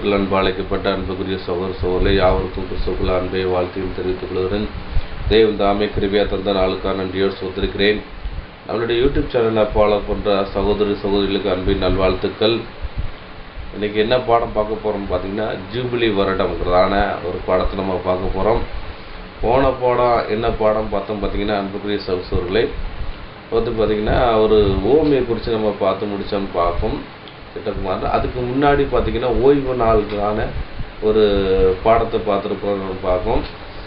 கிறிஸ்துவுக்குள் அன்பு அழைக்கப்பட்ட அன்புக்குரிய சகோதரர்களே, யாவருக்கும் கிறிஸ்துவுக்குள் அன்பை வாழ்த்தையும் தெரிவித்துக் கொள்கிறேன். தேவன் தாமே கிருபையா தந்த நாளுக்கான நன்றியோடு சோதரிக்கிறேன். நம்மளுடைய யூடியூப் சேனலை ஃபாலோ பண்ணுற சகோதரிகளுக்கு அன்பின் நல்வாழ்த்துக்கள். இன்றைக்கி என்ன பாடம் பார்க்க போகிறோம் பார்த்தீங்கன்னா, ஜூபிலி வருடம்ங்கிறதான ஒரு பாடத்தை நம்ம பார்க்க போகிறோம். போன பாடம் என்ன பாடம் பார்த்தோம் பார்த்தீங்கன்னா, அன்புக்குரிய சகோதரர்களே பார்த்திங்கன்னா ஒரு ஓமியை குறித்து நம்ம பார்த்து முடித்தோன்னு பார்ப்போம். கிட்டத்தட்ட அதுக்கு முன்னாடி பார்த்திங்கன்னா ஓய்வு நாளுக்கான ஒரு பாடத்தை பார்த்துருக்கோம் பார்ப்போம்.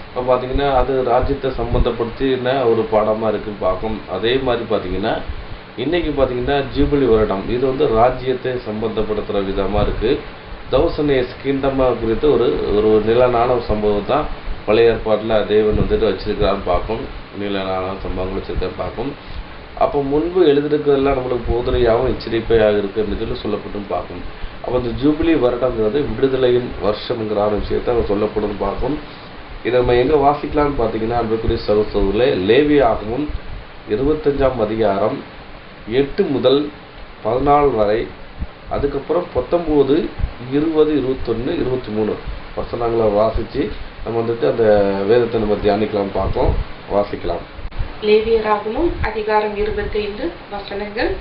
இப்போ பார்த்திங்கன்னா அது ராஜ்யத்தை சம்மந்தப்படுத்தின ஒரு பாடமாக இருக்குன்னு பார்ப்போம். அதே மாதிரி பார்த்திங்கன்னா இன்றைக்கி பார்த்திங்கன்னா ஜூபிலி வருடம், இது ராஜ்யத்தை சம்மந்தப்படுத்துகிற விதமாக இருக்குது. 1000 years கிங்டமாக குறித்து ஒரு நிலனான ஒரு சம்பவம் தான் பழைய ஏற்பாட்டில் தேவன் வச்சுருக்கிறான்னு பார்ப்போம். நிலனான சம்பவங்கள் வச்சுருக்கான்னு பார்ப்போம். அப்போ முன்பு எழுதிருக்கிறதெல்லாம் நம்மளுக்கு போதனையாகவும் எச்சரிக்கையாக இருக்குது அப்படின்னு சொல்லப்படும் பார்க்கும். அப்போ இந்த ஜூபிலி வருடங்கிறது விடுதலையின் வருஷம்ங்கிற விஷயத்தை அவங்க சொல்லப்படும் பார்க்கும். இதை நம்ம எங்கே வாசிக்கலாம்னு பார்த்தீங்கன்னா, அன்புக்குரிய சகோதரர்களே, லேவியாகமம் 25ஆம் அதிகாரம் 8 முதல் 14 வரை, அதுக்கப்புறம் 19, 20, 21, 23 வசனங்களை வாசித்து நம்ம அந்த வேதத்தை நம்ம தியானிக்கலாம் பார்ப்போம். வாசிக்கலாம். லேவியராகமம் அதிகாரம் 25 வசனங்கள்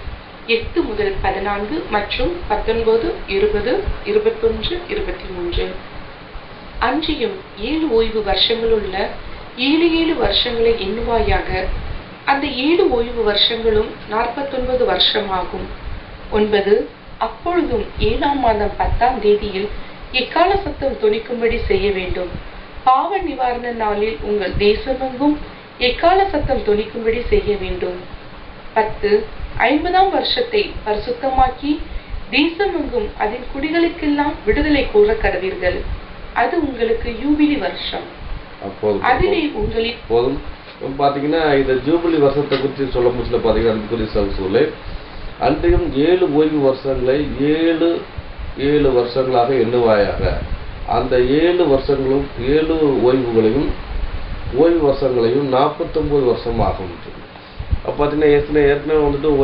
8 முதல் 14 மற்றும் 19, 20, 21, 23. அன்றியும் 7 ஓய்வு வருஷங்களுள்ள 7 வருஷங்களை எண்ணுவாயாக. அந்த 7 ஓய்வு வருஷங்களும் 49 வருஷமாகும். 9. அப்பொழுதும் 7ஆம் மாதம் 10ஆம் தேதியில் எக்கால சத்தம் தொனிக்கும்படி செய்ய வேண்டும். பாவ நிவாரண நாளில் உங்கள் தேசமெங்கும் எக்கால சத்தம் தொனிக்கும்படி செய்ய வேண்டும். 10. 50ஆம் வருஷத்தை பரிசுத்தமாக்கி தேசமெங்கும் அதன் குடிகளுக்கெல்லாம் விடுதலை கூற கடவீர்கள். அது உங்களுக்கு யூபிலி வருஷம். அதிலே உங்களில் போதும் பார்த்தீங்கன்னா, இந்த ஜூபிலி வருஷத்தை குறித்து சொல்ல முடியல. பார்த்தீங்கன்னா அன்றையும் 7 ஓய்வு வருஷங்களை 7 வருஷங்களாக எண்ணுவாயாக. அந்த 7 வருஷங்களும் 7 ஓய்வு வருஷங்களையும் 49 வருஷம் ஆகும். அப்போ பார்த்தீங்கன்னா ஏற்கனவே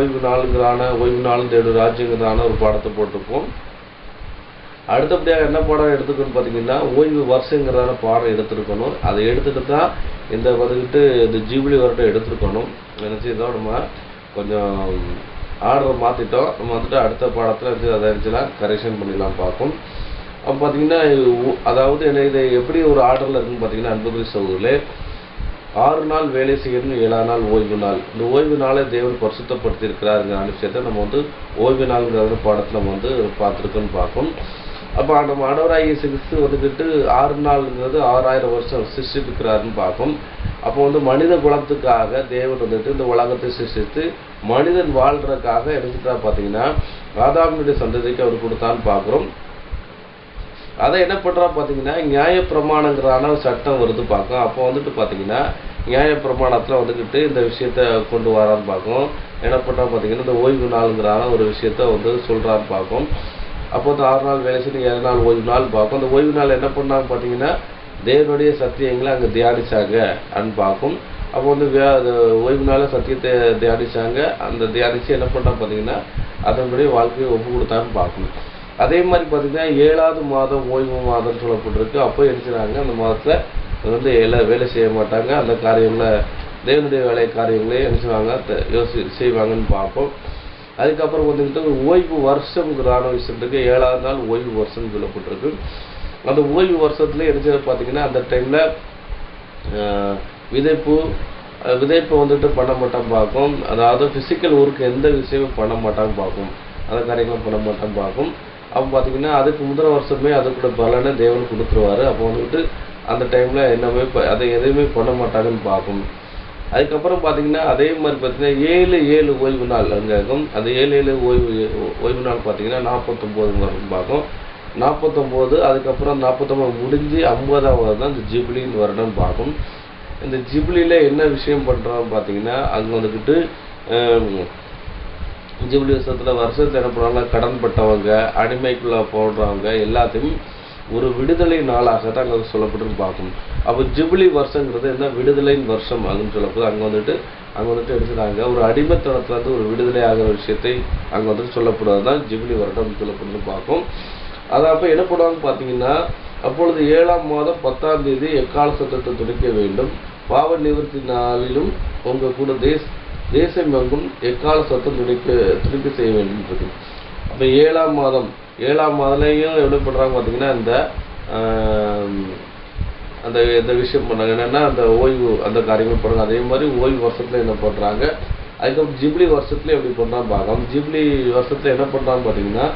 ஓய்வு நாள் தேடு ராஜ்யங்கிறதான ஒரு பாடத்தை போட்டிருப்போம். அடுத்தபடியாக என்ன பாடம் எடுத்துக்கணும்னு பார்த்தீங்கன்னா, ஓய்வு வருஷங்கிறதான பாடம் எடுத்துருக்கணும். அதை எடுத்துகிட்டு தான் இந்த ஜூபிலி வருடம் எடுத்துருக்கணும். நினச்சிதான் நம்ம கொஞ்சம் ஆர்டரை மாற்றிட்டோம். நம்ம அடுத்த பாடத்தில் அதை இருந்துச்சுலாம் கரெக்ஷன் பண்ணிடலாம் பார்ப்போம். அப்போ பார்த்தீங்கன்னா அதாவது இதை எப்படி ஒரு ஆர்டரில் இருக்குன்னு பார்த்தீங்கன்னா, அன்புக்குரிய சகோதரர்களே, 6 நாள் வேலை செய்யணும், 7ஆம் நாள் ஓய்வு நாள். இந்த ஓய்வு நாளை தேவன் பரிசுத்தப்படுத்தியிருக்கிறாருங்கிற விஷயத்தை நம்ம ஓய்வு நாளுங்கிற பாடத்தில் நம்ம பார்த்துருக்கோன்னு பார்ப்போம். அப்போ நம்ம ஆண்டவராகிய கிறிஸ்து 6 நாளுங்கிறது 6000 வருஷம் சிருஷ்டிக்கிறாருன்னு பார்ப்போம். அப்போ மனித குலத்துக்காக தேவன் இந்த உலகத்தை சிருஷ்டித்து மனிதன் வாழ்றதுக்காக எடுத்துட்டா பார்த்தீங்கன்னா ஆதாமினுடைய சந்ததிக்கு அவர் கொடுத்தான்னு பார்க்குறோம். அதை என்ன பண்ணுறா பார்த்தீங்கன்னா, நியாயப்பிரமாணங்கிறான சட்டம் வருது பார்க்கும். அப்போ பார்த்தீங்கன்னா நியாயப்பிரமாணத்தில் இந்த விஷயத்த கொண்டு வரான்னு பார்க்கும். என்ன பண்ணுறா பார்த்தீங்கன்னா, இந்த ஓய்வு நாளுங்கிறான ஒரு விஷயத்த சொல்கிறான்னு பார்க்கும். அப்போ 6 நாள் வேலை செய்யணும், 7 நாள் ஓய்வு நாள் பார்க்கும். அந்த ஓய்வு நாள் என்ன பண்ணாங்க பார்த்தீங்கன்னா, தேவனுடைய சத்தியங்களை அங்கே தியானிச்சாங்க அன்னு பார்க்கும். அப்போ ஓய்வு நாள் சத்தியத்தை தியானிச்சாங்க. அந்த தியானித்து என்ன பண்ணுறா பார்த்தீங்கன்னா, அதனுடைய வாழ்க்கையை ஒப்பு கொடுத்தான்னு பார்க்கணும். அதே மாதிரி பார்த்தீங்கன்னா 7ஆவது மாதம் ஓய்வு மாதம்னு சொல்லப்பட்டிருக்கு. அப்போ எடுத்துறாங்க அந்த மாதத்தில் வேலை செய்ய மாட்டாங்க. அந்த காரியங்களை தேவனுடைய காரியங்களே செய்வாங்கன்னு பார்ப்போம். அதுக்கப்புறம் ஓய்வு வருஷம்ங்கிறான விஷயத்துக்கு 7ஆவது நாள் ஓய்வு வருஷம்னு சொல்லப்பட்டிருக்கு. அந்த ஓய்வு வருஷத்துல பார்த்தீங்கன்னா அந்த டைமில் விதைப்பு பண்ண மாட்டாங்க பார்க்கும். அதாவது ஃபிசிக்கல் ஒர்க் எந்த விஷயமும் பண்ண மாட்டாங்க பார்க்கும். அந்த காரியங்களும் பண்ண மாட்டாங்க பார்க்கும். அப்போ பார்த்தீங்கன்னா அதுக்கு முதல் வருஷமே அதுக்கூட பலனை தேவன் கொடுத்துருவாரு. அப்போ அந்த டைமில் அதை எதையுமே பண்ண மாட்டாங்கன்னு பார்க்கும். அதுக்கப்புறம் பார்த்தீங்கன்னா அதே மாதிரி பார்த்தீங்கன்னா 7 ஓய்வு நாள் அங்கே இருக்கும். அந்த 7 ஓய்வு நாள் பார்த்தீங்கன்னா 49 வருடம் பார்க்கும். 49 அதுக்கப்புறம் 49 முடிஞ்சு 50ஆவது தான் இந்த ஜூபிலின்னு வருடம் பார்க்கும். இந்த ஜூபிலியில் என்ன விஷயம் பண்ணுறோம் பார்த்தீங்கன்னா, அங்கே ஜூபிலி வருஷத்தில் என்ன பண்ணுவாங்க, கடன்பட்டவங்க, அடிமைக்குள்ளே போடுறவங்க எல்லாத்தையும் ஒரு விடுதலை நாளாக தான் அங்கே சொல்லப்பட்டு பார்க்கணும். அப்போ ஜூபிலி வருஷங்கிறது என்ன, விடுதலையின் வருஷம் அப்படின்னு சொல்லப்போது அங்கே எடுத்துட்டாங்க. ஒரு அடிமைத்தனத்துலேருந்து ஒரு விடுதலை ஆகிற விஷயத்தை அங்கே சொல்லப்படுவது தான் ஜூபிலி வருடம் சொல்லப்படுன்னு பார்க்கும். அதை அப்போ என்ன பண்ணுவாங்க பார்த்தீங்கன்னா, அப்பொழுது 7ஆம் மாதம் 10ஆம் தேதி எக்கால சத்தத்தை துடிக்க வேண்டும். பாவ நிவர்த்தி நாளிலும் உங்கள் கூட தேசம் எங்கும் எக்கால சத்தம் துடிக்க செய்ய வேண்டும் இருக்கு. அப்போ 7ஆம் மாதம்லையும் எப்படி பண்ணுறாங்க பார்த்தீங்கன்னா, இந்த விஷயம் பண்ணாங்க. என்னென்னா அந்த ஓய்வு அந்த காரியங்கள் பண்ணுறாங்க. அதே மாதிரி ஓய்வு வருஷத்தில் என்ன பண்ணுறாங்க, அதுக்கப்புறம் ஜிப்ளி வருஷத்துல எப்படி பண்ணுறான்னு பார்க்கலாம். ஜிப்ளி வருஷத்தில் என்ன பண்ணுறான்னு பார்த்தீங்கன்னா,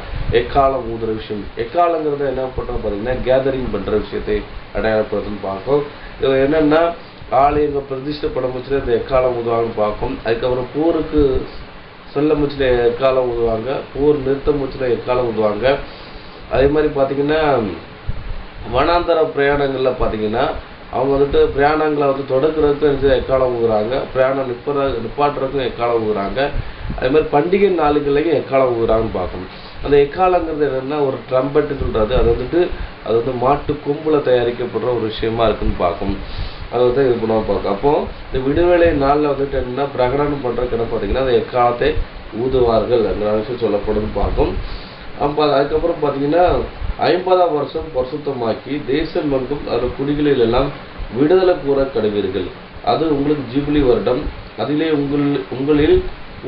எக்காலம் ஊதுற விஷயம். எக்காலங்கிறத என்ன பண்ணுறோம் பார்த்தீங்கன்னா, கேதரிங் பண்ணுற விஷயத்தை அடையாளப்படுத்துன்னு பார்க்கும். இது என்னென்னா, ஆலயங்கள் பிரதிஷ்டை பண்ண முச்சில இந்த எக்காலம் ஊதுவாங்கன்னு பார்க்கும். அதுக்கப்புறம் போருக்கு சொல்ல முச்சில எக்காலம் ஊதுவாங்க, போர் நிறுத்த முச்சில எக்காலம் ஊதுவாங்க. அதே மாதிரி பார்த்தீங்கன்னா, வனாந்தர பிரயாணங்களில் பார்த்தீங்கன்னா, அவங்க வந்துட்டு பிரயாணங்களை தொடக்கிறதுக்கு எக்காலம் ஊதுறாங்க, பிரயாணம் நிப்பாட்டுறதுக்கும் எக்காலம் ஊதுறாங்க. அதே மாதிரி பண்டிகை நாளுகளையும் எக்காலம் ஊதுறாங்கன்னு பார்க்கணும். அந்த எக்காலங்கிறது என்னென்னா, ஒரு ட்ரம்பெட்டு சொல்கிறது. அது வந்து மாட்டு கொம்புல தயாரிக்கப்படுற ஒரு விஷயமா இருக்குன்னு பார்க்கும். அதை இது பண்ணுவோம் பார்க்கும். அப்போ இந்த விடுவேளை நாளில் வந்துட்டு என்னென்னா, பிரகடனம் பண்ணுறதுக்கு என்ன பார்த்தீங்கன்னா, அந்த எக்காலத்தை ஊதுவார்கள் அந்த விஷயம் சொல்லப்படுன்னு பார்க்கும். அப்போ அதுக்கப்புறம் பார்த்தீங்கன்னா, 50ஆம் வருஷம் பரிசுத்தமாக்கி தேசம் எங்கும் அதன் குடிகளில் எல்லாம் விடுதலை கூற கடுவீர்கள். அது உங்களுக்கு ஜூபிலி வருடம். அதிலே உங்களில்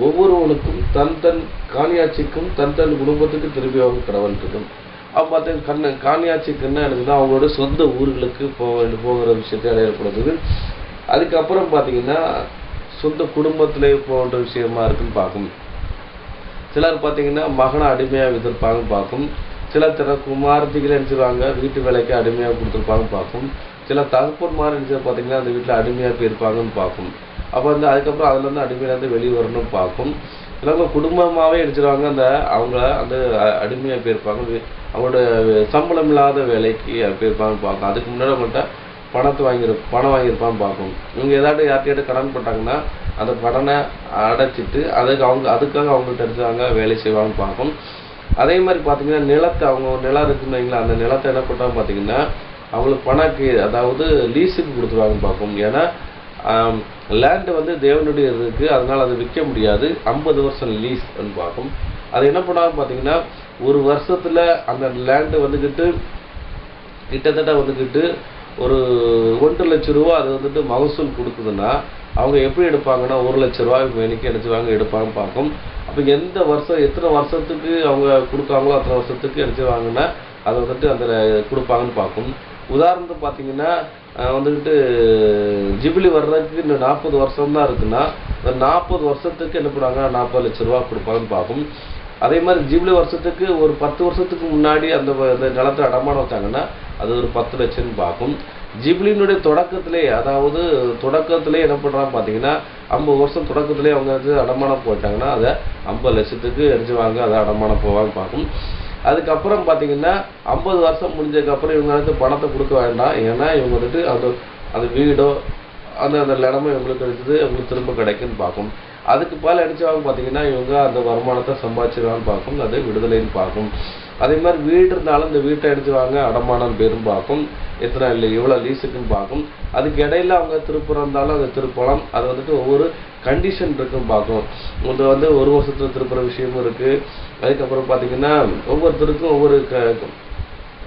ஒவ்வொருவனுக்கும் தன் காணியாட்சிக்கும் தன் குடும்பத்துக்கு திரும்பி அவங்க கடவுள் இருக்கும். அப்போ பார்த்தீங்கன்னா, காணியாட்சிக்குன்னா எனக்கு தான் அவங்களோட சொந்த ஊர்களுக்கு போகிற விஷயத்தை அடையப்படுது. அதுக்கப்புறம் பார்த்தீங்கன்னா, சொந்த குடும்பத்திலே போன்ற விஷயமா இருக்குன்னு பார்க்கும். சிலர் பார்த்தீங்கன்னா, மகனை அடிமையாக விதிருப்பாங்கன்னு பார்க்கும். சிலர் தர குமாரத்திகளை நினைச்சிருவாங்க, வீட்டு வேலைக்கு அடிமையாக கொடுத்துருப்பாங்கன்னு பார்க்கும். சில தகப்பன்மார் நினைச்சது பார்த்தீங்கன்னா, அந்த வீட்டில் அடிமையாக போயிருப்பாங்கன்னு பார்க்கும். அப்போ அதுக்கப்புறம் அதுலேருந்து அடிமையிலேருந்து வெளியே வரணும்னு பார்க்கும். சிலவங்க குடும்பமாகவே நினைச்சிருவாங்க, அவங்க அடிமையாக போயிருப்பாங்க, அவங்களோட சம்பளம் இல்லாத வேலைக்கு போயிருப்பாங்கன்னு பார்க்கும். அதுக்கு முன்னாடி அவங்கள்ட்ட பணம் வாங்கியிருப்பான்னு பார்க்கும். இவங்க யார்கிட்ட கடன் போட்டாங்கன்னா, அந்த கடனை அடைச்சிட்டு அதுக்காக அவங்கள்ட்ட எடுத்துவாங்க வேலை செய்வாங்கன்னு பார்க்கும். அதே மாதிரி பார்த்தீங்கன்னா, நிலத்தை அவங்க நிலம் இருக்குன்னு வைங்களா, அந்த நிலத்தை என்ன பண்ணுறாங்க பார்த்தீங்கன்னா, அவங்களுக்கு பணக்கு அதாவது லீஸுக்கு கொடுத்துருவாங்கன்னு பார்க்கும். ஏன்னா லேண்டு வந்து தேவனுடைய இருக்குது, அதனால் அதை விற்க முடியாது. 50 வருஷம் லீஸ்ன்னு பார்க்கும். அது என்ன பண்ணாங்க பார்த்தீங்கன்னா, ஒரு வருஷத்தில் அந்த லேண்டு கிட்டத்தட்ட ஒரு 1 லட்சம் ரூபா அது மகசூல் கொடுக்குதுன்னா, அவங்க எப்படி எடுப்பாங்கன்னா 1 லட்ச ரூபாய்க்கு மேனிக்கு எடுப்பாங்கன்னு பார்க்கும். அப்போ எந்த வருஷம் எத்தனை வருஷத்துக்கு அவங்க கொடுக்காங்களோ அத்தனை வருஷத்துக்கு எடுத்துவாங்கன்னா அதை அந்த கொடுப்பாங்கன்னு பார்க்கும். உதாரணத்துக்கு பார்த்தீங்கன்னா, ஜிபிலி வர்றதுக்கு இன்னும் 40 வருஷம் தான் இருக்குன்னா, அந்த 40 வருஷத்துக்கு என்ன பண்ணுவாங்கன்னா 40 லட்ச ரூபா கொடுப்பாங்கன்னு பார்க்கும். அதே மாதிரி ஜிபிலி வருஷத்துக்கு ஒரு 10 வருஷத்துக்கு முன்னாடி அந்த நிலத்தை அடமானம் வச்சாங்கன்னா அது ஒரு 10 லட்சம்னு பார்க்கும். ஜிப்ளினுடைய தொடக்கத்திலே என்ன பண்ணுறாங்க பார்த்தீங்கன்னா, 50 வருஷம் தொடக்கத்திலே அவங்க அடமானம் போட்டாங்கன்னா அதை 50 லட்சத்துக்கு எரிஞ்சுவாங்க, அதை அடமானம் போவாங்க பார்க்கும். அதுக்கப்புறம் பார்த்தீங்கன்னா 50 வருஷம் முடிஞ்சதுக்கப்புறம் இவங்க பணத்தை கொடுக்க வேண்டாம். ஏன்னா இவங்க அந்த வீடோ அந்த இடமோ இவங்களுக்கு கிடைச்சது அவங்களுக்கு திரும்ப கிடைக்குன்னு பார்க்கும். அதுக்கு பல அடிச்சவங்க பார்த்தீங்கன்னா இவங்க அந்த வருமானத்தை சம்பாதிச்சிருவான்னு பார்க்கும். அது விடுதலைன்னு பார்க்கும். அதே மாதிரி வீடு இருந்தாலும் இந்த வீட்டை அடிச்சுவாங்க அடமானம் பேரும் பார்க்கும். எத்தனை இல்லை எவ்வளோ லீஸுக்குன்னு பார்க்கும். அதுக்கு இடையில அவங்க திருப்பம் இருந்தாலும் அதை திருப்பலாம். அது ஒவ்வொரு கண்டிஷன் இருக்குன்னு பார்க்கும். இது ஒரு வருஷத்துல திருப்புற விஷயமும் இருக்குது. அதுக்கப்புறம் பார்த்தீங்கன்னா ஒவ்வொருத்தருக்கும் ஒவ்வொரு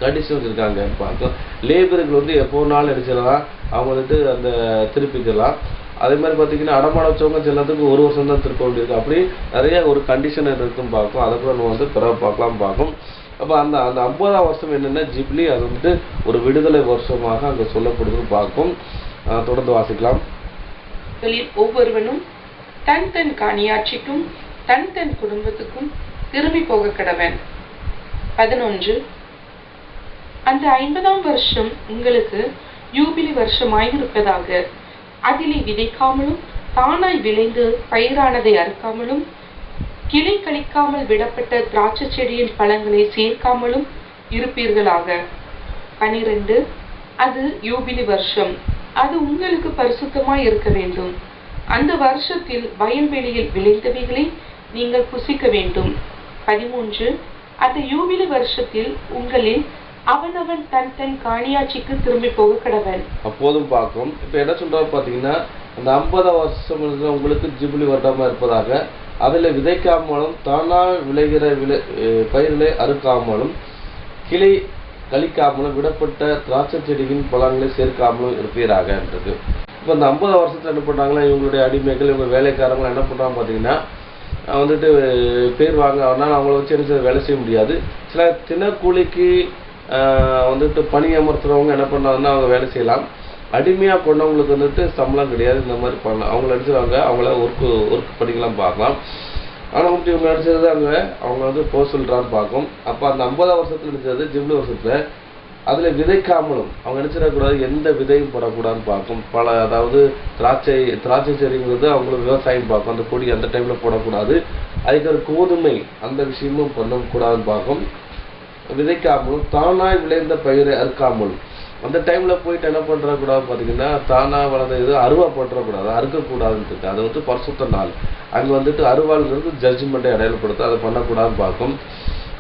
கண்டிஷன் வச்சுருக்காங்க பார்க்கும். லேபருக்கு எப்போனாலும் அடிச்சிடலாம், அவங்க அந்த திருப்பிக்கலாம். அதே மாதிரி பார்த்தீங்கன்னா அடமானம் வச்சவங்க சிலத்துக்கு 1 வருஷம் தான் திருப்ப வேண்டியிருக்கு. அப்படி நிறைய ஒரு கண்டிஷன் இருக்குன்னு பார்க்கும். அதுக்கப்புறம் நம்ம பிறகு பார்க்கலாம் பார்க்கும். அப்போ அந்த 50ஆம் வருஷம் என்னென்னா ஜிப்ளி, அது ஒரு விடுதலை வருஷமாக அங்கே சொல்லப்படுதுன்னு பார்க்கும். தொடர்ந்து வாசிக்கலாம். ஒவ்வொருவனும் தன் காணியாட்சிக்கும் தன் குடும்பத்துக்கும் திரும்பி போக கடவன். 11 அந்த 50ஆம் வருஷம் உங்களுக்கு யூபிலி வருஷமாயிருப்பதாக. அதிலே விதைக்காமலும் தானாய் விளைந்து பயிரானதை அறுக்காமலும் கிளை கழிக்காமல் விடப்பட்ட திராட்சை செடியின் பழங்களை சேர்க்காமலும் இருப்பீர்களாக. 12 அது யூபிலி வருஷம், அது உங்களுக்கு பரிசுத்தமாய் இருக்க வேண்டும். அந்த வருஷத்தில் வயல்வெளியில் விளைந்தவைகளை நீங்கள் புசிக்க வேண்டும். 13 அந்த யூபிலி வருஷத்தில் உங்களில் அவனவன் தன் காணியாட்சிக்கு திரும்பி போக கடவன். அப்போதும் பார்க்கும். இப்போ என்ன சொல்றாரு பார்த்தீங்கன்னா, அந்த 50 வருஷம் உங்களுக்கு ஜிபிலி வருடமா இருப்பதாக, அதில் விதைக்காமலும் தானா விளைகிற பயிர்களை அறுக்காமலும் கிளை கழிக்காமலும் விடப்பட்ட திராட்சை செடியின் பழங்களை சேர்க்காமலும் இருப்பீராகன்றது. இப்போ இந்த 50 வருஷத்துல என்ன பண்ணுறாங்களா, இவங்களுடைய அடிமைகள் இவங்க வேலைக்காரங்களும் என்ன பண்ணுறாங்க பார்த்தீங்கன்னா, வந்துட்டு பேர் வாங்க ஆனால் அவங்கள வச்சு என்ன வேலை செய்ய முடியாது. சில தினக்கூலிக்கு வந்துட்டு பணி அமர்த்துறவங்க என்ன பண்ணுறாங்கன்னா அவங்க வேலை செய்யலாம். அடிமையாக கொண்டவங்களுக்கு வந்துட்டு சம்பளம் கிடையாது. இந்த மாதிரி பண்ணலாம். அவங்கள அடிச்சுருவாங்க, அவங்கள ஒர்க் பண்ணிக்கலாம் பார்க்கலாம். ஆனால் வந்துட்டு இவங்க அடிச்சது அவங்க வந்து போக சொல்கிறான்னு பார்க்கும். அப்போ அந்த 50 வருஷத்துல அடிச்சது ஜிப்ளி வருஷத்தில் அதில் விதைக்காமலும் அவங்க நினைச்சிடக்கூடாது, எந்த விதையும் போடக்கூடாதுன்னு பார்க்கும். அதாவது திராட்சை செடிங்கிறது அவங்களுக்கு விவசாயம் பார்க்கும். அந்த கொடி அந்த டைமில் போடக்கூடாது. அதுக்கு ஒரு கோதுமை அந்த விஷயமும் பண்ணக்கூடாதுன்னு பார்க்கும். விதைக்காமலும் தானாய் விளைந்த பயிரை அறுக்காமலும் அந்த டைமில் போயிட்டு என்ன பண்ணுறக்கூடாது பார்த்தீங்கன்னா, தானாக வளர்ந்த இது அருவா பண்ணுறக்கூடாது, அறுக்கக்கூடாதுன்ட்டு. அது வந்து பரிசுத்த நாள். அங்கே வந்துட்டு அருவாளுங்கிறது ஜட்ஜ்மெண்ட்டை அடையாளப்படுத்த அதை பண்ணக்கூடாதுன்னு பார்க்கும்.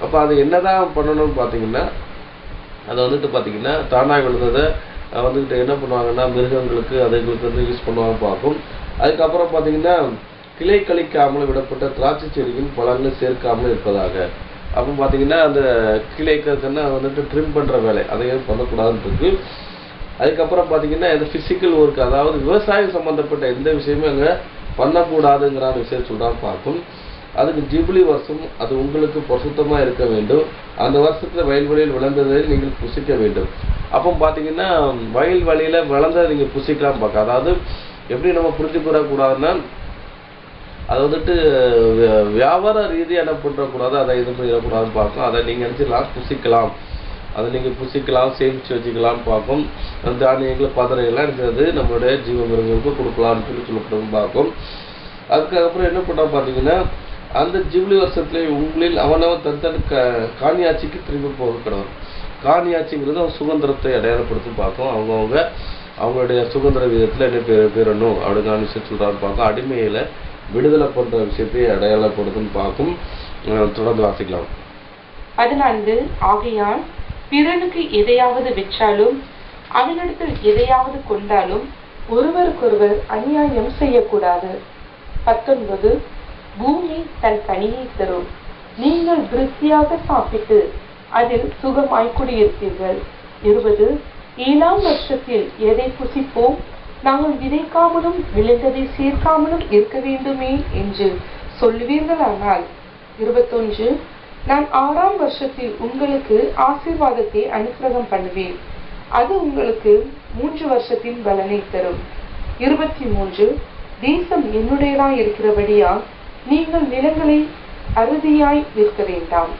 அப்போ அது என்னதான் பண்ணணும்னு பார்த்தீங்கன்னா, அதை வந்துட்டு பார்த்தீங்கன்னா தானாக விழுந்ததை வந்துக்கிட்டு என்ன பண்ணுவாங்கன்னா மிருகங்களுக்கு அதுங்களுக்கு வந்து யூஸ் பண்ணுவாங்க பார்க்கும். அதுக்கப்புறம் பார்த்தீங்கன்னா கிளை கழிக்காமல் விடப்பட்ட திராட்சை செடியின் பழங்களை சேர்க்காமல் இருப்பதாக. அப்போ பார்த்தீங்கன்னா அந்த கிளைக்குன்னா வந்துட்டு ட்ரிம் பண்ணுற வேலை அதையும் பண்ணக்கூடாதுன்னு இருக்கு. அதுக்கப்புறம் பார்த்தீங்கன்னா இந்த ஃபிசிக்கல் ஒர்க், அதாவது விவசாயம் சம்மந்தப்பட்ட எந்த விஷயமும் அங்கே பண்ணக்கூடாதுங்கிற விஷயம் சொல்கிறான்னு பார்க்கும். அதுக்கு ஜிப்ளி வருஷம் அது உங்களுக்கு பரிசுத்தமாக இருக்க வேண்டும். அந்த வருஷத்தில் வயல்வெளியில் விளைந்ததை நீங்கள் புசிக்க வேண்டும். அப்போ பார்த்தீங்கன்னா வயல்வெளியில் விளைந்ததை நீங்கள் புசிக்கலாம் பார்க்க. அதாவது எப்படி நம்ம புரிஞ்சுக்கூடாதுன்னா, அதை வந்துட்டு வியாபார ரீதியாக என்ன பண்ணுறக்கூடாது, அதை இது பண்ணிடக்கூடாதுன்னு பார்க்கும். அதை நீங்கள் நினச்சிக்கலாம் புசிக்கலாம், அதை நீங்கள் புசிக்கலாம், சேமித்து வச்சுக்கலாம்னு பார்க்கும். தானியங்களை பதறைகள்லாம் இருக்கிறது நம்மளுடைய ஜீவ மிருகங்களுக்கு கொடுக்கலாம்னு சொல்லப்படும் பார்க்கும். அதுக்கப்புறம் என்ன பண்ணா பார்த்தீங்கன்னா, அந்த ஜிப்ளி வருஷத்துல உங்களில் அவனவன் தன் காணியாட்சிக்கு திரும்பி போக கிடவன். காணியாட்சிங்கிறது அவன் சுதந்திரத்தை அடையாளப்படுத்தும் பார்க்கும். அவங்களுடைய சுதந்திர விதத்தில் என்ன பெறணும் அப்படிங்கிற விஷயம் சொல்கிறான்னு பார்க்கும். அடிமையில் விடுதலை பண்ணுற விஷயத்தை அடையாளப்படுத்துன்னு பார்க்கும். தொடர்ந்து வாசிக்கலாம். 14 ஆகையால் பிறனுக்கு எதையாவது விற்றாலும் அவனிடத்தில் எதையாவது கொண்டாலும் ஒருவருக்கொருவர் அநியாயம் செய்யக்கூடாது. 19 பூமி தன் கனியை தரும், நீங்கள் திருப்தியாக சாப்பிட்டு அதில் சுகமாய் குடியிருப்பீர்கள். 20 7ஆம் வருஷத்தில் எதை புசிப்போம், நாங்கள் விதைக்காமலும் விளைந்ததை சேர்க்காமலும் இருக்க வேண்டுமே என்று சொல்லுவீர்களானால். 21 நான் 6ஆம் வருஷத்தில் உங்களுக்கு ஆசீர்வாதத்தை அனுக்கிரகம் பண்ணுவேன், அது உங்களுக்கு 3 வருஷத்தின் பலனை தரும். 23 தேசம் என்னுடையதாய் இருக்கிறபடியா நீங்கள் நிலங்களை அறுதியாய் விற்க வேண்டாம்,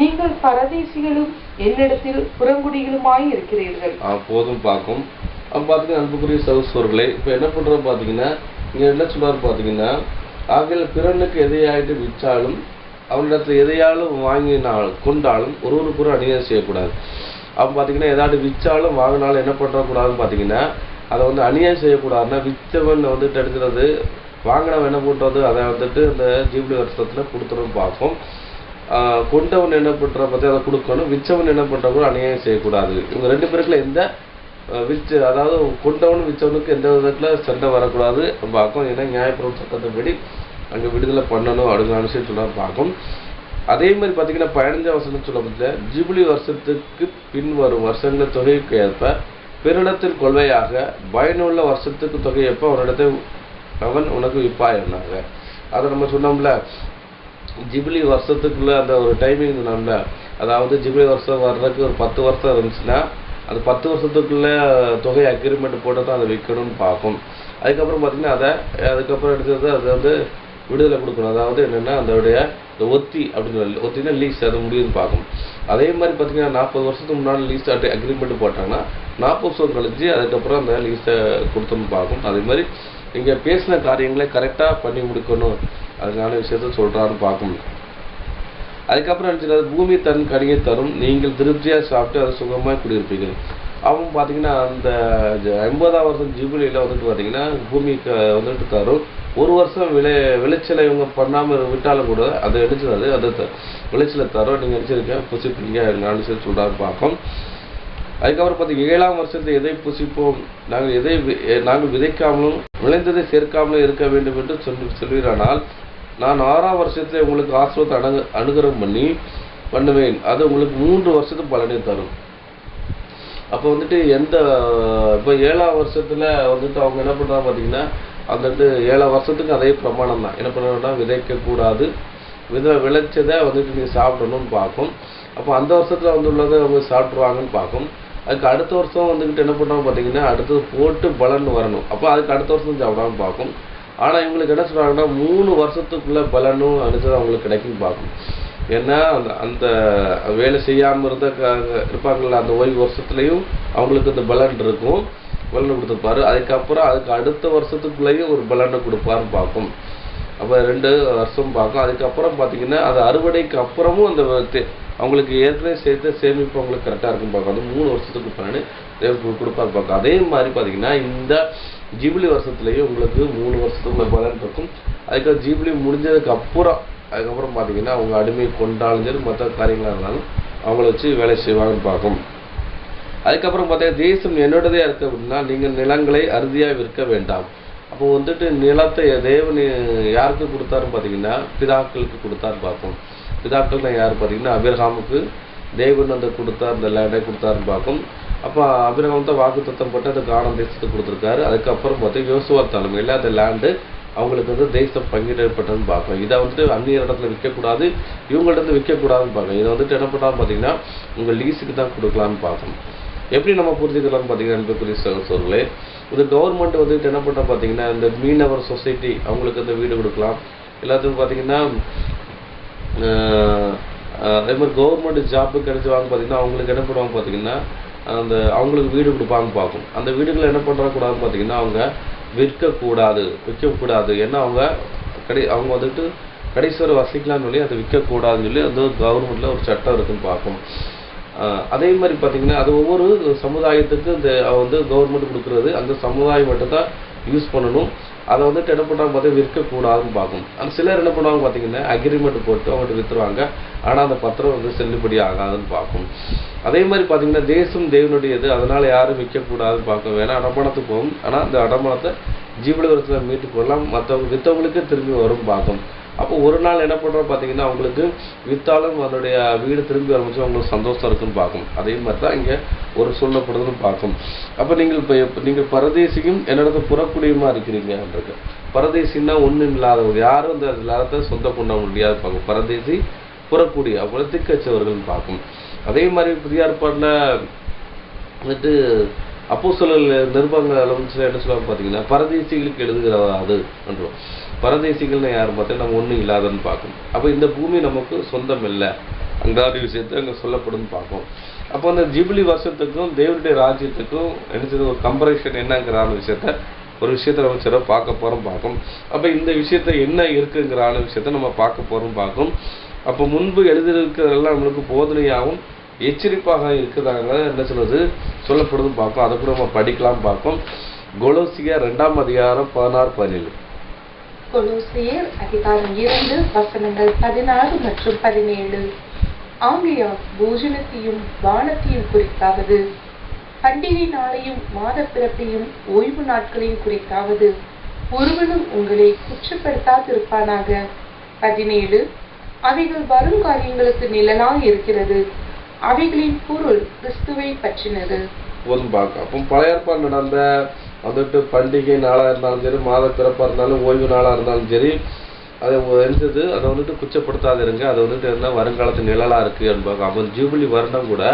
நீங்கள் பரதேசிகளும் என்னிடத்தில் புறங்குடிகளுமாய் இருக்கிறீர்கள். போதும் பார்க்கும். அப்போ பார்த்தீங்கன்னா அன்புக்குரிய சகோதரர்களே, இப்போ என்ன பண்ணுறோம் பார்த்தீங்கன்னா, இங்கே என்ன சொல்கிறாரு பார்த்தீங்கன்னா, ஆகையால் பிறனுக்கு எதையாயிட்டு விற்றாலும் அவனிடத்தில் எதையாலும் கொண்டாலும் ஒருவருக்கு ஒரு அநியாயம் செய்யக்கூடாது. அப்போ பார்த்தீங்கன்னா ஏதாவது விற்றாலும் வாங்கினாலும் என்ன பண்ணுறக்கூடாதுன்னு பார்த்தீங்கன்னா, அதை வந்து அநியாயம் செய்யக்கூடாதுன்னா, விற்றவன் வந்துட்டு எடுக்கிறது வாங்கினவன் என்ன பண்ணுறது அதை வந்துட்டு அந்த ஜிப்ளி வருஷத்தில் கொடுத்துரும் பார்ப்போம். கொண்டவன் என்ன பண்ணுற பற்றி அதை கொடுக்கணும், விற்றவன் என்ன பண்ணுறவங்க அநியாயம் செய்யக்கூடாது. இவங்க 2 பேருக்குள்ள எந்த அதாவது கொண்டவனும் விற்றவனுக்கு எந்த விதத்தில் சண்டை வரக்கூடாது பார்க்கும். ஏன்னா நியாயப்பிரமாண சட்டத்தின்படி அங்கே விடுதலை பண்ணணும் அப்படிங்கிற விஷயம் சொல்ல பார்க்கும். அதே மாதிரி பார்த்தீங்கன்னா 15ஆம் வசனம் சொல்லப்பட்ட ஜிப்ளி வருஷத்துக்கு பின் வரும் வருஷங்கள் தொகைக்கு ஏற்ப பிறனிடத்தில் கொள்வையாக பயனுள்ள வருஷத்துக்கு தொகை ஏற்ப அவனிடத்தை அவன் உனக்கு விற்பாயிருந்தாங்க. அதை நம்ம சொன்னோம்ல, ஜிப்ளி வருஷத்துக்குள்ள அந்த ஒரு டைமிங் சொன்னோம்ல, அதாவது ஜிப்ளி வருஷம் வர்றதுக்கு ஒரு 10 வருஷம் இருந்துச்சுன்னா அந்த 10 வருஷத்துக்குள்ள தொகை அக்ரிமெண்ட் போட்டு தான் அதை விற்கணும்னு பார்க்கும். அதுக்கப்புறம் பார்த்தீங்கன்னா அதுக்கப்புறம் எடுத்தது அதை வந்து விடுதலை கொடுக்கணும். அதாவது என்னென்னா அதோடைய ஒத்தி அப்படின்னு ஒத்தினா லீஸ் அதை முடியுதுன்னு பார்க்கும். அதே மாதிரி பார்த்தீங்கன்னா 40 வருஷத்துக்கு முன்னாடி லீஸ் அக்ரிமெண்ட் போட்டாங்கன்னா 40 வருஷம் கழிச்சு அதுக்கப்புறம் அந்த லீஸை கொடுத்தோம்னு பார்க்கும். அதே மாதிரி நீங்கள் பேசின காரியங்களை கரெக்டாக பண்ணி முடிக்கணும் அதுக்கான விஷயத்த சொல்கிறான்னு பார்க்கும். அதுக்கப்புறம் நினச்சிக்காது பூமி தன் கனியை தரும், நீங்கள் திருப்தியாக சாப்பிட்டு அதை சுகமாக குடியிருப்பீர்கள். அவங்க பார்த்தீங்கன்னா அந்த 50ஆம் வருஷம் ஜிப்ளியில் வந்துட்டு பார்த்தீங்கன்னா பூமிக்கு வந்துட்டு தரும். 1 வருஷம் விளைச்சலை இவங்க பண்ணாமல் விட்டாலும் கூட அதை எடுத்துறது அது விளைச்சலை தரும், நீங்கள் நினச்சிருக்கேன் புசிப்பீங்க நான் சொல்கிறான்னு பார்ப்போம். அதுக்கப்புறம் பார்த்தீங்கன்னா 7ஆம் வருஷத்தை எதை புசிப்போம், நாங்கள் விதைக்காமலும் விளைந்ததை சேர்க்காமலும் இருக்க வேண்டும் என்று சொல்வீரானால் நான் 6ஆம் வருஷத்தில் உங்களுக்கு ஆசீர்வாதத்தை அனுகிரகம் பண்ணி பண்ணுவேன். அது உங்களுக்கு 3 வருஷத்துக்கு பலனை தரும். அப்போ வந்துட்டு இப்போ 7ஆம் வருஷத்துல வந்துட்டு அவங்க என்ன பண்றாங்க பார்த்தீங்கன்னா, அந்த 7ஆம் வருஷத்துக்கு அதே பிரமாணம் தான். என்ன பண்ணணும்னா, விதைக்கக்கூடாது, விளைச்சதை வந்துட்டு நீ சாப்பிடணும்னு பார்க்கும். அப்போ அந்த வருஷத்துல உள்ளதை அவங்க சாப்பிட்ருவாங்கன்னு பார்க்கும். அதுக்கு அடுத்த வருஷம் வந்துக்கிட்டு என்ன பண்ணுறாங்க பார்த்தீங்கன்னா, அடுத்தது போட்டு பலன் வரணும். அப்போ அதுக்கு அடுத்த வருஷம் சாப்பிடாம பார்க்கும். ஆனால் இவங்களுக்கு என்ன சொல்கிறாங்கன்னா, 3 வருஷத்துக்குள்ள பலனும் அனுசரித்து அவங்களுக்கு கிடைக்கும் பார்க்கும். ஏன்னா அந்த வேலை செய்யாமல் இருப்பாங்கள்ல, அந்த ஓய்வு வருஷத்துலையும் அவங்களுக்கு இந்த பலன் இருக்கும், பலனை கொடுத்துருப்பாரு. அதுக்கப்புறம் அதுக்கு அடுத்த வருஷத்துக்குள்ளேயும் ஒரு பலனை கொடுப்பாருன்னு பார்க்கும். அப்போ 2 வருஷம் பார்க்கும். அதுக்கப்புறம் பார்த்தீங்கன்னா, அது அறுவடைக்கு அப்புறமும் அந்த அவங்களுக்கு ஏற்கனவே சேர்த்து சேமிப்பு அவங்களுக்கு கரெக்டாக இருக்கும் பார்க்கும். அது 3 வருஷத்துக்கு பலனு கொடுப்பாரு பார்க்கும். அதே மாதிரி பார்த்தீங்கன்னா, இந்த ஜூபிலி வருஷத்துலேயும் உங்களுக்கு 3 வருஷத்துக்குள்ள பலன் இருக்கும். அதுக்கப்புறம் ஜூபிலி அதுக்கப்புறம் பார்த்தீங்கன்னா, அவங்க அடிமை கொண்டாலும் சரி, மற்ற காரியங்களாக இருந்தாலும் அவங்கள வச்சு வேலை செய்வாங்கன்னு பார்க்கும். அதுக்கப்புறம் பார்த்தீங்கன்னா, தேசம் என்னோடதே இருக்குது அப்படின்னா, நீங்கள் நிலங்களை அறுதியாக விற்க வேண்டாம். அப்போ வந்துட்டு நிலத்தை தேவன் யாருக்கு கொடுத்தாருன்னு பார்த்தீங்கன்னா, பிதாக்களுக்கு கொடுத்தாருன்னு பார்க்கும். பிதாக்கள்னா யார் பார்த்தீங்கன்னா, அபிரகாமுக்கு தேவன் அந்த கொடுத்தார், அந்த லேண்டை கொடுத்தாருன்னு பார்க்கும். அப்போ அபிரகாம் தான் வாக்குத்தத்தம் போட்டு அந்த கானான் தேசத்தை கொடுத்துருக்காரு. அதுக்கப்புறம் பார்த்தீங்கன்னா, யோசுவா தலைமையில் அந்த லேண்டு அவங்களுக்கு தேசம் பங்கிடப்பட்டதுன்னு பார்க்கும். இதை வந்துட்டு அந்நிய இடத்துல விற்கக்கூடாது, இவங்கள்ட்ட விற்கக்கூடாதுன்னு பார்க்கும். இதை வந்துட்டு என்ன பண்ணாலும் பார்த்தீங்கன்னா, உங்கள் லீஸுக்கு தான் கொடுக்கலான்னு பார்க்கும். எப்படி நம்ம புரிஞ்சுக்கலாம்னு பார்த்தீங்கன்னா, அன்புக்குரிய சகோதரர்களே, இது கவர்மெண்ட் வந்துட்டு என்ன பண்ண பார்த்தீங்கன்னா, இந்த மீனவர் சொசைட்டி அவங்களுக்கு அந்த வீடு கொடுக்கலாம். எல்லாத்துக்கும் பார்த்தீங்கன்னா, அதே மாதிரி கவர்மெண்ட் ஜாப்பு கிடைச்சவாங்க பார்த்தீங்கன்னா, அவங்களுக்கு என்ன பண்ணுவாங்க பார்த்தீங்கன்னா, அவங்களுக்கு வீடு கொடுப்பாங்க பார்க்கும். அந்த வீடுகளை என்ன பண்ணுறக்கூடாதுன்னு பார்த்தீங்கன்னா, அவங்க விற்கக்கூடாது. ஏன்னா அவங்க வந்துட்டு கடைசி வரை வசிக்கலாம்னு சொல்லி அதை விற்கக்கூடாதுன்னு சொல்லி அந்த கவர்மெண்ட்டில் ஒரு சட்டம் இருக்குன்னு பார்க்கும். அதே மாதிரி பார்த்தீங்கன்னா, அது ஒவ்வொரு சமுதாயத்துக்கு கவர்மெண்ட் கொடுக்குறது அந்த சமுதாயம் மட்டும்தான் யூஸ் பண்ணணும். அதை வந்துட்டு என்ன பண்ணுறாங்க பார்த்தா விற்கக்கூடாதுன்னு பார்க்கும். அந்த சிலர் என்ன பண்ணுவாங்க பார்த்தீங்கன்னா, அக்ரிமெண்ட் போட்டு அவங்கள்ட்ட விற்றுருவாங்க. ஆனால் அந்த பத்திரம் செல்லுபடி ஆகாதுன்னு பார்க்கும். அதே மாதிரி பார்த்தீங்கன்னா, தேசம் தேவனுடையது, அதனால் யாரும் விற்கக்கூடாதுன்னு பார்க்கும். வேணா அடமானத்துக்கு போகும். ஆனால் அந்த அடமானத்தை ஜீவன வருஷத்தில் மீட்டு கொள்ளலாம், விற்றவங்களுக்கு திரும்பி வரும் பார்க்கும். அப்போ ஒரு நாள் என்ன பண்ணுறோம் பார்த்தீங்கன்னா, அவங்களுக்கு விற்றாலும் அதனுடைய வீடு திரும்பி ஆரம்பிச்சு அவங்களுக்கு சந்தோஷம் இருக்குன்னு பார்க்கும். அதே மாதிரி தான் இங்கே ஒரு சொல்லப்படுதுன்னு பார்க்கும். அப்போ நீங்கள் பரதேசியும் என்னிடத்து புறக்குடியுமா இருக்கிறீங்கன்றது. பரதேசின்னா ஒன்றும் இல்லாதவங்க, யாரும் அந்த இல்லாத சொந்த பண்ண முடியாது பார்க்கும். பரதேசி புறக்குடி, அப்புறம் திக்கச்சவர்கள்னு பார்க்கும். அதே மாதிரி புதிய ஏற்பாட்டில் வந்துட்டு அப்போஸ்தலர் நிருபங்கள் என்ன சொல்லுவாங்க பார்த்தீங்கன்னா, பரதேசிகளுக்கு எழுதுகிறது என்றோம். பரதேசிகள்னு யாரும் பார்த்தீங்கன்னா, நம்ம ஒன்றும் இல்லாதன்னு பார்க்கும். அப்போ இந்த பூமி நமக்கு சொந்தம் இல்லை, அங்காடி விஷயத்தை அங்கே சொல்லப்படுன்னு பார்க்கும். அப்போ அந்த ஜூபிலி வருஷத்துக்கும் தேவனுடைய ராஜ்யத்துக்கும் என்ன ஒரு கம்பரேஷன் என்னங்கிறான ஒரு விஷயத்த நம்ம சில பார்க்க போகிறோம் பார்க்கும். அப்போ இந்த விஷயத்த என்ன இருக்குங்கிறான விஷயத்த நம்ம பார்க்க போகிறோம் பார்க்கும். அப்போ முன்பு எழுதியிருக்கிறதெல்லாம் நம்மளுக்கு போதனையாகவும் எச்சரிப்பாக இருக்கிறாங்க என்ன சொல்லப்படுதுன்னு பார்க்கும். அதை கூட நம்ம படிக்கலாம் பார்க்கும். கொலோசியர் 2ஆம் அதிகாரம் 16-17. கொலோசியர் அதிகாரம் 2 வசனங்கள் 16 மற்றும் 17. ஆகையால் போஜனத்தையும் பானத்தையும் குறித்தாவது, பண்டிகை நாளையும் மாத பிறப்பையும் ஓய்வு நாட்களையும் குறித்தாவது ஒருவனும் உங்களை குற்றப்படுத்தாதிருப்பானாக. 17. அவைகள் வரும் காரியங்களுக்கு நிழலாக இருக்கிறது, அவைகளின் பொருள் கிறிஸ்துவை பற்றினது. அப்போ பழைய ஏற்பாடு நடந்த வந்துட்டு பண்டிகை நாளாக இருந்தாலும் சரி, மாத பிறப்பாக இருந்தாலும், ஓய்வு நாளாக இருந்தாலும் சரி, அதை எழுந்தது அதை வந்துட்டு குச்சப்படுத்தாதிருங்க. அது வந்துட்டு என்ன வருங்காலத்து நிழலாக இருக்குது என்பாங்க. அப்போ ஜூபிலி வருடம் கூட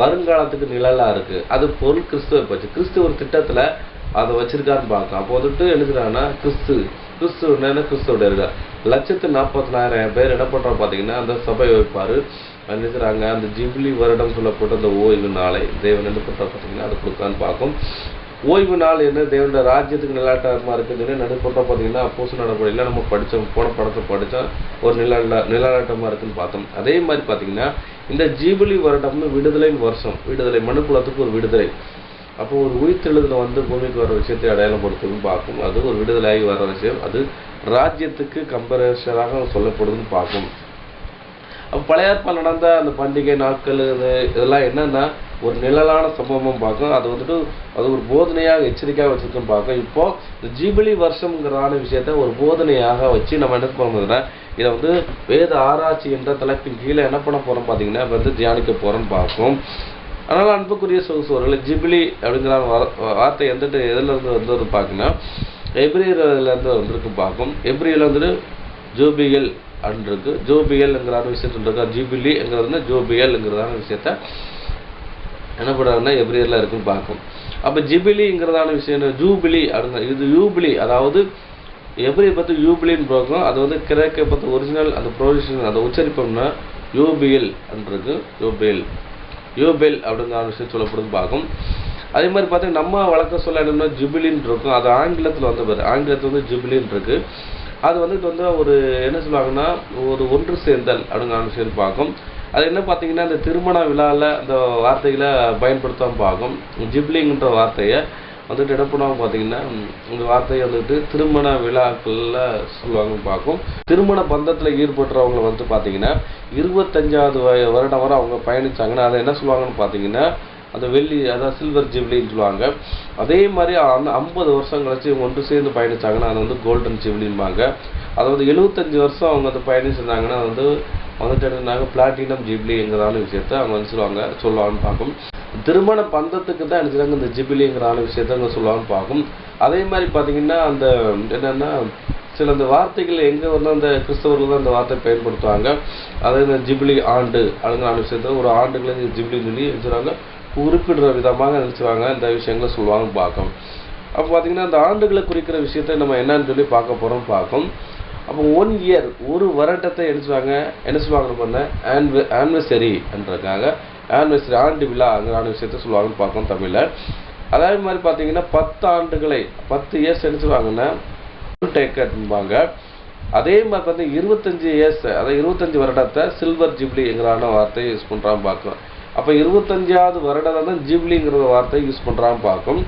வருங்காலத்துக்கு நிழலாக இருக்குது. அது பொருள் கிறிஸ்துவை பற்றி கிறிஸ்து ஒரு திட்டத்தில் அதை வச்சிருக்காருன்னு பார்க்கலாம். அப்போ வந்துட்டு எழுதுறாங்கன்னா, கிறிஸ்து என்னன்னா கிறிஸ்துவோட இருக்கா 1,40,000 பேர் என்ன பண்ணுறோம் பார்த்தீங்கன்னா, அந்த சபை வைப்பார். நினைக்கிறாங்க அந்த ஜூபிலி வருடம் சொல்லப்பட்ட அந்த ஓய்வு நாளை தேவன் என்ன பண்ணுறா பார்த்தீங்கன்னா, அது கொடுக்கான்னு பார்க்கும். ஓய்வு நாள் என்ன தேவனுடைய ராஜ்யத்துக்கு நிலாட்டமாக இருக்குதுன்னு நினைப்போம் பார்த்தீங்கன்னா, அப்போஸ்தலர் நடவடிக்கையில் நம்ம போன படத்தை படித்தோம், ஒரு நிலாட்டமாக இருக்குன்னு பார்த்தோம். அதே மாதிரி பார்த்தீங்கன்னா, இந்த ஜூபிலி வருடம்னு விடுதலைன்னு வருஷம், விடுதலை மனுக்குலத்துக்கு ஒரு விடுதலை. அப்போ ஒரு உயிர்த்தெழுதல் பூமிக்கு வர விஷயத்தை அடையாளப்படுத்துதுன்னு பார்க்கும். அது ஒரு விடுதலையாகி வர விஷயம், அது ராஜ்யத்துக்கு கம்பரேஷனாக சொல்லப்படுதுன்னு பார்க்கும். அப்போ பழைய ஏற்பாடு நடந்த அந்த பண்டிகை நாட்கள் இதெல்லாம் என்னன்னா ஒரு நிழலான சம்பவமும் பார்க்கும். அது வந்துட்டு அது ஒரு போதனையாக எச்சரிக்கையாக வச்சுருக்கோம் பார்க்கும். இப்போ இந்த ஜூபிலி வருஷம்ங்கிறதான விஷயத்த ஒரு போதனையாக வச்சு நம்ம என்ன பண்ணுறோம்னா இதை வந்து வேத ஆராய்ச்சி என்ற தலைப்பின் கீழே என்ன பண்ண போகிறோம் பார்த்தீங்கன்னா வந்து தியானிக்க போகிறோன்னு பார்க்கும். அதனால் அன்புக்குரிய சகோதரர்களே, ஜூபிலி அப்படிங்கிற வார்த்தை எதிலிருந்து வந்து பார்த்தீங்கன்னா எப்ரியர்லேருந்து வந்திருக்கு பார்க்கும். எப்ரியல் வந்துட்டு ஜூபியல் அப்படின்னு இருக்கு. ஜூபியல்ங்கிற விஷயத்துல இருக்கா. ஜூபிலிங்கிறது ஜூபியல்ங்கிறதான விஷயத்த என்ன பண்ணுறாங்கன்னா எப்ரியரில் இருக்குன்னு பார்க்கும். அப்போ ஜூபிலிங்கிறதான விஷயம் ஜூபிலி அப்படிங்கிற இது யூபிலி, அதாவது எப்ரியர் பற்றி யூபிலின்னு பார்க்கும். அது வந்து கிரேக்க பற்றி ஒரிஜினல் அந்த ப்ரொவிஷன் அதை உச்சரிப்போம்னா யூபியல் அப்படின்றது யூபெல் அப்படிங்கிற விஷயம் சொல்லப்படுதுன்னு பார்க்கும். அதே மாதிரி பார்த்தீங்கன்னா நம்ம வழக்கம் சொல்ல என்னன்னா ஜூபிலின்னு இருக்கும். அது ஆங்கிலத்தில் வந்து பாரு, ஆங்கிலத்தில் வந்து ஜூபிலின்னு இருக்கு. அது வந்துட்டு வந்து ஒரு என்ன சொல்லுவாங்கன்னா ஒரு ஒன்று சேர்ந்தல் அப்படிங்கிற விஷயம் பார்க்கும். அது என்ன பார்த்தீங்கன்னா இந்த திருமண விழாவில் அந்த வார்த்தைகளை பயன்படுத்தாமல் பார்க்கும். ஜூபிலிங்கிற வார்த்தையை வந்துட்டு என்ன பண்ணுவாங்க பார்த்தீங்கன்னா இந்த வார்த்தையை வந்துட்டு திருமண விழாக்களில் சொல்லுவாங்கன்னு பார்க்கும். திருமண பந்தத்தில் ஈடுபடுறவங்களை வந்து பார்த்தீங்கன்னா 25வது வருடம் வரை அவங்க பயணிச்சாங்கன்னா அதை என்ன சொல்லுவாங்கன்னு பார்த்தீங்கன்னா அந்த வெள்ளி, அதாவது சில்வர் ஜூபிலின்னு சொல்லுவாங்க. அதே மாதிரி அந்த 50 வருஷம் கழிச்சு ஒன்று சேர்ந்து பயணிச்சாங்கன்னா அது வந்து கோல்டன் ஜூபிலின்பாங்க. அதாவது 75 வருஷம் அவங்க வந்து பயணிச்சிருந்தாங்கன்னா அது வந்துட்டு என்னன்னாங்க பிளாட்டினம் ஜூபிலிங்கிறதான விஷயத்த அவங்க வந்து சொல்லுவாங்கன்னு பார்க்கும். திருமண பந்தத்துக்கு தான் என்ன செய்றாங்க இந்த ஜூபிலிங்கிறதான விஷயத்த அவங்க சொல்லுவாங்கன்னு பார்க்கும். அதே மாதிரி பார்த்தீங்கன்னா அந்த என்னென்னா சில அந்த வார்த்தைகள் எங்கே வந்து அந்த கிறிஸ்தவர்கள் தான் அந்த வார்த்தை பயன்படுத்துவாங்க. அதாவது இந்த ஜூபிலி ஆண்டு அப்படிங்கிற விஷயத்த ஒரு ஆண்டுகளை ஜூபிலின்னு சொல்லி சொல்லுவாங்க, குறிப்பிடுற விதமாக நினைச்சுவாங்க இந்த விஷயங்களை சொல்லுவாங்க பார்க்கும். அப்போ பார்த்தீங்கன்னா அந்த ஆண்டுகளை குறிக்கிற விஷயத்த நம்ம என்னன்னு சொல்லி பார்க்க போகிறோம் பார்க்கும். அப்போ 1 இயர் ஒரு வருடத்தை என்ன சொல்லுவாங்க பண்ண ஆனிவர்சரி என்றக்காக ஆனிவர்சரி ஆண்டு விழாங்கிற விஷயத்த சொல்லுவாங்கன்னு பார்க்கும் தமிழில். அதே மாதிரி பார்த்தீங்கன்னா 10 ஆண்டுகளை 10 இயர்ஸ் என்ன சொல்லுவாங்கன்னா டேக்கர்பாங்க. அதே மாதிரி பார்த்தீங்கன்னா 25 இயர்ஸ், அதாவது 25 வருடத்தை சில்வர் ஜூபிலிங்கிறான வார்த்தையை யூஸ் பண்ணுறான்னு பார்க்கும். அப்போ 25வது வருடம் தான் ஜூபிலிங்கிற வார்த்தையை யூஸ் பண்ணுறான்னு பார்க்கும்.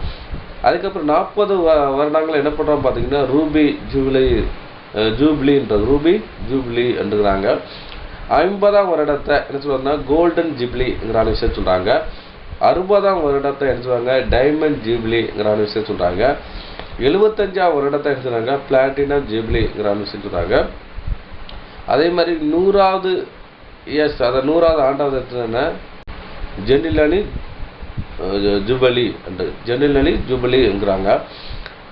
அதுக்கப்புறம் 40 வருடங்கள் என்ன பண்ணுறான்னு பார்த்தீங்கன்னா ரூபி ஜூபிலின்றது ரூபி ஜூபிலி என்றுங்கிறாங்க. 50ஆம் வருடத்தை என்ன சொல்லுவாங்கன்னா கோல்டன் ஜூபிலிங்கிற விஷயம் சொல்கிறாங்க. 60ஆம் வருடத்தை என்ன சொல்லுவாங்க டைமண்ட் ஜூபிலிங்கிற விஷயம் சொல்கிறாங்க. 75ஆம் வருடத்தை என்ன சொல்கிறாங்க பிளாட்டினம் ஜூபிலிங்கிற விஷயம் சொல்கிறாங்க. அதே மாதிரி 100வது இயர்ஸ், அதாவது 100வது ஆண்டாவது எடுத்துன்னா ஜெனிலனி ஜூபிலிங்கிறாங்க.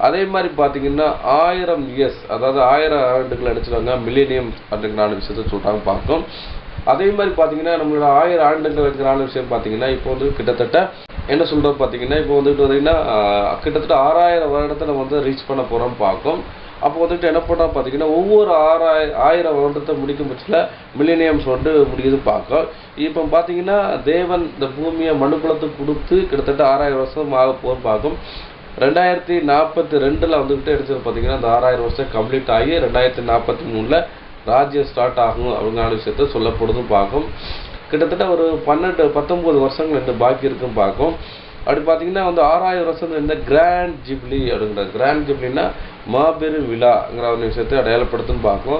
அதே மாதிரி பார்த்தீங்கன்னா 1000 இயர்ஸ், அதாவது 1000 ஆண்டுகள் அடிச்சுருவாங்க மில்லேனியம் அப்படிங்கிற விஷயத்த சொல்கிறாங்க பார்க்கும். அதே மாதிரி பார்த்தீங்கன்னா நம்மளோட 1000 ஆண்டுகள் இருக்கிற விஷயம் பார்த்தீங்கன்னா இப்போ வந்து கிட்டத்தட்ட என்ன சொல்கிறோம் பார்த்தீங்கன்னா இப்போ வந்துட்டு பார்த்தீங்கன்னா கிட்டத்தட்ட 6000 வருடத்தை நம்ம வந்து ரீச் பண்ண போகிறோம் பார்க்கும். அப்போ வந்துட்டு என்ன பண்ணுறோம் பார்த்தீங்கன்னா ஒவ்வொரு 1000 வருடத்தை முடிக்கும் பட்சத்தில் மில்லேனியம்ஸ் வந்து முடியுது பார்க்கும். இப்போ பார்த்தீங்கன்னா தேவன் இந்த பூமியை மனுக்குலத்துக்கு கொடுத்து கிட்டத்தட்ட 6000 வருஷம் ஆக போகும் பார்க்கும். 2042 வந்துக்கிட்டு எடுத்து பார்த்தீங்கன்னா அந்த 6000 வருஷம் கம்ப்ளீட் ஆகி 2043 ராஜ்யம் ஸ்டார்ட் ஆகும் அப்படிங்கிற விஷயத்த சொல்லப்படுதும் பார்க்கும். கிட்டத்தட்ட ஒரு 19 வருஷங்கள் இந்த பாக்கி இருக்கும் பார்க்கும். அப்படி பார்த்தீங்கன்னா வந்து 6000 வருஷம் இந்த கிராண்ட் ஜூபிலி அப்படிங்கிற கிராண்ட் ஜூபிலின்னா மாபெரும் விழாங்கிற ஒரு விஷயத்தை அடையாளப்படுத்துன்னு பார்க்கும்.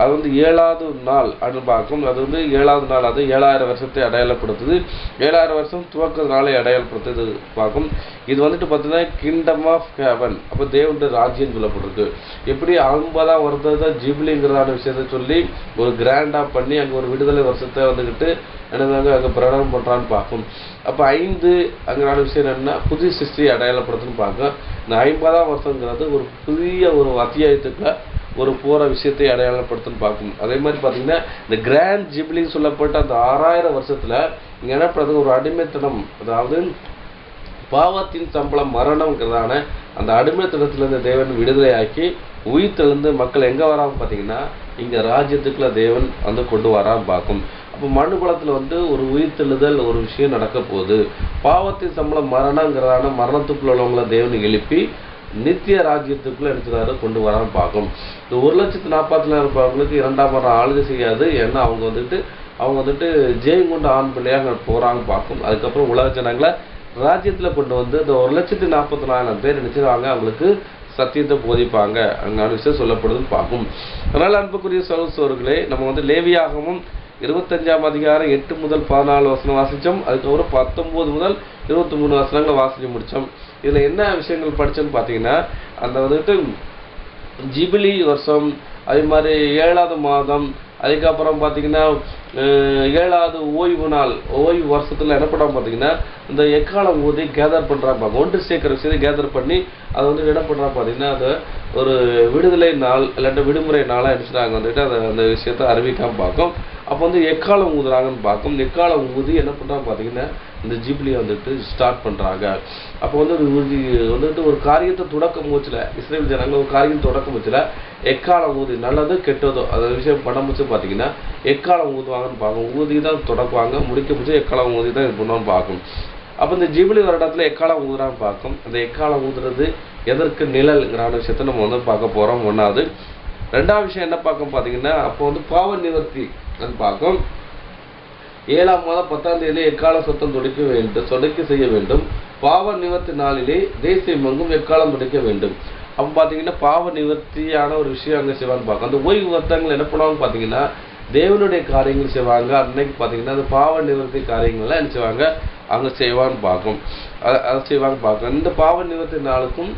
அது வந்து 7வது நாள் அப்படின்னு பார்க்கும். அது வந்து 7வது நாள், அது 7000 வருஷத்தை அடையாளப்படுத்துது. 7000 வருஷம் துவக்க நாளை அடையாளப்படுத்துது பார்க்கும். இது வந்துட்டு பார்த்தீங்கன்னா கிங்டம் ஆஃப் ஹெவன், அப்போ தேவனுடைய ராஜ்யம் சொல்லப்பட்டிருக்கு. எப்படி 50ஆம் வருடத்தை ஜூபிலிங்கிறதான விஷயத்த சொல்லி ஒரு கிராண்டாக பண்ணி அங்கே ஒரு விடுதலை வருஷத்தை வந்துக்கிட்டு என்னதாங்க அங்கே பிரகடனம் பண்ணுறான்னு பார்க்கும். அப்போ 5 அங்கே விஷயம் என்னன்னா புதிய சிருஷ்டியை அடையாளப்படுத்துன்னு பார்க்கும். இந்த 50ஆம் வருஷங்கிறது ஒரு புதிய ஒரு அத்தியாயத்துக்குள்ள ஒரு போகிற விஷயத்தை அடையாளப்படுத்துன்னு பார்க்கும். அதே மாதிரி பார்த்தீங்கன்னா இந்த கிராண்ட் ஜூபிலின்னு சொல்லப்பட்ட அந்த 6000 வருஷத்தில் இங்கே என்ன பண்ணுறது ஒரு அடிமைத்தனம், அதாவது பாவத்தின் சம்பளம் மரணம்ங்கிறதான அந்த அடிமைத்தனத்திலிருந்து தேவன் விடுதலை ஆக்கி உயிர்த்தெழுந்து மக்கள் எங்கே வராமல் பார்த்தீங்கன்னா இங்கே ராஜ்யத்துக்குள்ள தேவன் வந்து கொண்டு வராமல் பார்க்கும். அப்போ மனுக்குலத்தில் வந்து ஒரு உயிர்த்தெழுதல் ஒரு விஷயம் நடக்க போகுது. பாவத்தின் சம்பளம் மரணங்கிறதான மரணத்துக்குள்ள உள்ளவங்கள தேவன் எழுப்பி நித்திய ராஜ்யத்துக்குள்ள எடுத்துறாரு கொண்டு வராமல் பார்க்கும். இந்த 1,40,000 இருப்பவங்களுக்கு 2ஆம் மரணம் ஆளுகை செய்யாது. ஏன்னா அவங்க வந்துட்டு ஜெயம் கொண்டு ஆண் பிள்ளையாக போகிறாங்க பார்க்கும். அதுக்கப்புறம் உலக ஜனங்களை ராஜ்யத்தில் கொண்டு வந்து இந்த 1,40,000 பேர் நினைச்சிருவாங்க, அவங்களுக்கு சத்தியத்தை போதிப்பாங்க அங்கே விஷயம் சொல்லப்படுதுன்னு பார்க்கும். அதனால் அன்புக்குரிய சகோதரர்களே, நம்ம வந்து லேவியாகமும் 25ஆம் அதிகாரம் 8 முதல் 14 வசனம் வாசிச்சோம். அதுக்கப்புறம் 19 முதல் 23 வசனங்களை வாசிச்சு முடிச்சோம். இதுல என்ன விஷயங்கள் படிச்சோன்னு பார்த்தீங்கன்னா, அந்த வந்துட்டு ஜிபிலி வருஷம், அதே மாதிரி 7வது மாதம், அதுக்கப்புறம் பார்த்தீங்கன்னா 7வது ஓய்வு நாள், ஓய்வு வருஷத்துல என்ன பண்ணாம பார்த்தீங்கன்னா இந்த எக்காலம் ஊதி கேதர் பண்றாங்க. ஒன்று சேர்க்கிற விஷயத்தை கேதர் பண்ணி அதை வந்து என்ன பண்றாங்க பார்த்தீங்கன்னா அதை ஒரு விடுதலை நாள் இல்லாட்ட விடுமுறை நாளாக எடுத்துட்டாங்க வந்துட்டு அதை அந்த விஷயத்த அறிவிக்காம பார்க்கும். அப்போ வந்து எக்காலம் ஊதுறாங்கன்னு பார்க்கும். எக்காலம் ஊதி என்ன பண்றாங்க பார்த்தீங்கன்னா இந்த ஜிப்லியை வந்துட்டு ஸ்டார்ட் பண்றாங்க. அப்போ வந்து வந்துட்டு ஒரு காரியத்தை தொடக்கம் வச்சுல இஸ்ரேல் ஜனங்கள் ஒரு காரியம் தொடக்கம் வச்சுல எக்காலம் ஊதி நல்லது கெட்டதோ அந்த விஷயம் பண்ண முடிச்சு பார்த்தீங்கன்னா எக்காலம் ஊதுவாங்கன்னு பார்க்கும். ஊதி தான் தொடக்குவாங்க, முடிக்க முடிச்சு எக்காலம் ஊதி தான் இது பண்ணுவான்னு பார்க்கும். அப்போ இந்த ஜிபிலி வருடத்துல எக்காலம் ஊதுறான்னு பார்க்கும். அந்த எக்காலம் ஊதுறது எதற்கு நிழல்ங்கிற விஷயத்த நம்ம வந்து பார்க்க போறோம். ஒன்றாவது. ரெண்டாவது விஷயம் என்ன பார்க்கும் பார்த்தீங்கன்னா அப்போ வந்து பாவ நிவர்த்தி பார்க்கும். 7ஆம் மாதம் 10ஆம் தேதி எக்காலம் சத்தம் துடைக்க செய்ய வேண்டும். பாவ நிவர்த்தி நாளிலே தேசியம் எங்கும் எக்காலம் துடைக்க வேண்டும். அப்போ பார்த்தீங்கன்னா பாவ நிவர்த்தியான ஒரு விஷயம் அங்கே செய்வான்னு பார்க்கும். அந்த ஓய்வு வருத்தங்கள் என்ன பண்ணுவாங்க பார்த்தீங்கன்னா தேவனுடைய காரியங்கள் செய்வாங்க. அன்னைக்கு பார்த்தீங்கன்னா அந்த பாவ நிவர்த்தி காரியங்கள்லாம் என்ன செய்வாங்க அங்கே செய்வான்னு பார்க்கும். அதை செய்வாங்க பார்க்கும். இந்த பாவ நிவர்த்தி நாளுக்கும்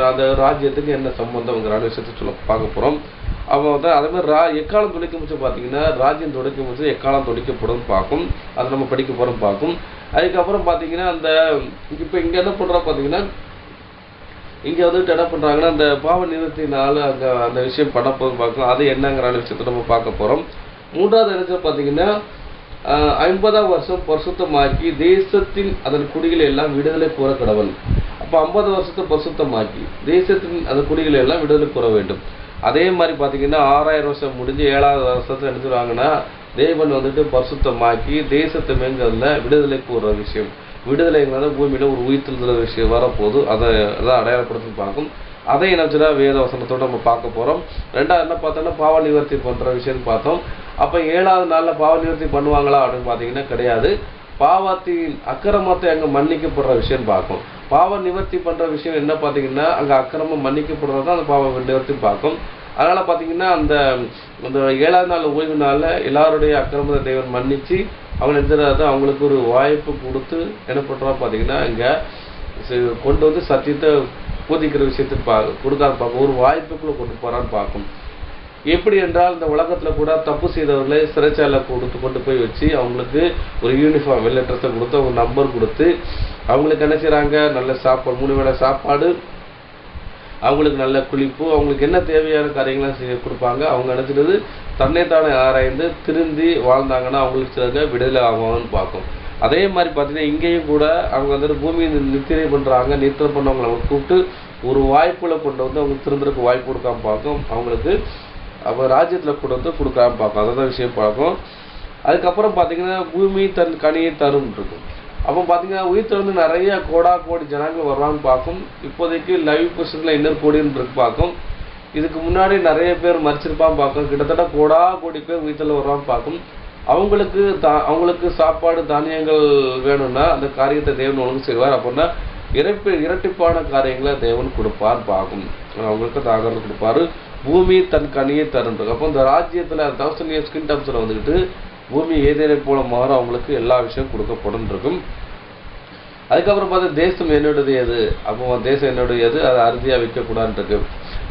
அந்த ராஜ்யத்துக்கு என்ன சம்பந்தம்ங்கிற விஷயத்தை பார்க்க போகிறோம். அவன் வந்து அதே மாதிரி எக்காலம் துடைக்க முடிச்சு பார்த்தீங்கன்னா ராஜ்யம் துடைக்க முடிச்சு எக்காலம் துடைக்கப்படும் பார்க்கும். அதை நம்ம படிக்க போகிறோம் பார்க்கும். அதுக்கப்புறம் பார்த்தீங்கன்னா அந்த இப்போ இங்கே என்ன பண்ணுறா பார்த்தீங்கன்னா இங்கே வந்துட்டு என்ன பண்ணுறாங்கன்னா அந்த பாவ நிவர்த்தி நாள் அங்கே அந்த விஷயம் பண்ண போதும் பார்க்கும். அது என்னங்கிற விஷயத்தை நம்ம பார்க்க போகிறோம். மூன்றாவது இடத்துல பார்த்தீங்கன்னா 50ஆம் வருஷம் பரிசுத்தமாக்கி தேசத்தின் அதன் குடிகளை எல்லாம் விடுதலை கூற கடவன். அப்போ 50 வருஷத்தை பரிசுத்தமாக்கி தேசத்தின் அதன் குடிகளை எல்லாம் விடுதலை கூற வேண்டும். அதே மாதிரி பார்த்தீங்கன்னா 6000 வருஷம் முடிஞ்சு 7வது வருஷத்தை எடுத்துருவாங்கன்னா தேவன் வந்துட்டு பரிசுத்தமாக்கி தேசத்தை மேங்கல்ல விடுதலை கூற விஷயம். விடுதலைங்கிறத பூமியில ஒரு உயிர்த்தெழுதல் விஷயம் வரப்போது அதை அடையாளப்படுத்தி பார்க்கும். அதை என்ன வேத வசனத்தோட நம்ம பார்க்க போறோம். ரெண்டாவது என்ன பார்த்தோம்னா பாவ நிவர்த்தி பண்ற விஷயம் பார்த்தோம். அப்ப 7வது நாள்ல பாவ நிவர்த்தி பண்ணுவாங்களா அப்படின்னு பார்த்தீங்கன்னா கிடையாது. பாவத்தின் அக்கிரமத்தை அங்க மன்னிக்கப்படுற விஷயம் பார்க்கும். பாவ நிவர்த்தி பண்ற விஷயம் என்ன பார்த்தீங்கன்னா அங்க அக்கிரமம் மன்னிக்கப்படுறது தான் அந்த பாவ நிவர்த்தி பார்க்கும். அதனால பார்த்தீங்கன்னா அந்த 7வது நாள் ஓய்வு நாள்ல எல்லாருடைய அக்கிரமத்தை தேவன் மன்னிச்சு அவங்க எதிராக அவங்களுக்கு ஒரு வாய்ப்பு கொடுத்து என்ன பண்றா பார்த்தீங்கன்னா இங்க கொண்டு வந்து சத்தியத்தை போதிக்கிற விஷயத்துக்கு கொடுக்கான்னு பார்க்கும். ஒரு வாய்ப்புக்குள்ள கொண்டு போறான்னு பார்க்கும். எப்படி என்றால் இந்த உலகத்துல கூட தப்பு செய்தவர்களை சிறைச்சாலை கொண்டு போய் வச்சு அவங்களுக்கு ஒரு யூனிஃபார்ம் வெள்ளை ட்ரெஸ்ஸை கொடுத்து அவங்க நம்பர் கொடுத்து அவங்களுக்கு என்ன செய்யறாங்க நல்ல சாப்பாடு 3 வேளை சாப்பாடு, அவங்களுக்கு நல்ல குளிப்பு, அவங்களுக்கு என்ன தேவையான காரியங்களாம் கொடுப்பாங்க. அவங்க நினைச்சிட்டு தன்னைத்தானே ஆராய்ந்து திருந்தி வாழ்ந்தாங்கன்னா அவங்களுக்கு சிலங்க விடுதலை ஆகும்னு பார்க்கும். அதே மாதிரி பார்த்தீங்கன்னா இங்கேயும் கூட அவங்க வந்துட்டு பூமியை நித்திரை பண்றாங்க. நித்திரை பண்ணவங்களை அவங்க கூப்பிட்டு ஒரு வாய்ப்புல கொண்டு வந்து அவங்க திருந்துறதுக்கு வாய்ப்பு கொடுக்காம பார்க்கும். அவங்களுக்கு அவ ராஜ்யத்துல கொண்டு வந்து கொடுக்காம பார்க்கும். அதான் விஷயம் பார்க்கும். அதுக்கப்புறம் பார்த்தீங்கன்னா பூமி தன் கனியை தரும் இருக்கும். அப்போ பார்த்தீங்கன்னா உயிர்த்த வந்து நிறைய கோடி ஜனங்கள் வருவான்னு பார்க்கும். இப்போதைக்கு லைவ் பொசிஷன்ல இன்னொரு கோடின்னு இருக்கு பார்க்கும். இதுக்கு முன்னாடி நிறைய பேர் மறிச்சிருப்பான்னு பார்க்கும். கிட்டத்தட்ட கோடி பேர் உயிர்த்தல வருவான்னு பார்க்கும். அவங்களுக்கு சாப்பாடு தானியங்கள் வேணும்னா அந்த காரியத்தை தேவன் ஒழுங்கு செய்வார். அப்படின்னா இரட்டிப்பான காரியங்களை தேவன் கொடுப்பார் பார்க்கும். அவங்களுக்கு தாகரம் கொடுப்பாரு. பூமி தன் கனியை தருன்றது. அப்போ இந்த ராஜ்யத்துல 1000 years கிங்டம்ஸ்ல வந்துக்கிட்டு பூமி ஏதேனை போல மாற அவங்களுக்கு எல்லா விஷயம் கொடுக்கப்படும் இருக்கும். அதுக்கப்புறம் பார்த்து தேசம் என்னுடையது எது, அப்போ தேசம் என்னுடையது அதை அறுதியா வைக்கக்கூடாதுன்னு இருக்கு.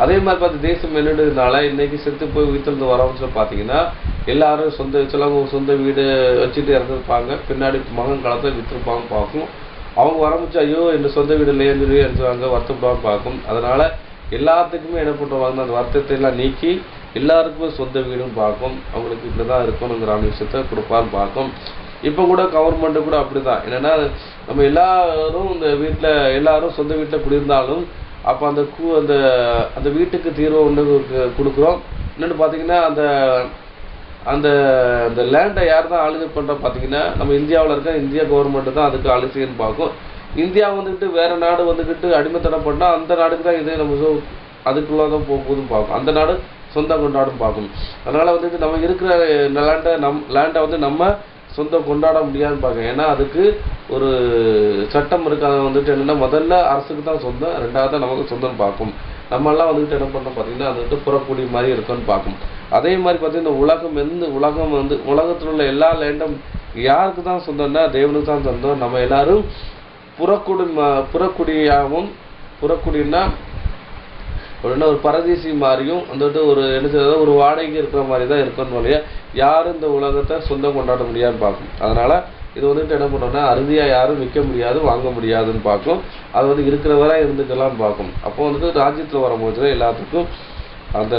அதே மாதிரி பார்த்து தேசம் என்னுடையதுனால இன்னைக்கு செத்து போய் உயிர்த்தெழுந்து வரவங்க பார்த்தீங்கன்னா எல்லாரும் சிலவங்க சொந்த வீடு வச்சுட்டு இறந்துருப்பாங்க. பின்னாடி மகன் காலத்தை விற்றுருப்பாங்க பார்க்கும். அவங்க வரமுச்சு ஐயோ இந்த சொந்த வீடு இல்லையேன்னு சொல்லி நினைச்சுவாங்க, வருத்தப்படுவாங்க பார்க்கும். அதனால எல்லாத்துக்குமே என்ன பண்ணுவாங்க அந்த வருத்தத்தை எல்லாம் நீக்கி எல்லாருக்கும் சொந்த வீடும் பார்க்கும். அவங்களுக்கு இப்படிதான் இருக்கணுங்கிற விஷயத்த கொடுப்பான்னு பார்க்கும். இப்போ கூட கவர்மெண்ட் கூட அப்படிதான். என்னன்னா நம்ம எல்லாரும் இந்த வீட்டில் எல்லாரும் சொந்த வீட்டில் குடியிருந்தாலும் அப்போ அந்த அந்த வீட்டுக்கு தீர்வு ஒன்று கொடுக்குறோம். இன்னொன்று பார்த்தீங்கன்னா அந்த அந்த லேண்டை யார் தான் ஆளுகை பண்ணுறோம் பார்த்தீங்கன்னா நம்ம இந்தியாவில் இருக்க இந்தியா கவர்மெண்ட் தான் அதுக்கு ஆளுகைன்னு பார்க்கும். இந்தியா வந்துக்கிட்டு வேற நாடு வந்துக்கிட்டு அடிமைத்தனம் பண்ணால் அந்த நாடுக்கு தான் இது நம்ம அதுக்குள்ளதான் போகுதுன்னு பார்க்கும். அந்த நாடு சொந்தம் கொண்டாடும் பார்க்கும். அதனால வந்துட்டு நம்ம இருக்கிற லேண்டை வந்து நம்ம சொந்தம் கொண்டாட முடியாதுன்னு பார்க்க. ஏன்னா அதுக்கு ஒரு சட்டம் இருக்கு. அதை வந்துட்டு என்னன்னா முதல்ல அரசுக்கு தான் சொந்தம், ரெண்டாவது நமக்கு சொந்தம்னு பார்க்கும். நம்ம எல்லாம் வந்துட்டு என்ன பண்ணோம் பார்த்தீங்கன்னா அது வந்துட்டு புறக்குடி மாதிரி இருக்குன்னு பார்க்கும். அதே மாதிரி பார்த்தீங்கன்னா உலகம் வந்து உலகத்தில் உள்ள எல்லா லேண்டும் யாருக்கு தான் சொந்தம்னா தேவனுக்கு தான் சொந்தம். நம்ம எல்லாரும் புறக்குடினா ஒரு பரதேசி மாதிரியும் வந்துட்டு ஒரு வாடகைக்கு இருக்கிற மாதிரி தான் இருக்கணும் இல்லையா. யாரும் இந்த உலகத்தை சொந்தம் கொண்டாட முடியாதுன்னு பார்க்கும். அதனால இது வந்துட்டு என்ன பண்ணோம்னா அறுதியாக யாரும் விற்க முடியாது, வாங்க முடியாதுன்னு பார்க்கும். அது வந்து இருக்கிறவரை இருந்துக்கலாம்னு பார்க்கும். அப்போ வந்துட்டு ராஜ்யத்தில் வரும்போது எல்லாத்துக்கும் அந்த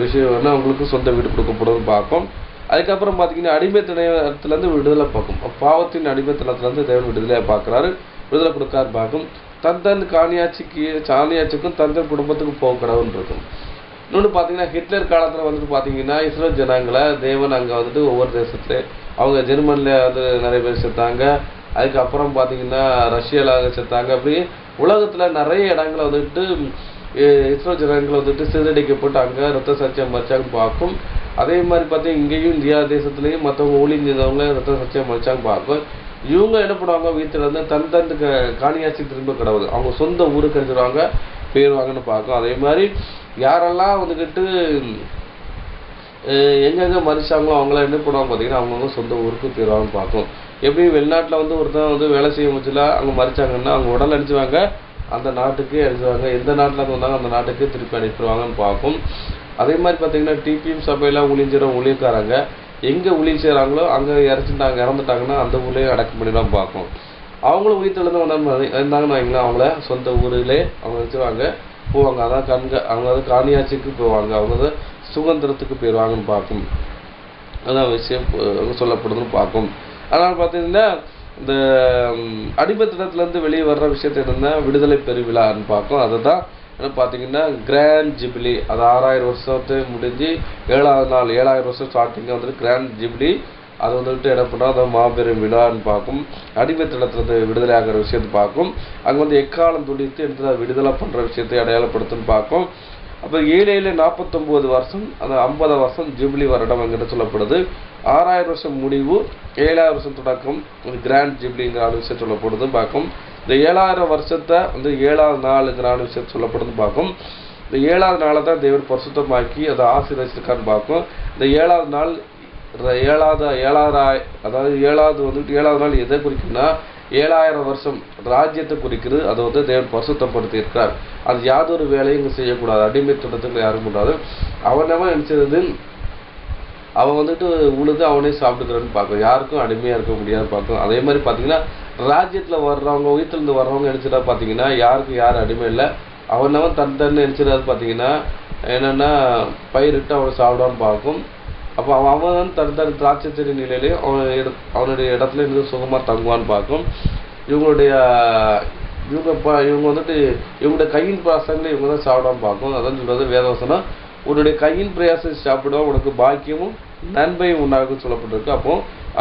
விஷயம் வந்து அவங்களுக்கு சொந்த வீடு கொடுக்கப்படும்னு பார்க்கும். அதுக்கப்புறம் பார்த்தீங்கன்னா அடிமைத்தனத்திலேருந்து விடுதலை பார்க்கும். பாவத்தின் அடிமைத்தனத்திலேருந்து தேவன் விடுதலையாக பார்க்குறாரு, விடுதலை கொடுக்காரு பார்க்கும். தந்தன் காணியாட்சிக்கும் தந்தன் குடும்பத்துக்கும் போக கடவுள்னு இருக்கும். இன்னொன்று பார்த்தீங்கன்னா ஹிட்லர் காலத்தில் வந்துட்டு பார்த்தீங்கன்னா இஸ்ரேல் ஜனங்களை தேவன் அங்கே வந்துட்டு ஒவ்வொரு தேசத்துல அவங்க ஜெர்மனில் வந்து நிறைய பேர் செத்தாங்க. அதுக்கப்புறம் பார்த்தீங்கன்னா ரஷ்யாவில் செத்தாங்க. அப்படி உலகத்தில் நிறைய இடங்களை வந்துட்டு இஸ்ரேல் ஜனங்களை வந்துட்டு சிதறடிக்கப்பட்டு அங்கே ரத்த சாட்சியம் மறிச்சாங்கன்னு பார்க்கும். அதே மாதிரி பார்த்தீங்கன்னா இங்கேயும் இந்தியா தேசத்துலேயும் மற்றவங்க ஒளிஞ்சவங்க ரத்த சாட்சியம் மறிச்சாங்க பார்க்கும். இவங்க என்ன பண்ணுவாங்க, வீட்டில் வந்து தன் காணியாட்சி திரும்ப கடவுள் அவங்க சொந்த ஊருக்கு அடிச்சிடுவாங்க, போயிடுவாங்கன்னு பார்க்கும். அதே மாதிரி யாரெல்லாம் வந்துக்கிட்டு எங்கெங்கே மறிச்சாங்களோ அவங்களாம் என்ன பண்ணுவாங்க பார்த்தீங்கன்னா அவங்கவுங்க சொந்த ஊருக்கு போயிடுவாங்கன்னு பார்க்கும். எப்படி வெளிநாட்டில் வந்து ஒருத்தன் வந்து வேலை செய்ய முடியல அங்கே மறிச்சாங்கன்னா அவங்க உடல் அடிச்சுவாங்க, அந்த நாட்டுக்கு அடிச்சுவாங்க. எந்த நாட்டில் இருந்து வந்தாங்க அந்த நாட்டுக்கு திருப்பி அனுப்பிடுவாங்கன்னு பார்க்கும். அதே மாதிரி பார்த்தீங்கன்னா டிபிஎம் சபையெல்லாம் ஊழியக்காரங்க எங்கே ஊழியம் செய்கிறாங்களோ அங்கே இறந்துட்டாங்கன்னா அந்த ஊர்லேயும் அடக்கம் பண்ணிடலாம் பார்க்கும். அவங்களும் உயிர்த்தெழுந்து இருந்தாங்கன்னு வைங்களேன், அவங்கள சொந்த ஊரிலே அவங்க வச்சுவாங்க போவாங்க. அதான் அவங்க வந்து காணியாட்சிக்கு போவாங்க, அவங்க வந்து சுதந்திரத்துக்கு போயிடுவாங்கன்னு பார்க்கும். அதான் விஷயம் சொல்லப்படுதுன்னு பார்க்கும். அதனால் பார்த்தீங்கன்னா இந்த அடிமைத்தனத்துலேருந்து வெளியே வர்ற விஷயத்த என்னென்னா விடுதலை பெருவிழான்னு பார்க்கும். அதை தான் என்ன பார்த்தீங்கன்னா கிராண்ட் ஜூபிலி, அது 6000 வருஷத்தை முடிஞ்சு 7வது நாள் 7000 வருஷம் ஸ்டார்டிங்காக வந்துட்டு கிராண்ட் ஜூபிலி. அது வந்துட்டு என்ன பண்ணால் அதை மாபெரும் விழான்னு பார்க்கும். அடிமைத்தனத்துலேருந்து விடுதலை ஆகிற விஷயத்தை பார்க்கும். அங்கே வந்து எக்காலம் துடித்து எடுத்து விடுதலை பண்ணுற விஷயத்தை அடையாளப்படுத்துன்னு பார்க்கும். அப்போ 749 வருஷம் அந்த 50 வருஷம் ஜூபிலி வருடம் என்கிட்ட சொல்லப்படுது. 6000 வருஷம் முடிவு, 7000 வருஷம் தொடக்கம், அது கிராண்ட் ஜூபிலிங்கிற விஷயம் சொல்லப்படுது பார்க்கும். இந்த 7000 வருஷத்தை வந்து 7வது நாளுங்கிற விஷயம் சொல்லப்படுது பார்க்கும். இந்த 7வது நாளை தான் தேவன் பரிசுத்தமாக்கி அதை ஆசீர்வதிச்சிருக்கான்னு பார்க்கும். இந்த 7வது நாள் அதாவது 7வது நாள் எதை குறிக்குன்னா 7000 வருஷம் ராஜ்யத்தை குறிக்கிறது. அதை வந்து தேவன் பரிசுத்தப்படுத்தி இருக்கிறார். அது யாதொரு வேலையும் இங்கே செய்யக்கூடாது, அடிமைத்தனத்துக்கு யாரும் கூடாது. அவனவன் நினைச்சது அவன் வந்துட்டு உழுது அவனே சாப்பிட்டுக்கிறான்னு பார்க்கும். யாருக்கும் அடிமையாக இருக்க முடியாது பார்க்கும். அதே மாதிரி பார்த்தீங்கன்னா ராஜ்யத்தில் வர்றவங்க உயிர்த்திலிருந்து வர்றவங்க நினைச்சிட்டா பார்த்தீங்கன்னா யாருக்கு யார் அடிமை இல்லை. அவனவன் தன் நினைச்சிடாது பார்த்தீங்கன்னா என்னென்னா பயிரிட்டு அவனை சாப்பிடான்னு பார்க்கும். அப்போ அவன் தன் திராட்சை செடி நிலையிலே அவனுடைய இடத்துல இருந்து சுகமாக தங்குவான்னு பார்க்கும். இவங்க வந்துட்டு இவங்களுடைய கையின் பிரயாசங்களை இவங்க தான் சாப்பிடாம பார்க்கும். அதான் சொல்றது வேதவசனம், உன்னுடைய கையின் பிரயாசம் சாப்பிடுவோம் உனக்கு பாக்கியமும் நன்மையும் உண்டாகும் சொல்லப்பட்டிருக்கு. அப்போ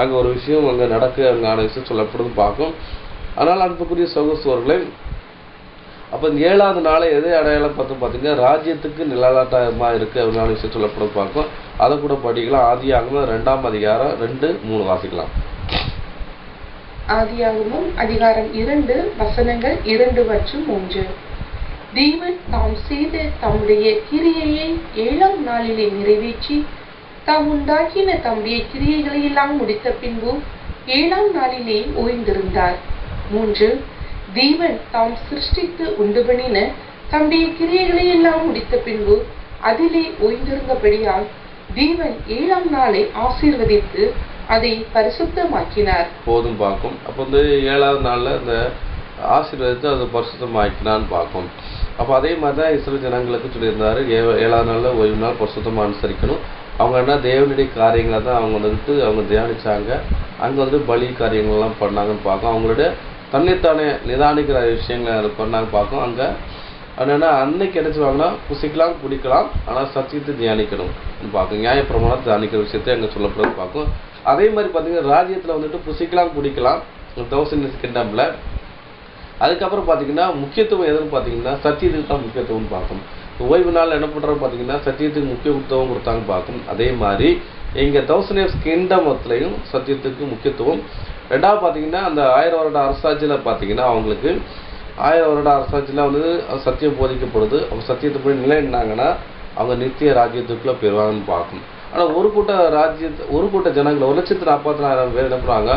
அங்கே ஒரு விஷயம் அங்கே அங்கான விஷயம் சொல்லப்படுது பார்க்கும். அதனால் அன்புக்குரிய சகோதரர்களே, அப்போ இந்த 7வது நாளை எதை அடையாளம் பார்த்தீங்கன்னா ராஜ்யத்துக்கு நிழலாட்டமாக இருக்குது அப்படின்னால விஷயம் சொல்லப்படுது பார்க்கும். அதை கூட படிக்கலாம். ஆதியாகமம் 2ஆம் அதிகாரம் 2-3 வாசிக்கலாம். ஆதியாகமம் அதிகாரம் 2 வசனங்கள் 2 மற்றும் 3. தேவன் தாம் செய்த தம்முடைய கிரியையை 7ஆம் நாளிலே நிறைவேற்றி தாம் உண்டாக்கின தம்முடைய கிரியைகளை எல்லாம் முடித்த பின்பு 7ஆம் நாளிலே ஓய்ந்திருந்தார். 3. தேவன் தாம் சிருஷ்டித்து உண்டு பண்ணின தம்முடைய கிரியைகளை எல்லாம் முடித்த பின்பு அதிலே ஓய்ந்திருந்தபடியால் தேவன் 7ஆம் நாளை ஆசீர்வதித்து அதை பரிசுத்தமாக்கினார். போதும் பார்க்கும். அப்போ வந்து 7வது நாளில் இந்த ஆசீர்வதித்து அதை பரிசுத்தமாக்கினான்னு பார்க்கும். அப்போ அதே மாதிரி தான் இஸ்ரேல் ஜனங்களுக்கு சொல்லியிருந்தாரு, 7வது நாளில் ஓய்வு நாள் பரிசுத்தமாக அனுசரிக்கணும். அவங்க என்ன தேவனுடைய காரியங்களை தான் அவங்க வந்துட்டு அவங்க தியானிச்சாங்க. அங்கே வந்து பலி காரியங்கள்லாம் பண்ணாங்கன்னு பார்க்கும். அவங்களோட தன்னைத்தானே நிதானிக்கிற விஷயங்களை பண்ணாங்க பார்க்கும். அங்கே என்னென்னா அன்னைக்கு கிடைச்சுவாங்கன்னா புசிக்கலாம் குடிக்கலாம், ஆனால் சத்தியத்தை தியானிக்கணும் பார்க்கும். நியாயப்பிரமாணம் தியானிக்கிற விஷயத்தை அங்கே சொல்லப்படுறது பார்க்கும். அதே மாதிரி பார்த்தீங்கன்னா ராஜ்யத்தில் வந்துட்டு புசிக்கலாம் குடிக்கலாம் 1000 கிங்டமில். அதுக்கப்புறம் பார்த்தீங்கன்னா முக்கியத்துவம் எதுன்னு பார்த்தீங்கன்னா சத்தியத்துக்கு தான் முக்கியத்துவம்னு பார்க்கும். ஓய்வு நாள் என்ன பண்ணுறோம் பார்த்தீங்கன்னா சத்தியத்துக்கு முக்கியத்துவம் கொடுத்தாங்க பார்க்கும். அதே மாதிரி இங்கே 1000 years கிங்டமத்துலையும் சத்தியத்துக்கு முக்கியத்துவம். 2வது பார்த்தீங்கன்னா அந்த 1000 வருட அரசாட்சியில் பார்த்தீங்கன்னா அவங்களுக்கு 1000 வருட அரசாட்சியில் வந்து சத்தியம் போதிக்கப்படுது. அவங்க சத்தியத்தை போய் நிலைனாங்கன்னா அவங்க நித்திய ராஜ்யத்துக்குள்ள பெறுவாங்கன்னு பார்க்கும். ஆனால் ஒரு கூட்ட ஜனங்கள் 1,40,000 பேர் என்ன பண்ணுறாங்க,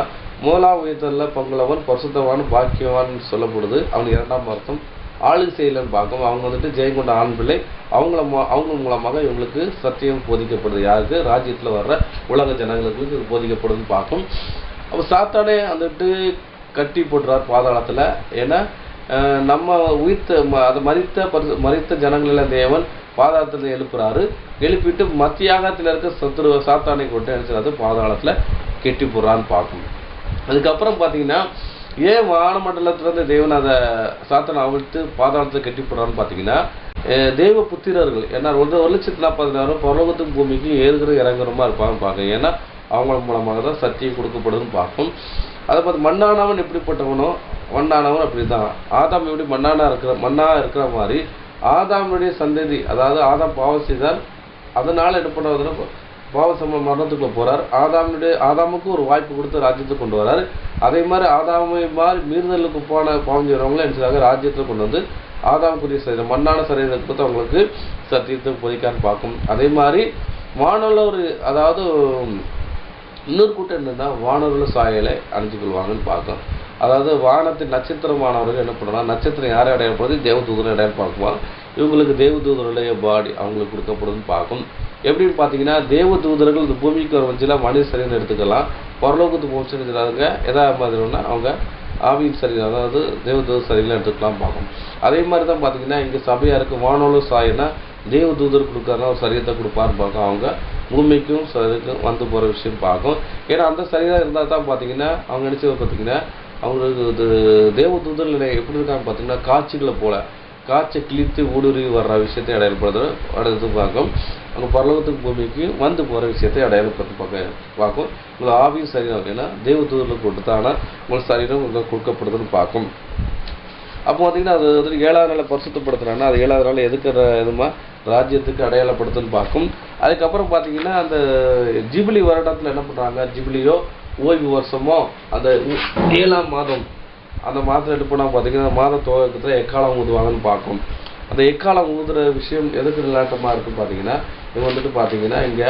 முதலாம் உயிர்த்தல்ல பங்குள்ளவன் பரிசுத்தவான் பாக்கியவான் சொல்லப்படுது. அவனுக்கு இரண்டாம் அர்த்தம் ஆளுகை செய்யலன்னு பார்க்கும். அவங்க வந்துட்டு ஜெயம் கொண்ட ஆண் பிள்ளை, அவங்க மூலமாக இவங்களுக்கு சத்தியம் போதிக்கப்படுது. யாருக்கு? ராஜ்யத்தில் வர்ற உலக ஜனங்களுக்கு இது போதிக்கப்படுதுன்னு பார்க்கும். அப்போ சாத்தானே வந்துட்டு கட்டி போட்டுறார் பாதாளத்தில். ஏன்னா நம்ம அதை மரித்த ஜனங்களில் தேவன் பாதாளத்தில் எழுப்புறாரு. எழுப்பிட்டு மத்தியாகத்தில் இருக்க சாத்தானை கொண்டு நினைச்சாது பாதாளத்தில் கெட்டி போடுறான்னு பார்க்கணும். அதுக்கப்புறம் பார்த்தீங்கன்னா ஏன் வானமண்டலத்திலிருந்து தேவன் அதை சாத்தானை அவிழ்த்து பாதாளத்தில் கெட்டி போடுறான்னு பார்த்தீங்கன்னா, தேவ புத்திரர்கள் ஏன்னா 1,40,000 பரலோகத்துக்கும் பூமிக்கும் ஏறுகிற இறங்குறமா இருப்பாங்கன்னு பார்க்க. ஏன்னா அவங்க மூலமாக தான் சத்தியம் கொடுக்கப்படுதுன்னு பார்க்கும். அதை பார்த்து மண்ணானவன் எப்படிப்பட்டவனோ மண்ணானவன் அப்படி தான். ஆதாம் எப்படி மண்ணா இருக்கிற மாதிரி ஆதாமுடைய சந்ததி, அதாவது ஆதாம் பாவம் செய்தார். அதனால என்ன பண்ணுறதுன்னா பாவ மரணத்துக்குள்ள போறார். ஆதாமுக்கு ஒரு வாய்ப்பு கொடுத்து ராஜ்யத்தை கொண்டு வராரு. அதே மாதிரி ஆதாமை மாதிரி மீறுதலுக்கு போன பாவம் செய்கிறவங்களும் என்ன செய்வாங்க, ராஜ்யத்தை கொண்டு வந்து ஆதாமுக்குரிய சரீரம் மண்ணான சரீரத்தை கொடுத்து அவங்களுக்கு சத்தியத்தை போதிக்கான்னு பார்க்கும். அதே மாதிரி வானோர், அதாவது இன்னொரு கூட்டம் என்னன்னா வானோர்ல சாயலை அணிஞ்சு கொள்வாங்கன்னு பார்க்கும். அதாவது வானத்தின் நட்சத்திரமானவர்கள் என்ன பண்ணுறாங்க, நட்சத்திரம் யாரை அடையப்படுது, தேவதூதரை அடையாளம் பார்க்குவாங்க. இவங்களுக்கு தேவதூதருடைய பாடி அவங்களுக்கு கொடுக்கப்படுதுன்னு பார்க்கும். எப்படின்னு பார்த்தீங்கன்னா, தேவதூதர்கள் இந்த பூமிக்கு வர வச்சுல மனித சரீரம் எடுத்துக்கலாம். பரலோகத்துக்கு போச்சுன்னு எதா மாதிரினா அவங்க ஆவியின் சரீரம், அதாவது தேவதூத சரீரம் எடுத்துக்கலாம் பார்க்கும். அதே மாதிரி தான் பார்த்தீங்கன்னா இங்கே சபையாருக்கு வானோல சாயனா தேவதூதர் கொடுக்குறதா ஒரு சரீரத்தை கொடுப்பான்னு பார்க்கும். அவங்க பூமிக்கும் சரீரக்கும் வந்து போகிற விஷயம் பார்க்கும். ஏன்னா அந்த சரீரம் இருந்தால் தான் பார்த்தீங்கன்னா அவங்க நினச்சி பார்த்தீங்கன்னா அவங்களுக்கு தேவதூதர்கள் எப்படி இருக்காங்க பார்த்தீங்கன்னா காட்சிகளை போல காட்சி கிழித்து ஊடுருவி வர்ற விஷயத்தை அடையாளப்படுத்து பார்க்கும். அவங்க பரலோகத்துக்கு பூமிக்கு வந்து போகிற விஷயத்தை அடையாளப்படுத்தி பார்க்கும். உங்கள் ஆவியும் சரீரம் ஏன்னா தேவதூதர்களுக்கு கொடுத்தானா உங்கள் சரீரம் உங்களுக்கு கொடுக்கப்படுதுன்னு பார்க்கும். அப்போ பார்த்தீங்கன்னா அது வந்து 7ஆவது நாளை பரிசுத்தப்படுத்துறாங்கன்னா அது 7ஆவது நாள் எதுக்குற இதுமா ராஜ்யத்துக்கு அடையாளப்படுத்துன்னு பார்க்கும். அதுக்கப்புறம் பார்த்தீங்கன்னா அந்த ஜிபிலி வருடத்தில் என்ன பண்ணுறாங்க, ஜிபிலியோ ஓய்வு வருஷமோ அந்த 7ஆம் மாதம் அந்த மாதத்தில் என்ன பண்ணால் பார்த்தீங்கன்னா அந்த மாத துவக்கத்தில் எக்காலம் ஊதுவாங்கன்னு பார்க்கும். அந்த எக்காலம் ஊதுற விஷயம் எதுக்கு நிலாட்டமாக இருக்குன்னு பார்த்தீங்கன்னா, இது வந்துட்டு பார்த்தீங்கன்னா இங்கே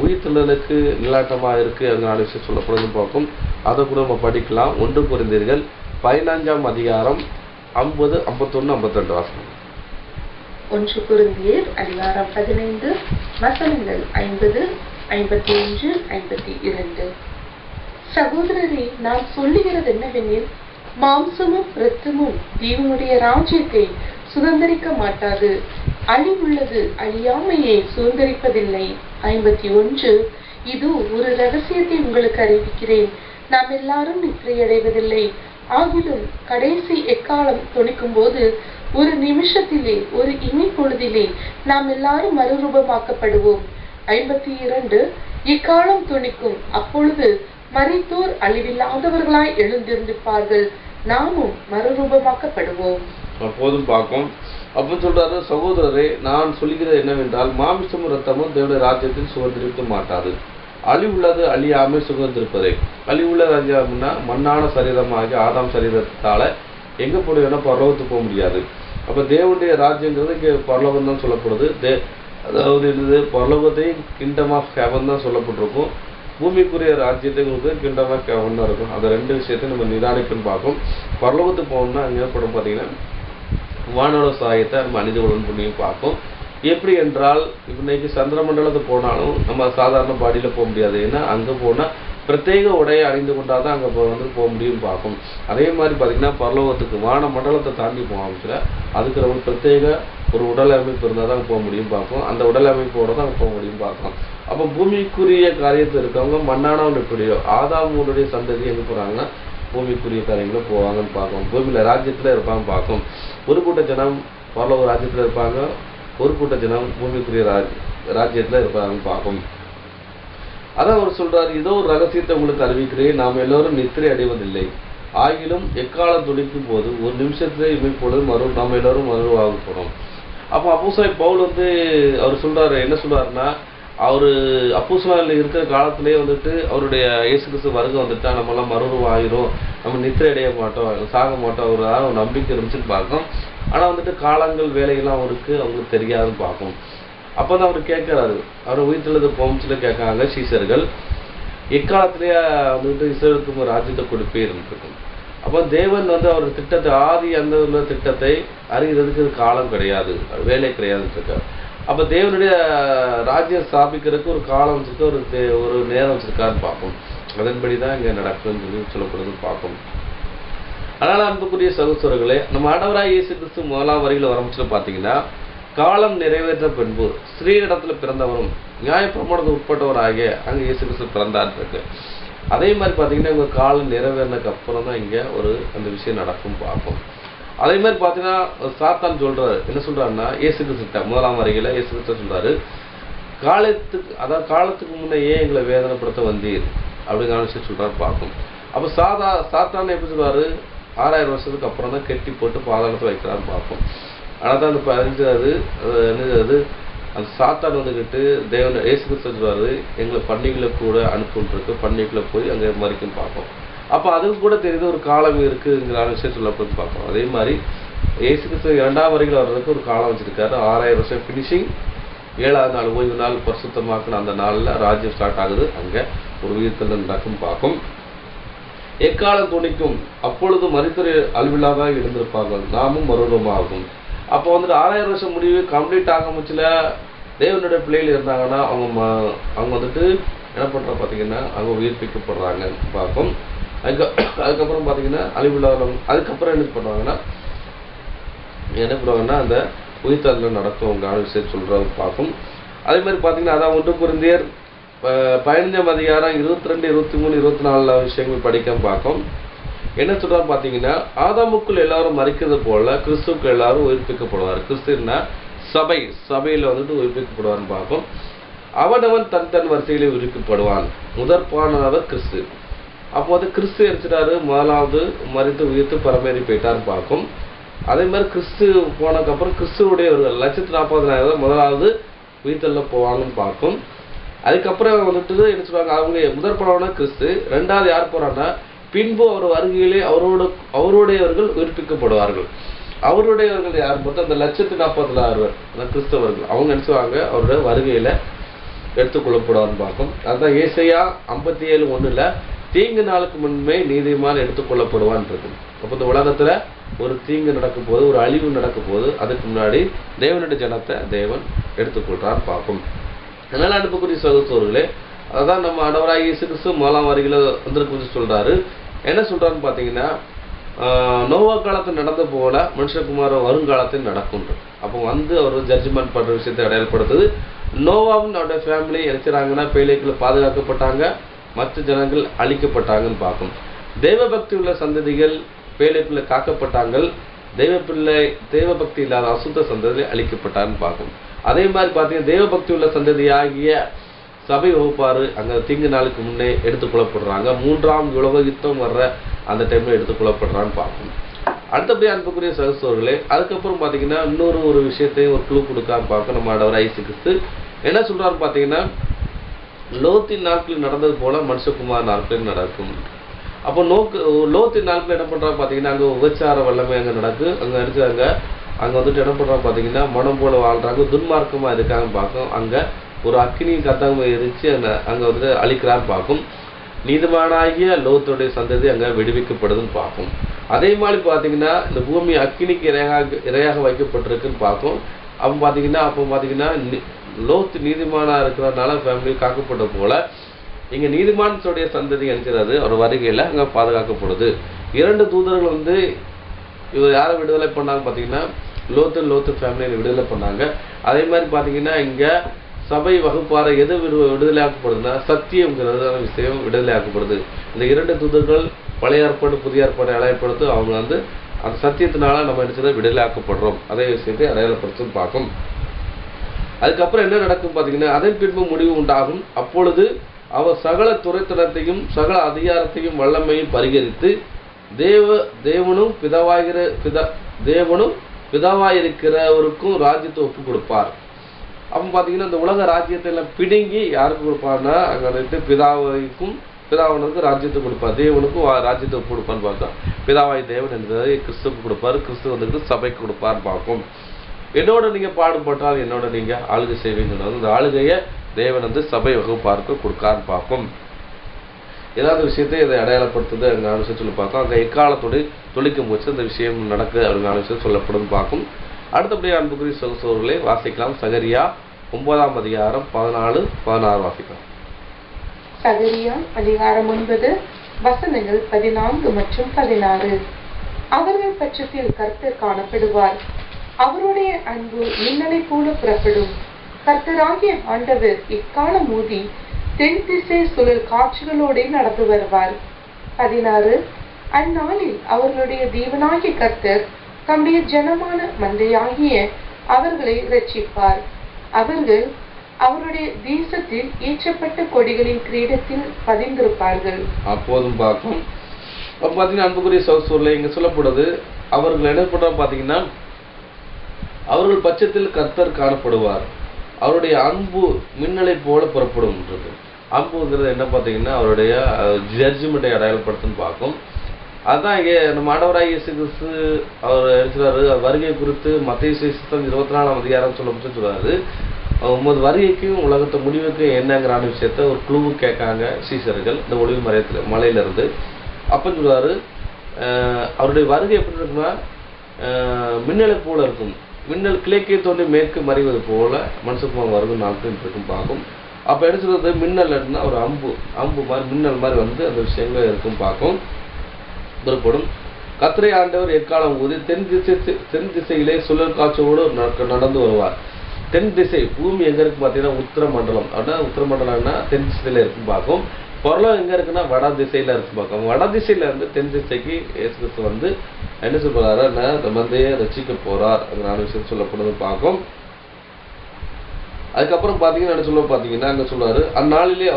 உயிர்த்தலுக்கு நிலாட்டமாக இருக்குது அந்த 4 விஷயம் சொல்லப்படுதுன்னு பார்க்கும். அதை கூட நம்ம படிக்கலாம். 1 கொரிந்தியர்கள் 15ஆம் அதிகாரம் 50, 51, 52 வாசனம். 1 கொரிந்தியர் அதிகாரம் 15 வசனங்கள் 50, 51, 52. சகோதரரே, நான் சொல்லுகிறது என்னவெனில், மாம்சமும் இரத்தமும் தேவனுடைய ராஜ்யத்தை சுதந்திரிக்க மாட்டாது. அழிவுள்ளது அழியாமையை சுதந்திரிப்பதில்லை. 51. இது ஒரு ரகசியத்தை உங்களுக்கு அறிவிக்கிறேன். நாம் எல்லாரும் நித்திரையடைவதில்லை. ஆகிலும் கடைசி எக்காலம் தொனிக்கும் போது ஒரு நிமிஷத்திலே, ஒரு இமை பொழுதிலே நாம் எல்லாரும் மறுரூபமாக்கப்படுவோம். 52. இக்காலம் தொனிக்கும். அப்பொழுது மரித்தோர் அழிவில்லாதவர்களாய் எழுந்திருந்திருப்பார்கள். நாமும் மறுரூபமாக்கப்படுவோம். அப்போதும் பார்க்கும். அப்போ சொல்றாரு, சகோதரரே, நான் சொல்லுகிறது என்னவென்றால், மாமிசமும் ரத்தமும் தேவனுடைய ராஜ்யத்தில் சுதந்திரிக்க மாட்டாது. அழிவுள்ளது அழியாமை சுதந்திருப்பதே. அழிவுள்ள ராஜ்யம்னா மண்ணான சரீரமாகி ஆதாம் சரீரத்தால எங்க போடுவேன்னா பரலோகத்துக்கு போக முடியாது. அப்ப தேவனுடைய ராஜ்யங்கிறது இங்கே பரலோகம் தான் சொல்லப்படுது. அதாவது இது பரலோகத்தை கிங்டம் ஆஃப் ஹெவன் தான் சொல்லப்பட்டிருக்கும். பூமிக்குரிய ராஜ்யத்தை கிங்டம் ஆஃப் ஹெவன் தான் இருக்கும். அந்த 2 விஷயத்தையும் நம்ம நிதானிக்கணும்னு பார்க்கும். பரலோகத்துக்கு போகணும்னா அங்கே ஏற்படும் பார்த்தீங்கன்னா வானோட சாயத்தை நம்ம அணிந்து கொள்ளணும் புண்ணியம் பார்க்கும். எப்படி என்றால், இன்னைக்கு சந்திரமண்டலத்தை போனாலும் நம்ம சாதாரண பாடியில் போக முடியாது. ஏன்னா அங்கே போனால் பிரத்யேக உடையை அணிந்து கொண்டால் தான் அங்கே வந்து போக முடியும் பார்க்கும். அதே மாதிரி பார்த்தீங்கன்னா பரலோகத்துக்கு வான மண்டலத்தை தாண்டி போக அதுக்கு ஒரு பிரத்யேக ஒரு உடல் அமைப்பு இருந்தால் தான் போக முடியும் பார்க்கும். அந்த உடல் அமைப்போடு தான் போக முடியும் பார்க்கும். அப்போ பூமிக்குரிய காரியத்தில் இருக்கவங்க மண்ணானவன் எப்படியோ ஆதாமுடைய சந்ததி எங்கே போகிறாங்கன்னா பூமிக்குரிய காரியங்களும் போவாங்கன்னு பார்க்கும். பூமியில் ராஜ்யத்தில் இருப்பாங்க பார்க்கும். ஒரு கூட்ட ஜனம் பரலோக ராஜ்யத்தில் இருப்பாங்க, ஒரு கூட்ட ஜனம் பூமிக்குரிய ராஜ்யத்தில் இருப்பாங்கன்னு பார்க்கும். அதான் அவர் சொல்றாரு, இதோ ஒரு ரகசியத்தை உங்களுக்கு அறிவிக்கிறேன், நாம் எல்லோரும் நித்திரை அடைவதில்லை. ஆகிலும் எக்காலம் துடிக்கும் போது ஒரு நிமிஷத்திலே இமைப்பொழுது நாம் எல்லோரும் மறுவாக போறோம். அப்போ அப்போஸ்தலன் பவுல் வந்து அவர் சொல்றாரு, என்ன சொல்றாருன்னா, அவரு அப்போஸ்தலன் இருக்கிற காலத்திலே வந்துட்டு அவருடைய இயேசு கிறிஸ்து வருகை வந்துட்டா நம்மளாம் மறுவாயிரும், நம்ம நித்திரை அடைய மாட்டோம், சாக மாட்டோம், அவரால் ஒரு நம்பிக்கை இருந்துச்சுன்னு பார்க்கும். ஆனால் வந்துட்டு காலங்கள் வேலையெல்லாம் அவருக்கு அவங்களுக்கு தெரியாதுன்னு பார்க்கும். அப்பதான் அவர் கேட்கிறாரு, அவர் உயிர்த்தெழுது போம்ஸ்ல கேட்கறாங்க சீசர்கள், எக்காலத்திலேயே வந்துட்டு இஸ்ரவேலுக்கு ஒரு ராஜ்யத்தை கொடுப்பீர். அப்போ தேவன் அவர் திட்டத்தை ஆதி அந்த உள்ள திட்டத்தை அறிகிறதுக்கு காலம் கிடையாது, வேலை கிடையாதுன்னு இருக்காரு. அப்போ தேவனுடைய ராஜ்யம் ஸ்தாபிக்கிறதுக்கு ஒரு காலம் வச்சிருக்க, ஒரு நேரம் வச்சிருக்காருன்னு பார்ப்போம். அதன்படி தான் இங்கே நடக்குதுன்னு சொல்லி சொல்லப்படுறது பார்ப்போம். அதனால அன்புக்குரிய சகோதரர்களே, நம்ம ஆண்டவராகிய இயேசு கிறிஸ்து முதலாம் வரியில் வரம்பிச்சு பார்த்தீங்கன்னா, காலம் நிறைவேற்ற பின்பு ஸ்ரீனிடத்துல பிறந்தவரும் நியாயப்பிரமாணத்துக்கு உட்பட்டவராகிய அங்கே இயேசு கிறிஸ்து பிறந்தான்னு இருக்கு. அதே மாதிரி பார்த்தீங்கன்னா இவங்க காலம் நிறைவேறினதுக்கு அப்புறம் தான் இங்கே அந்த விஷயம் நடக்கும் பார்ப்போம். அதே மாதிரி பார்த்தீங்கன்னா சாத்தான் சொல்றாரு, என்ன சொல்றாருன்னா, இயேசு கிறிஸ்து முதலாம் வரியில இயேசு கிறிஸ்து சொல்றாரு, காலத்துக்கு முன்னே ஏன் எங்களை வேதனைப்படுத்த வந்தீர் அப்படிங்கிற விஷயம் சொல்றாரு பார்ப்போம். அப்போ சாத்தான் எப்படி சொல்றாரு, 6000 வருஷத்துக்கு அப்புறம் தான் கெட்டி போட்டு பாதாளத்தை வைக்கிறான்னு பார்ப்போம். ஆனால் தான் அந்த 15 அந்த சாத்தான் வந்துக்கிட்டு தேவன் இயேசு கிறிஸ்து சொல்றாரு, எங்களை பண்டிகைகளை கூட அனுப்பிட்டு பண்டிகைகளை போய் அங்கே மறிக்கும் பார்ப்போம். அப்போ அதுக்கு கூட தெரியுது ஒரு காலம் இருக்குங்கிற விஷயம் சொல்லப்பட்டு பார்ப்போம். அதே மாதிரி இயேசு கிறிஸ்து 2ஆம் வரையில் வர்றதுக்கு ஒரு காலம் வச்சிருக்காரு. 6000 வருஷம் ஃபினிஷிங், 7ஆவது நாள் ஓய்வு நாள் பரிசுத்தமாக்குன அந்த நாளில் ராஜ்யம் ஸ்டார்ட் ஆகுது. அங்கே ஒரு உயிர்த்தெழுதல் நடக்கும் பார்க்கும். எக்காலம் துணிக்கும், அப்பொழுது மரித்தோர் அழிவில்லாதான் இருந்திருப்பார்கள், நாமும் மறுரூபமாகும். அப்போ 6000 வருஷம் முடிவு கம்ப்ளீட் ஆக முச்சில தேவனுடைய பிள்ளைகள் இருந்தாங்கன்னா அவங்க வந்துட்டு என்ன பண்ணுறோம் பார்த்தீங்கன்னா அவங்க உயிர்ப்பிக்கப்படுறாங்க பார்க்கும். அதுக்கப்புறம் பார்த்தீங்கன்னா அழிவில்லாதவங்க அதுக்கப்புறம் என்ன பண்ணுவாங்கன்னா அந்த உயிர்த்தெழுதல் நடக்கும் விஷயம் சொல்கிறத பார்க்கும். அதே மாதிரி பார்த்தீங்கன்னா அதான் 1 கொரிந்தியர் 15ஆம் அதிகாரம் 22, 23, 24 விஷயங்கள் படிக்க பார்க்கும். என்ன சொல்றாரு பார்த்தீங்கன்னா, ஆதாமுக்குள் எல்லாரும் மறிக்கிறது போல கிறிஸ்துவுக்கு எல்லாரும் உயிர்ப்பிக்கப்படுவார். கிறிஸ்துன்னா சபையில் வந்துட்டு உயிர்ப்பிக்கப்படுவார்னு பார்க்கும். அவனவன் தன் வரிசையிலே உயிர்ப்பிக்கப்படுவான். முதற்பானவர் கிறிஸ்து. அப்போ கிறிஸ்து எடுத்துட்டாரு, முதலாவது மறித்து உயிர்த்து பரமேறி போயிட்டான்னு பார்க்கும். அதே மாதிரி கிறிஸ்து போனதுக்கப்புறம் கிறிஸ்துவோடைய ஒரு 1,40,000 முதலாவது உயிர்த்தல்ல போவாங்கன்னு பார்க்கும். அதுக்கப்புறம் வந்துட்டு என்ன சொல்லுவாங்க, அவங்க முதற்படம்னா கிறிஸ்து, 2வது யார் போறாங்கன்னா பின்பு அவர் வருகையிலே அவருடையவர்கள் உயிர்ப்பிக்கப்படுவார்கள். அவருடையவர்கள் யார் பார்த்தா அந்த 1,40,000 கிறிஸ்தவர்கள். அவங்க நினைச்சுவாங்க அவருடைய வருகையில எடுத்துக்கொள்ளப்படுவார்னு பார்க்கும். அதுதான் ஏசாயா 57:1 தீங்கு நாளுக்கு முன்பே நீதிமான் எடுத்துக்கொள்ளப்படுவான் இருக்கு. அப்போ இந்த உலகத்துல ஒரு தீங்கு நடக்கும் போது, ஒரு அழிவு நடக்கும் போது, அதுக்கு முன்னாடி தேவனுடைய ஜனத்தை தேவன் எடுத்துக்கொள்றான்னு பார்க்கும். அதனால அனுப்பக்கூடிய சகோதரர்களே, அதான் நம்ம ஆண்டவராகிய இயேசு கிறிஸ்து முதலாம் வரியில வந்து சொல்றாரு. என்ன சொல்றாருன்னு பார்த்தீங்கன்னா, நோவா காலத்தில் நடந்த போல மனுஷகுமார வருங்காலத்தில் நடக்கும். அப்போ அவர் ஜட்ஜ்மெண்ட் பண்ற விஷயத்தை அடையாளப்படுத்துது. நோவாவும் அவருடைய ஃபேமிலி நினைச்சாங்கன்னா பேழைக்குள்ள பாதுகாக்கப்பட்டாங்க, மற்ற ஜனங்கள் அழிக்கப்பட்டாங்கன்னு பார்க்கும். தெய்வ பக்தி உள்ள சந்ததிகள் பேழைக்குள்ள காக்கப்பட்டாங்க, தெய்வ பக்தி இல்லாத அசுத்த சந்ததி அழிக்கப்பட்டான்னு பார்க்கும். அதே மாதிரி பார்த்தீங்கன்னா தெய்வ பக்தி உள்ள சந்ததியாகிய சபை வகுப்பாரு அங்கே தீங்கு நாளுக்கு முன்னே எடுத்துக்கொள்ளப்படுறாங்க. 3ஆம் உலக யுத்தம் வர்ற அந்த டைம்ல எடுத்துக்கொள்ளப்படுறான்னு பார்க்கணும். அடுத்தபடி அன்புக்குரிய சகோதரர்களே, அதுக்கப்புறம் பார்த்தீங்கன்னா இன்னொரு விஷயத்தையும் ஒரு க்ளூ கொடுக்காம பார்க்க நம்ம ஆண்டவர் இயேசு கிறிஸ்து என்ன சொல்றாரு பார்த்தீங்கன்னா, லோத்தின் நாட்களில் நடந்தது போல மனுஷகுமார் நாட்களில் நடக்கும். அப்போ லோத்தின் நாட்களில் என்ன பண்றாங்க பார்த்தீங்கன்னா, அங்கே உபச்சார வல்லமை அங்கே நடக்கு. அங்கே அடிச்சாங்க, அங்கே வந்துட்டு என்ன பண்றாங்க பார்த்தீங்கன்னா மனம் போல வாழ்றாங்க, துன்மார்க்கமாக இருக்காங்கன்னு பார்க்கும். அங்கே ஒரு அக்கினி கத்தங்க எரிச்சு அங்கே வந்துட்டு அழிக்கிறான்னு பார்க்கும். நீதிமானாகிய லோத்துடைய சந்ததி அங்கே விடுவிக்கப்படுதுன்னு பார்க்கும். அதே மாதிரி பார்த்தீங்கன்னா இந்த பூமி அக்கினிக்கு இரையாக வைக்கப்பட்டிருக்குன்னு பார்க்கும். அப்போ பார்த்தீங்கன்னா லோத்து நீதிமானா இருக்கிறதுனால ஃபேமிலி காக்கப்பட்ட போல இங்கே நீதிமானத்துடைய சந்ததி அனுப்பிச்சாரு அவர் வருகையில் அங்கே பாதுகாக்கப்படுது. 2 தூதர்கள் வந்து இவர் யாரை விடுதலை பண்ணாங்க பார்த்தீங்கன்னா, லோத்து ஃபேமிலியை விடுதலை பண்ணாங்க. அதே மாதிரி பார்த்தீங்கன்னா இங்கே சபை வகுப்பாரை எது விடுதலையாக்கப்படுதுன்னா சத்தியம்ங்கிறது விஷயம் விடுதலையாக்கப்படுது. இந்த 2 தூதர்கள் பழைய ஏற்பாடு புதிய ஏற்பாடு அடையாளப்படுத்து. அவங்க வந்து அந்த சத்தியத்தினால நம்ம நினைச்சதை விடுதலையாக்கப்படுறோம், அதே விஷயத்தை அடையாளப்படுத்தும் பார்க்கும். அதுக்கப்புறம் என்ன நடக்கும் பார்த்தீங்கன்னா, அதன் பின்பு முடிவு உண்டாகும். அப்பொழுது அவர் சகல துரைத்தனத்தையும் சகல அதிகாரத்தையும் வல்லமையும் பரிகரித்து தேவனும் பிதாவாயிருக்கிறவருக்கும் ராஜ்யத்தை ஒப்பு கொடுப்பார். அப்போ பார்த்தீங்கன்னா இந்த உலக ராஜ்யத்தை எல்லாம் பிடுங்கி யாருக்கு கொடுப்பார்னா, அங்கே வந்துட்டு பிதாவனுக்கு ராஜ்யத்தை கொடுப்பார், தேவனுக்கும் ராஜ்யத்தை ஒப்பு கொடுப்பான்னு பார்த்தோம். பிதாவாய் தேவன் என்பதை கிறிஸ்துவுக்கு கொடுப்பார், கிறிஸ்து வந்துட்டு சபைக்கு கொடுப்பார்னு பார்க்கும். என்னோட நீங்க பாடுபட்டால் என்னோட நீங்க ஆளுகை செய்வீங்கன்னு அந்த ஆளுகையை தேவன் வந்து சபை வகுப்பாருக்கு கொடுக்கான்னு பார்க்கும். ஏதாவது விஷயத்தை இதை அடையாளப்படுத்துது அப்படிங்கிற விஷயம் சொல்லி பார்க்கும். அங்கே எக்காலத்தோடு தொழிக்கும் போச்சு அந்த விஷயம் நடக்குது அப்படிங்கிற விஷயம் சொல்லப்படும் பார்க்கும். அடுத்தபடியாக அன்புக்குரிய சகோதரர்களே வாசிக்கலாம். சகரியா 9ஆம் அதிகாரம் 14, 16 வாசிக்கலாம். சகரியா அதிகாரம் 9 வசனங்கள் 14 மற்றும் 16. அவர்கள் பட்சத்தில் கர்த்தர் காணப்படுவார், அவருடைய அன்பு மின்னலை போல புறப்படும். கர்த்தராகிய ஆண்டவர் எக்காலம் ஊதி தென் திசை சுழல் காட்சிகளோடு நடந்து வருவார். 16. அந்நாளில் அவர்களுடைய தேவனாகிய கர்த்தர் தம்முடைய ஜனமான மந்தையாகிய அவர்களை இரட்சிப்பார். அவர்கள் அவருடைய தேசத்தில் ஏற்றப்பட்ட கொடிகளின் கிரீடத்தில் பதிந்திருப்பார்கள். அப்போதும் பார்க்கும். அப்போ பார்த்தீங்கன்னா அன்புக்குரிய சகோதரர்களே இங்கே சொல்லப்படுது, அவர்கள் என்ன பண்ணுறாங்க பார்த்தீங்கன்னா, அவர்கள் பட்சத்தில் கர்த்தர் காணப்படுவார், அவருடைய அன்பு மின்னலை போல புறப்படும். அன்புங்கிறது என்ன பார்த்தீங்கன்னா அவருடைய ஜட்ஜ்மெண்ட்டை அடையாளப்படுத்துன்னு பார்க்கும். அதுதான் இங்கே நம்ம ஆண்டவராகிய இயேசு கிறிஸ்து அவர் இருக்கிறாரு வருகை குறித்து மத்தேயு சுவிசேஷம் 24ஆம் அதிகாரம் சொல்றாரு. 9 வருகைக்கும் உலகத்தை முடிவுக்கும் என்னங்கிற விஷயத்த ஒரு குழு கேட்காங்க சீசர்கள் இந்த ஒளிவு மலையிலிருந்து. அப்போ சொல்றாரு அவருடைய வருகை எப்படி இருக்குன்னா மின்னலை போல இருக்கும், மின்னல் கிழக்கே தோன்றி மேற்கு மறைவது போல மனுஷகுமாரன் வருகும் நாட்கள் இருக்கும் பார்க்கும். அப்போ என்ன சொல்றது, மின்னல் அப்படின்னா ஒரு அம்பு மாதிரி மின்னல் மாதிரி வந்து அந்த விஷயங்கள் இருக்கும் பார்க்கும் புறப்படும். கர்த்தரை ஆண்டவர் எக்காலம் ஊதி தென் திசையிலே சுழல் காட்சியோடு நடந்து வருவார். தென் திசை பூமி எங்க இருக்கு பார்த்தீங்கன்னா உத்தரமண்டலம், அப்படின்னா உத்தரமண்டலம்னா தென் திசையில இருக்கும் பார்க்கும். பொருளம் எங்க இருக்குன்னா வட திசையில இருக்கு பார்க்கும். வட திசையில இருந்து தென் திசைக்கு இயேசு கிறிஸ்து வந்து என்ன சொல்றாரு, மந்தையை ரசிக்க போறார் அப்படிங்கிற விஷயம் சொல்லப்படுறது பார்க்கும். அதுக்கப்புறம் பார்த்தீங்கன்னா என்ன சொல்ல பார்த்தீங்கன்னா அங்கே சொல்றாரு, அந்நாளிலே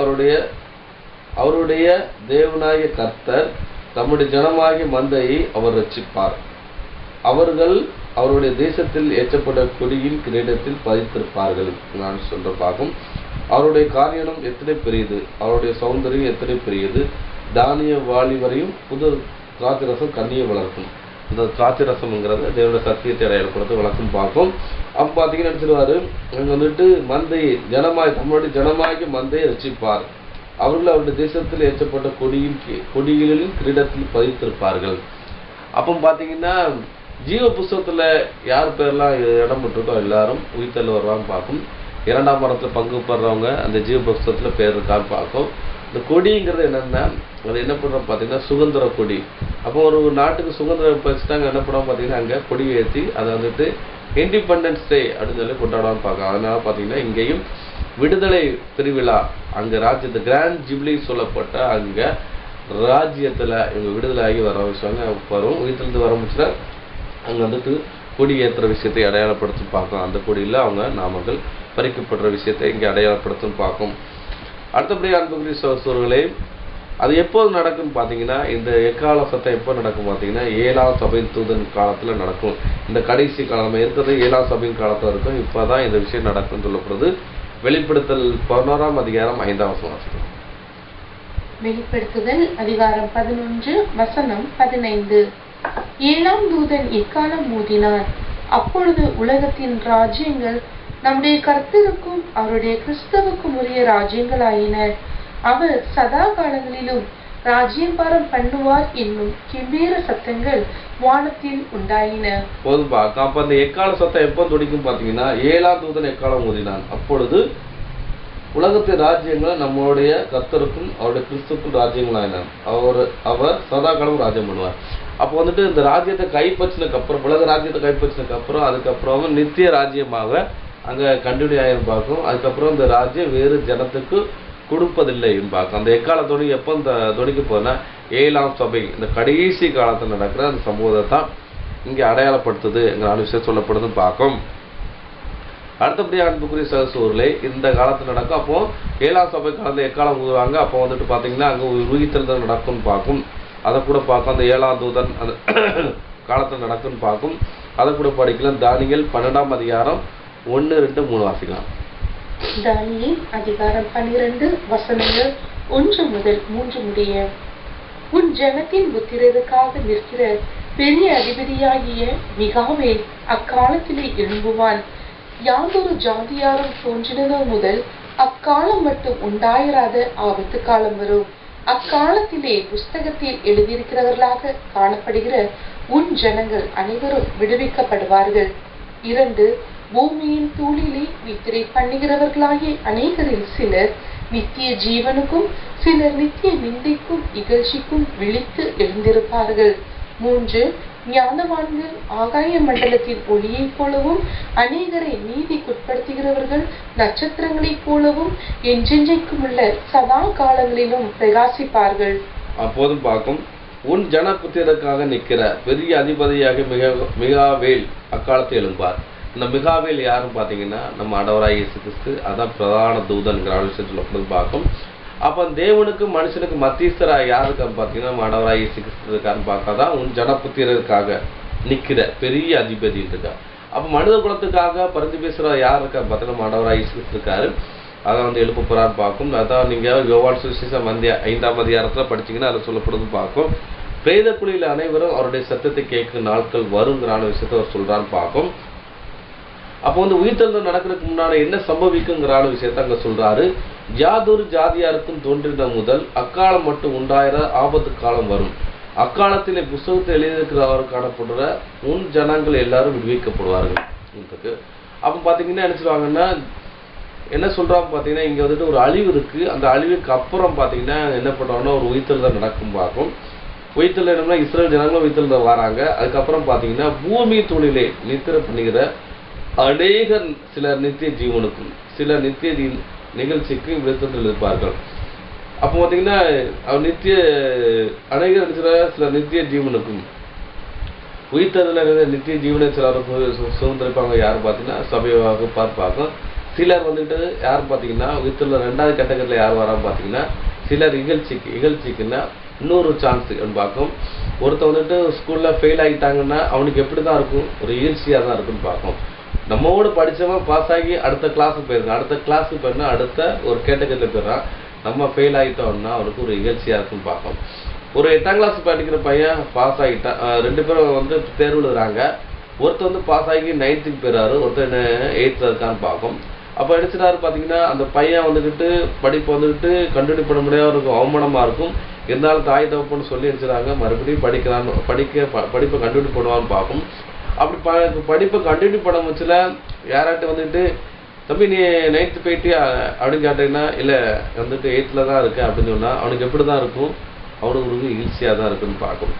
அவருடைய தேவனாகிய கர்த்தர் தம்முடைய ஜனமாகிய மந்தையை அவர் ரட்சிப்பார். அவர்கள் அவருடைய தேசத்தில் ஏற்றப்பட்ட கொடியின் கிரீடத்தில் பதித்திருப்பார்கள். நான் சொல்ற பார்க்கும். அவருடைய காரியம் எத்தனை பெரியது, அவருடைய சௌந்தரியம் எத்தனை பெரியது. தானிய வாளி வரையும் புது திராட்சை ரசம் கண்ணியை வளர்க்கும். இந்த திராட்சை ரசம்ங்கிறது தேவனுடைய சத்தியத்தை அடையாளப்படுத்த வளர்க்கும் பார்க்கும். அப்போ பார்த்தீங்கன்னா நினைச்சிருவாரு, அங்கே வந்துட்டு மந்தையை தம்முடைய ஜனமாகி மந்தையை ரட்சிப்பார். அவர்கள் அவருடைய தேசத்தில் ஏற்றப்பட்ட கொடிகளின் கிரீடத்தில் பதித்திருப்பார்கள். அப்போ பார்த்தீங்கன்னா ஜீவ புஸ்தகத்தில் யார் பேர்லாம் இடம் பெற்றிருக்கோ எல்லாரும் உயிர்த்தல் வருவான்னு பார்க்கும். 2ஆம் மரத்தில் பங்கு பெறவங்க அந்த ஜீவ புஸ்தகத்தில் பேர் இருக்கான்னு பார்க்கும். இந்த கொடிங்கிறது என்னென்னா அது என்ன பண்ணுறோம் பார்த்தீங்கன்னா சுதந்திர கொடி. அப்போ ஒரு நாட்டுக்கு சுதந்திரம் வச்சுட்டாங்க என்ன பண்ணுறோம் பார்த்தீங்கன்னா அங்கே கொடி ஏற்றி அதை வந்துட்டு இண்டிபெண்டன்ஸ் டே அப்படின்னு சொல்லி கொண்டாடுவான்னு பார்க்கலாம். அதனால பார்த்தீங்கன்னா இங்கேயும் விடுதலை திருவிழா அங்கே ராஜ்யத்து கிராண்ட் ஜூபிலி சொல்லப்பட்ட அங்கே ராஜ்யத்தில் இவங்க விடுதலை ஆகி வர விஷயங்க வரும். உயிர்த்திலிருந்து வர முடிச்சுன்னா அங்கே வந்துட்டு கொடி ஏற்றுற விஷயத்தை அடையாளப்படுத்தி பார்க்கும். அந்த கொடியில் அவங்க நாமங்கள் பறிக்கப்படுற விஷயத்தை இங்கே அடையாளப்படுத்தும் பார்க்கும். அடுத்தபடி அன்புக்குரிய சகோதரர்களே அது எப்போது நடக்கும்னு பார்த்தீங்கன்னா இந்த எக்கால சத்தம் எப்போ நடக்கும் பார்த்தீங்கன்னா 7ஆம் சபையின் தூதன் காலத்தில் நடக்கும். இந்த கடைசி காலம் இருக்கிறது 7ஆம் சபையின் காலத்தில் இருக்கும். இப்போ தான் இந்த விஷயம் நடக்கும்னு சொல்லப்படுது. வெளிப்படுத்தல் 11ஆம் அதிகாரம் 5ஆம் வசனம். வெளிப்படுத்துதல் அதிகாரம் 11 வசனம் 15. 7ஆம் தூதன் எக்காலம் ஊதினார். அப்பொழுது உலகத்தின் ராஜ்யங்கள் நம்முடைய கர்த்தருக்கும் அவருடைய கிறிஸ்துவுக்கும் உரிய ராஜ்யங்களாயின. அவர் சதா காலங்களிலும் ராஜ்யபாரம் பண்ணுவார் என்னும் கெம்பீர சத்தங்கள் வானத்தில் உண்டாயின. போதும் பார்க்க. அப்ப அந்த எக்கால சத்தம் எப்போ துடிக்கும் பார்த்தீங்கன்னா 7ஆம் தூதன் எக்காலம் ஊதினான். அப்பொழுது உலகத்தின் ராஜ்யங்கள் நம்மளுடைய கர்த்தருக்கும் அவருடைய கிறிஸ்துக்கும் ராஜ்யங்களாயினான். அவர் சதா காலம் ராஜ்யம் பண்ணுவார். அப்போ வந்துட்டு இந்த ராஜ்யத்தை கைப்பற்றினதுக்கு அப்புறம் உலக ராஜ்யத்தை கைப்பற்றினதுக்கு அப்புறம் அதுக்கப்புறம் நித்திய ராஜ்யமாக அங்கே கண்டினியூ ஆகியும் பார்க்கும். அதுக்கப்புறம் இந்த ராஜ்யம் வேறு ஜனத்துக்கு கொடுப்பதில்லை பார்க்கும். அந்த எக்காலத்தோடு எப்போ இந்த தொடிக்க போனால் 7ஆம் சபை இந்த கடைசி காலத்தில் நடக்கிற அந்த சம்பவத்தை தான் இங்கே அடையாளப்படுத்துதுங்கிற விஷயம் சொல்லப்படுதுன்னு பார்க்கும். அடுத்தபடியாக அன்புக்குரிய சகோதரர்களே இந்த காலத்தில் நடக்கும். அப்போ 7ஆம் சபை காலத்தில் எக்காலம் ஊதுவாங்க. அப்போ வந்துட்டு பார்த்தீங்கன்னா அங்கே உயிர்த்தெழுதல் நடக்கும்னு பார்க்கும். அதை கூட பார்க்கும். அந்த 7ஆம் தூதன் அந்த காலத்தில் நடக்கும்னு பார்க்கும். அதை கூட படிக்கலாம். தானியேல் 12ஆம் அதிகாரம் 1, 2, 3 வாசிக்கலாம். தானியேல் அதிகாரம் 12 வசனங்கள் 1 முதல் 3 முடிய. உன் ஜனத்தின் புத்திரருக்காக நிற்கிற பெரிய அதிபதியாகிய மிகாவேல் அக்காலத்திலே எழும்புவான். யாதொரு ஜாதியாரும் தோன்றினதோ முதல் அக்காலம் மட்டும் உண்டாயிராத ஆபத்து காலம் வரும். அக்காலத்திலே புஸ்தகத்தில் எழுதியிருக்கிறவர்களாக காணப்படுகிற உன் ஜனங்கள் அனைவரும் விடுவிக்கப்படுவார்கள். 2 பூமியின் தூளிலே நித்திரை பண்ணுகிறவர்களாகிய அநேகரில் சிலர் நித்திய ஜீவனுக்கும் சிலர் நித்திய நிந்தைக்கும் இகழ்ச்சிக்கும் விழித்து எழுந்திருப்பார்கள். 3 ஞானவான்கள் ஆகாய மண்டலத்தின் ஒளியைப் போலவும் அநேகரை நீதிக்குட்படுத்துகிறவர்கள் நட்சத்திரங்களைப் போலவும் என்றென்றைக்கும் உள்ள சதா காலங்களிலும் பிரகாசிப்பார்கள். அப்போதும் பார்க்கும் உன் ஜனபுத்திரருக்காக நிற்கிற பெரிய அதிபதியாக மிகாவேல் அக்காலத்தில் எழும்பார். இந்த மிகாவேல் யாருன்னு பார்த்தீங்கன்னா நம்ம ஆண்டவராகிய இயேசு கிறிஸ்து. அதான் பிரதான தூதன்கிற விஷயத்தில் பார்க்கும். அப்போ தேவனுக்கு மனுஷனுக்கு மத்தியஸ்தரா யாருக்கான்னு பார்த்தீங்கன்னா நம்ம ஆண்டவராகிய இயேசு கிறிஸ்து இருக்கான்னு பார்க்காதான் உன் ஜனபுத்திரருக்காக நிற்கிற பெரிய அதிபதி இருக்கா. அப்போ மனித குலத்துக்காக பரிந்து பேசுகிற யார் இருக்கா பார்த்தீங்கன்னா நம்ம ஆண்டவராகிய இயேசு கிறிஸ்து இருக்காரு. அதான் வந்து எழுப்ப போறான்னு பார்க்கும். அதான் நீங்கள் யோவான் சுவிசேஷம் 5ஆம் அதிகாரத்தில் படிச்சீங்கன்னா அதை சொல்லப்படுது பார்க்கும். பிரேத குழியில் அனைவரும் அவருடைய சத்தத்தை கேட்கும் நாட்கள் வருங்கிறான விஷயத்தை அவர் சொல்றான்னு பார்க்கும். அப்போ வந்து உயிர்த்தெழுதல் நடக்கிறதுக்கு முன்னாடி என்ன சம்பவிக்குங்கிறான விஷயத்த அங்க சொல்றாரு. யாதொரு ஜாதியாருக்கும் தோன்றின முதல் அக்காலம் மட்டும் உண்டாயிர ஆபத்து காலம் வரும். அக்காலத்திலே புஸ்தகத்தை எழுதியிருக்கிறவர் காணப்படுற உன் ஜனங்கள் எல்லாரும் விடுவிக்கப்படுவார்கள். அப்போ பார்த்தீங்கன்னா என்ன சொல்லுவாங்கன்னா என்ன சொல்றாங்க பார்த்தீங்கன்னா இங்க வந்துட்டு ஒரு அழிவு இருக்கு. அந்த அழிவுக்கு அப்புறம் பார்த்தீங்கன்னா என்ன பண்ணுவாங்கன்னா ஒரு உயிர்த்தெழுதல் நடக்கும் பார்க்கும். உயிர்த்தெழுதல் என்னன்னா இஸ்ரேல் ஜனங்களும் உயிர்த்தெழுதல் வராங்க. அதுக்கப்புறம் பார்த்தீங்கன்னா பூமி துணிலே நித்திரை பண்ணுகிற அநேகர் சிலர் நித்திய ஜீவனுக்கும் சிலர் நித்திய நிகழ்ச்சிக்கும் விழுத்தத்தில் இருப்பார்கள். அப்போ பார்த்தீங்கன்னா அநேகர் சிலர் நித்திய ஜீவனுக்கும் உயிர்த்தெழுதல் நித்திய ஜீவனை சிலர் சுதந்திரிப்பாங்க. யார் பார்த்தீங்கன்னா சபையாக பார்ப்பாங்க. சிலர் வந்துட்டு யார் பார்த்தீங்கன்னா உயிர்த்தெழுதல் 2வது கேட்டகரியில் யார் வரான்னு பார்த்தீங்கன்னா சிலர் இகழ்ச்சிக்குன்னா இன்னொரு சான்ஸ் பார்க்கும். ஒருத்தர் வந்துட்டு ஸ்கூலில் ஃபெயில் ஆகிட்டாங்கன்னா அவனுக்கு எப்படி தான் இருக்கும், ஒரு இகழ்ச்சியாக தான் இருக்குன்னு பார்க்கும். நம்மோடு படித்தவன் பாஸ் ஆகி அடுத்த கிளாஸுக்கு போயிருக்கான். அடுத்த கிளாஸுக்கு போயிருந்தா அடுத்த ஒரு கேட்டகரியில் போயிடறான். நம்ம ஃபெயில் ஆகிட்டோம்னா அவனுக்கு ஒரு இகழ்ச்சியாக இருக்குன்னு பார்க்கும். ஒரு 8ஆம் கிளாஸ் படிக்கிற பையன் பாஸ் ஆகிட்டான். 2 பேரும் வந்து தேர்வு எழுதுறாங்க. ஒருத்தர் வந்து பாஸ் ஆகி 9th போயிடறாரு, ஒருத்தர் 8th இருக்கான்னு பார்க்கும். அப்போ எடுத்துட்டாரு பார்த்தீங்கன்னா அந்த பையன் வந்துக்கிட்டு படிப்பு வந்துக்கிட்டு கண்டினியூ பண்ண முடியாத இருக்கும், அவமானமாக இருக்கும். இருந்தாலும் தாய் தகப்பன்னு சொல்லி வச்சுறாங்க, மறுபடியும் படிப்பை கண்டினியூ பண்ணுவான்னு பார்க்கும். அப்படி படிப்பை கண்டினியூ பண்ண முச்சில் யாராட்ட வந்துட்டு தம்பி நீ 9th போயிட்டியா அப்படின்னு கேட்டீங்கன்னா இல்லை வந்துட்டு 8th தான் இருக்கு அப்படின்னு சொன்னால் அவனுக்கு எப்படி தான் இருக்கும், அவனுக்கு ஈஸியாக தான் இருக்குன்னு பார்க்கும்.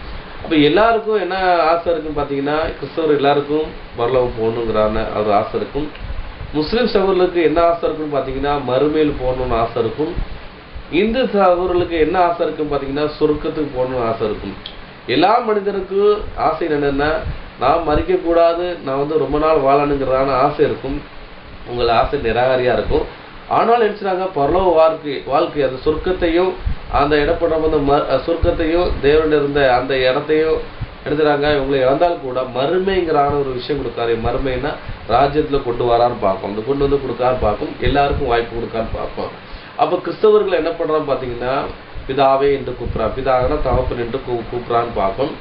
அப்போ எல்லாருக்கும் என்ன ஆசை இருக்குன்னு பார்த்தீங்கன்னா கிறிஸ்தவர் எல்லாருக்கும் பரலோகம் போகணுங்கிறான ஒரு ஆசை இருக்கும். முஸ்லீம் சகோதரர்களுக்கு என்ன ஆசை இருக்குன்னு பார்த்தீங்கன்னா மறுமையில் போகணும்னு ஆசை இருக்கும். இந்து சகோதரர்களுக்கு என்ன ஆசை இருக்குன்னு பார்த்தீங்கன்னா சொர்க்கத்துக்கு போகணும்னு ஆசை இருக்கும். எல்லா மனிதருக்கும் ஆசை என்னென்னா நான் மறிக்கக்கூடாது, நான் வந்து ரொம்ப நாள் வாழணுங்கிறதான ஆசை இருக்கும். உங்களை ஆசை நிராகரியாக இருக்கும். ஆனாலும் நினச்சினாங்க பரலோக வாழ்க்கை அந்த சொர்க்கத்தையும் அந்த இடப்பட வந்து சொர்க்கத்தையும் தேவனில் இருந்த அந்த இடத்தையும் எடுத்துறாங்க. இவங்களை இழந்தால் கூட மறுமைங்கிறான ஒரு விஷயம் கொடுக்காரு. மறுமைன்னா ராஜ்யத்தில் கொண்டு வரான்னு பார்ப்போம். அந்த கொண்டு வந்து கொடுக்கான்னு பார்ப்போம். எல்லாருக்கும் வாய்ப்பு கொடுக்கான்னு பார்ப்போம். அப்போ கிறிஸ்தவர்கள் என்ன பண்ணுறான்னு பார்த்தீங்கன்னா பிதாவே என்று கூப்பிட்றான். பிதாகனா தகப்பன் என்று கூப்பிட்றான்னு பார்ப்போம்.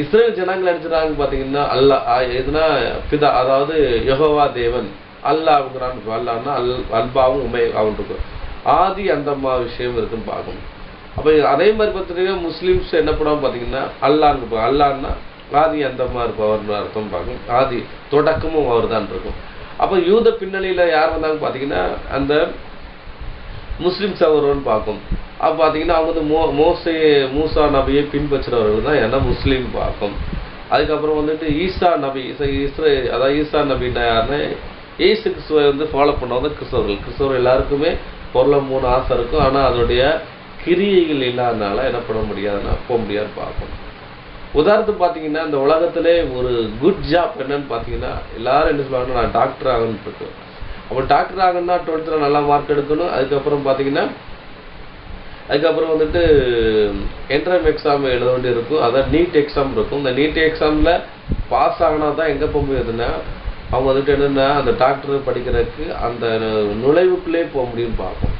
இஸ்ரேல் ஜனங்கள் நினைச்சுறாங்க பார்த்தீங்கன்னா எதுனா பிதா, அதாவது யெகோவா தேவன் அல்லாஹ்ங்கிறான். அல்லான்னா அல்பாவும் உமையாவும் இருக்கும். ஆதி அந்தம்மா விஷயம் இருக்குன்னு பார்க்கணும். அப்போ அதே மாதிரி பார்த்தீங்கன்னா முஸ்லீம்ஸ் என்ன பண்ணுவாங்க பார்த்தீங்கன்னா அல்லான்னு இருப்பாங்க. அல்லான்னா ஆதி அந்தம்மா இருப்பவர்னு அர்த்தம் பார்க்கணும். ஆதி தொடக்கமும் அவர் தான் இருக்கும். அப்போ யூத பின்னணியில் யார் வந்தாங்க பார்த்தீங்கன்னா அந்த முஸ்லீம்ஸ் அவர்னு பார்க்கும். அப்போ பார்த்தீங்கன்னா அவங்க வந்து மூசா நபியை பின்பற்றுறவர்கள் தான் ஏன்னா முஸ்லீம் பார்க்கும். அதுக்கப்புறம் வந்துட்டு ஈசா நபி அதாவது ஈசா நபின்னா யாருன்னா ஏசு கிறிஸ்துவை வந்து ஃபாலோ பண்ணவங்க கிறிஸ்தவர்கள் எல்லாருக்குமே பொருளை 3 ஆசை இருக்கும். ஆனால் அதனுடைய கிரியைகள் இல்லாதனால என்ன பண்ண முடியாதுன்னா போக முடியாது பார்க்கணும். உதாரணத்துக்கு பார்த்தீங்கன்னா இந்த உலகத்திலே ஒரு குட் ஜாப் என்னன்னு பார்த்தீங்கன்னா எல்லாரும் என்ன சொல்லுவாங்கன்னா நான் டாக்டர் ஆகணும்னு இருக்கேன். அப்போ டாக்டர் ஆகணும்னா 12th நல்லா மார்க் எடுக்கணும். அதுக்கப்புறம் பார்த்தீங்கன்னா அதுக்கப்புறம் வந்துட்டு என்ட்ரன்ஸ் எக்ஸாம் எழுத வேண்டி இருக்கும். அதான் நீட் எக்ஸாம் இருக்கும். இந்த நீட் எக்ஸாமில் பாஸ் ஆகினா தான் எங்கே போக முடியாதுன்னா அவங்க வந்துட்டு என்னென்னா அந்த டாக்டர் படிக்கிறதுக்கு அந்த நுழைவுக்குள்ளே போக முடியும்னு பார்ப்போம்.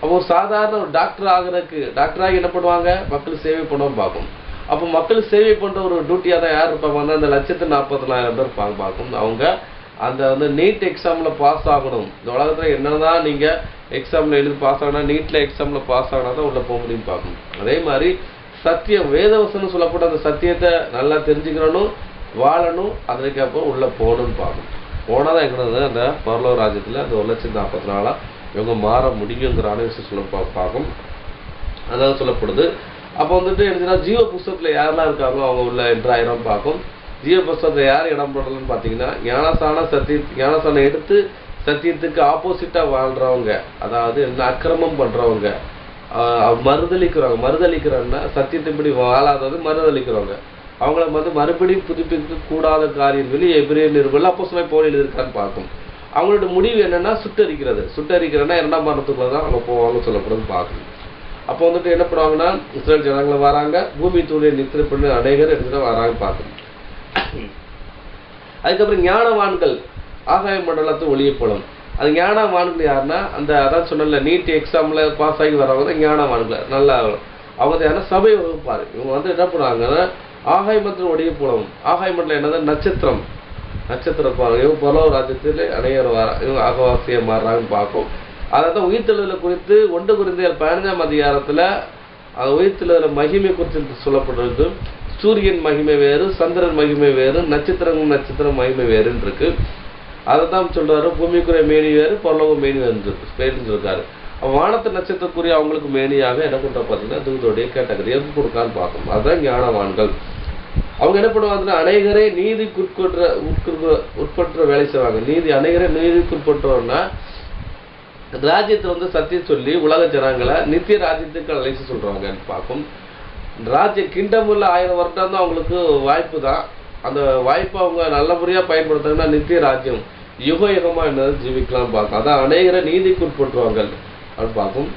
அப்போ சாதாரண ஒரு டாக்டர் ஆகிறதுக்கு டாக்டராகி என்ன பண்ணுவாங்க மக்கள் சேவை பண்ணுவோம் பார்ப்போம். அப்போ மக்களுக்கு சேவை பண்ணுற ஒரு டியூட்டியாக தான் யார் இருப்பாங்க வந்து அந்த 1,40,000 பேர் பார்க்கும். அவங்க அந்த வந்து நீட் எக்ஸாமில் பாஸ் ஆகணும். இந்த உலகத்தில் என்னதான் நீங்கள் எக்ஸாமில் எழுதி பாஸ் ஆகினா, நீட்டில் எக்ஸாமில் பாஸ் ஆகினா தான் உள்ளே போக முடியும் பார்க்கணும். அதே மாதிரி சத்தியம், வேதவசனம் சொல்லப்பட்ட அந்த சத்தியத்தை நல்லா தெரிஞ்சுக்கிறணும், வாழணும், அதுக்கப்புறம் உள்ளே போகணும்னு பார்க்கணும். போனால் தான் எங்கிறது அந்த பரலோக ராஜ்யத்தில் அந்த 1,40,000 இவங்க மாற முடியுங்கிற விஷயம் சொல்ல பார்க்கும். அதான் சொல்லப்படுது. அப்போ வந்துட்டு என்னச்சுன்னா ஜீவ புஸ்தகத்தில் யாரெல்லாம் இருக்காங்களோ அவங்க உள்ள என்ட்ராயிரம் பார்க்கும். ஜீவ புஸ்தகத்தில் யார் இடம் போடலன்னு பார்த்தீங்கன்னா ஞானசானம் எடுத்து சத்தியத்துக்கு ஆப்போசிட்டாக வாழ்கிறவங்க, அதாவது என்ன அக்கிரமம் பண்ணுறவங்க, மறுதளிக்கிறவங்கன்னா சத்தியத்தின்படி வாழாதது மறுதளிக்கிறவங்க, அவங்கள வந்து மறுபடியும் புதுப்பிக்க கூடாத காரியங்கள் எபிரேயர் நிருபத்தில் அப்போஸ்தலனாகிய பவுல் எழுதியிருக்கான்னு பார்க்கும். அவங்களோட முடிவு என்னன்னா சுட்டரிக்கிறன்னா 2ஆம் மரணத்துக்குள்ள தான் அவங்க போவாங்க சொல்லப்படுதுன்னு பார்க்கணும். அப்போ வந்துட்டு என்ன பண்ணுவாங்கன்னா இஸ்ரேல் ஜனங்களை வராங்க, பூமி தூளியை நித்திரை பண்ணி அநேகர் எடுத்துட்டு வராங்க பார்க்கணும். அதுக்கப்புறம் ஞானவான்கள் ஆகாய மண்டலத்தை ஒளியப்படும். அது ஞானவான்கள் யாருன்னா அந்த அதான் சொன்னல நீட் எக்ஸாம்ல பாஸ் ஆகி வரவங்க தான் ஞானவான்கள். நல்லா அவங்க யாருன்னா சபை வகுப்பாரு. இவங்க வந்து என்ன பண்ணுவாங்கன்னா ஆகாய மண்டலம் ஒளியப்படும். ஆகாய மண்டலம் என்னதான் நட்சத்திரம் பாருங்க. இவங்க பரலோக ராஜ்யத்தில் அநேகர் இவங்க ஆகவாசியை மாறுறாங்கன்னு பார்க்கும். அதான் உயிர்த்தெழுதலை குறித்து 1 கொரிந்தியர் 15ஆம் அதிகாரத்தில் அந்த உயிர்த்தெழுதலை மகிமை குறித்து சொல்லப்படுறது. சூரியன் மகிமை வேறு, சந்திரன் மகிமை வேறு, நட்சத்திரம் மகிமை வேறுன்னு இருக்கு. அதை தான் சொல்றாரு. பூமிக்குரிய மேனி வேறு, பரலோக மேனி வேறுன்னு இருக்காரு. வானத்து நட்சத்திரக்குரிய அவங்களுக்கு மேனியாக என்ன பண்ற பார்த்தீங்கன்னா தூதோடைய கேட்டகரி எப்படி கொடுக்கான்னு பார்க்கணும். அதுதான் ஞானவான்கள். அவங்க என்ன பண்ணுவாங்கன்னா அநேகரே நீதிக்கு உட்பற்ற வேலை செய்வாங்க. அநேகரே நீதிக்கு உட்பட்டோம்னா ராஜ்யத்தை வந்து சத்தியம் சொல்லி உலக ஜனங்களை நித்திய ராஜ்யத்துக்கு அழைச்சு சொல்றாங்கன்னு பார்க்கும். ராஜ்ய கிங்டம் உள்ள 1000 வருடம் தான் அவங்களுக்கு வாய்ப்பு தான். அந்த வாய்ப்பை அவங்க நல்லபடியாக பயன்படுத்தாங்கன்னா நித்திய ராஜ்யம் யுகமா என்னது ஜீவிக்கலாம் பார்க்கும். அதான் அநேகரை நீதிக்கு உட்பட்டுருவாங்க அப்படின்னு பார்க்கும்.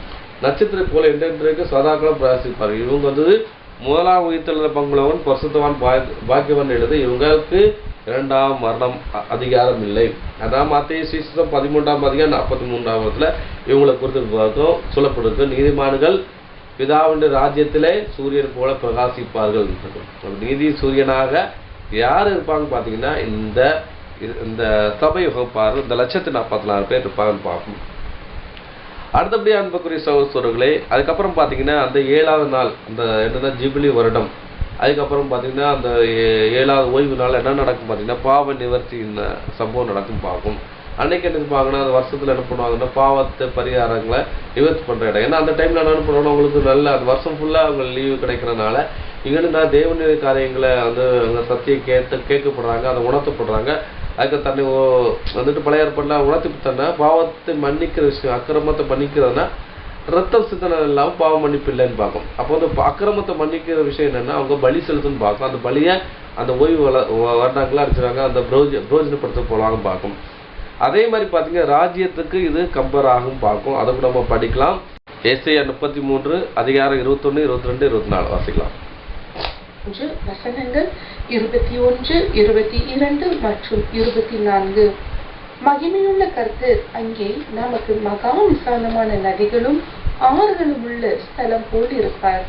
நட்சத்திரம் போல என்றென்றைக்கு சதாக்களும் பிரயாசிப்பார். இவங்க வந்து 1ஆம் உயிர்த்தெழுதல் பங்குள்ளவன் பரிசுத்தவான் பாக்கியவன் எழுது. இவங்களுக்கு 2ஆம் மரணம் அதிகாரம் இல்லை. அதான் மத்தேயு சுவிசேஷம் 13ஆம் அதிகாரம் 43ஆம் இவங்களை குறித்து சொல்லப்படுது. நீதிமான்கள் பிதாவின் ராஜ்யத்திலே சூரியன் போல பிரகாசிப்பார்கள். நீதி சூரியனாக யார் இருப்பாங்க பார்த்தீங்கன்னா இந்த சபை வகுப்பார் இந்த 1,40,000 பேர் இருப்பாங்கன்னு பார்ப்போம். அடுத்தபடி அன்புக்குரிய சகோதரர்களே, அதுக்கப்புறம் பார்த்தீங்கன்னா அந்த 7ஆவது நாள் அந்த என்னன்னா ஜூபிலி வருடம். அதுக்கப்புறம் பார்த்தீங்கன்னா அந்த 7ஆவது ஓய்வு நாள் என்ன நடக்கும் பார்த்தீங்கன்னா பாவ நிவர்த்தி சம்பவம் நடக்கும் பார்க்கும். அன்னைக்கு என்ன பார்க்கணும், அந்த வருஷத்தில் என்ன பண்ணுவாங்கன்னா பாவத்தை பரிகாரங்களை நிவர்த்தி பண்ணுற இடம். ஏன்னா அந்த டைமில் என்ன பண்ணுவாங்கன்னா அவங்களுக்கு நல்ல அந்த வருஷம் ஃபுல்லாக அவங்க லீவு கிடைக்கிறனால இங்கிருந்து நான் தேவனுடைய காரியங்களை வந்து அந்த சத்தியம் கேட்கப்படுறாங்க, அதை உணர்த்தப்படுறாங்க. அதுக்கு தன்னை வந்துட்டு பழைய ஏற்பாடுலாம் உணர்த்தி தன்னை பாவத்தை மன்னிக்கிற விஷயம், அக்கிரமத்தை மன்னிக்கிறதுனா ரத்தம் சித்தனை இல்லாமல் பாவ மன்னிப்பு இல்லைன்னு பார்க்கும். அப்போ வந்து அக்கிரமத்தை மன்னிக்கிற விஷயம் என்னென்னா அவங்க பலி செலுத்துன்னு பார்க்கும். அந்த பலியை அந்த ஓய்வு வருடாங்களாக அடிச்சுறாங்க, அந்த புரோஜனப்படுத்த போகலாங்க பார்க்கும். அதே மாதிரி பார்த்தீங்கன்னா ராஜ்யத்துக்கு இது கம்பேர் ஆகும் பார்க்கும். அதை கூட நம்ம படிக்கலாம். ஏசாயா 33 அதிகாரம் 21, 22, 24 வாசிக்கலாம். வசனங்கள் 21, 22 மற்றும் 24. மகிமையுள்ள கர்த்தர் அங்கே நமக்கு மகா விசாலமான நதிகளும் ஆறுகளும் உள்ள ஸ்தலம் போல் இருப்பார்.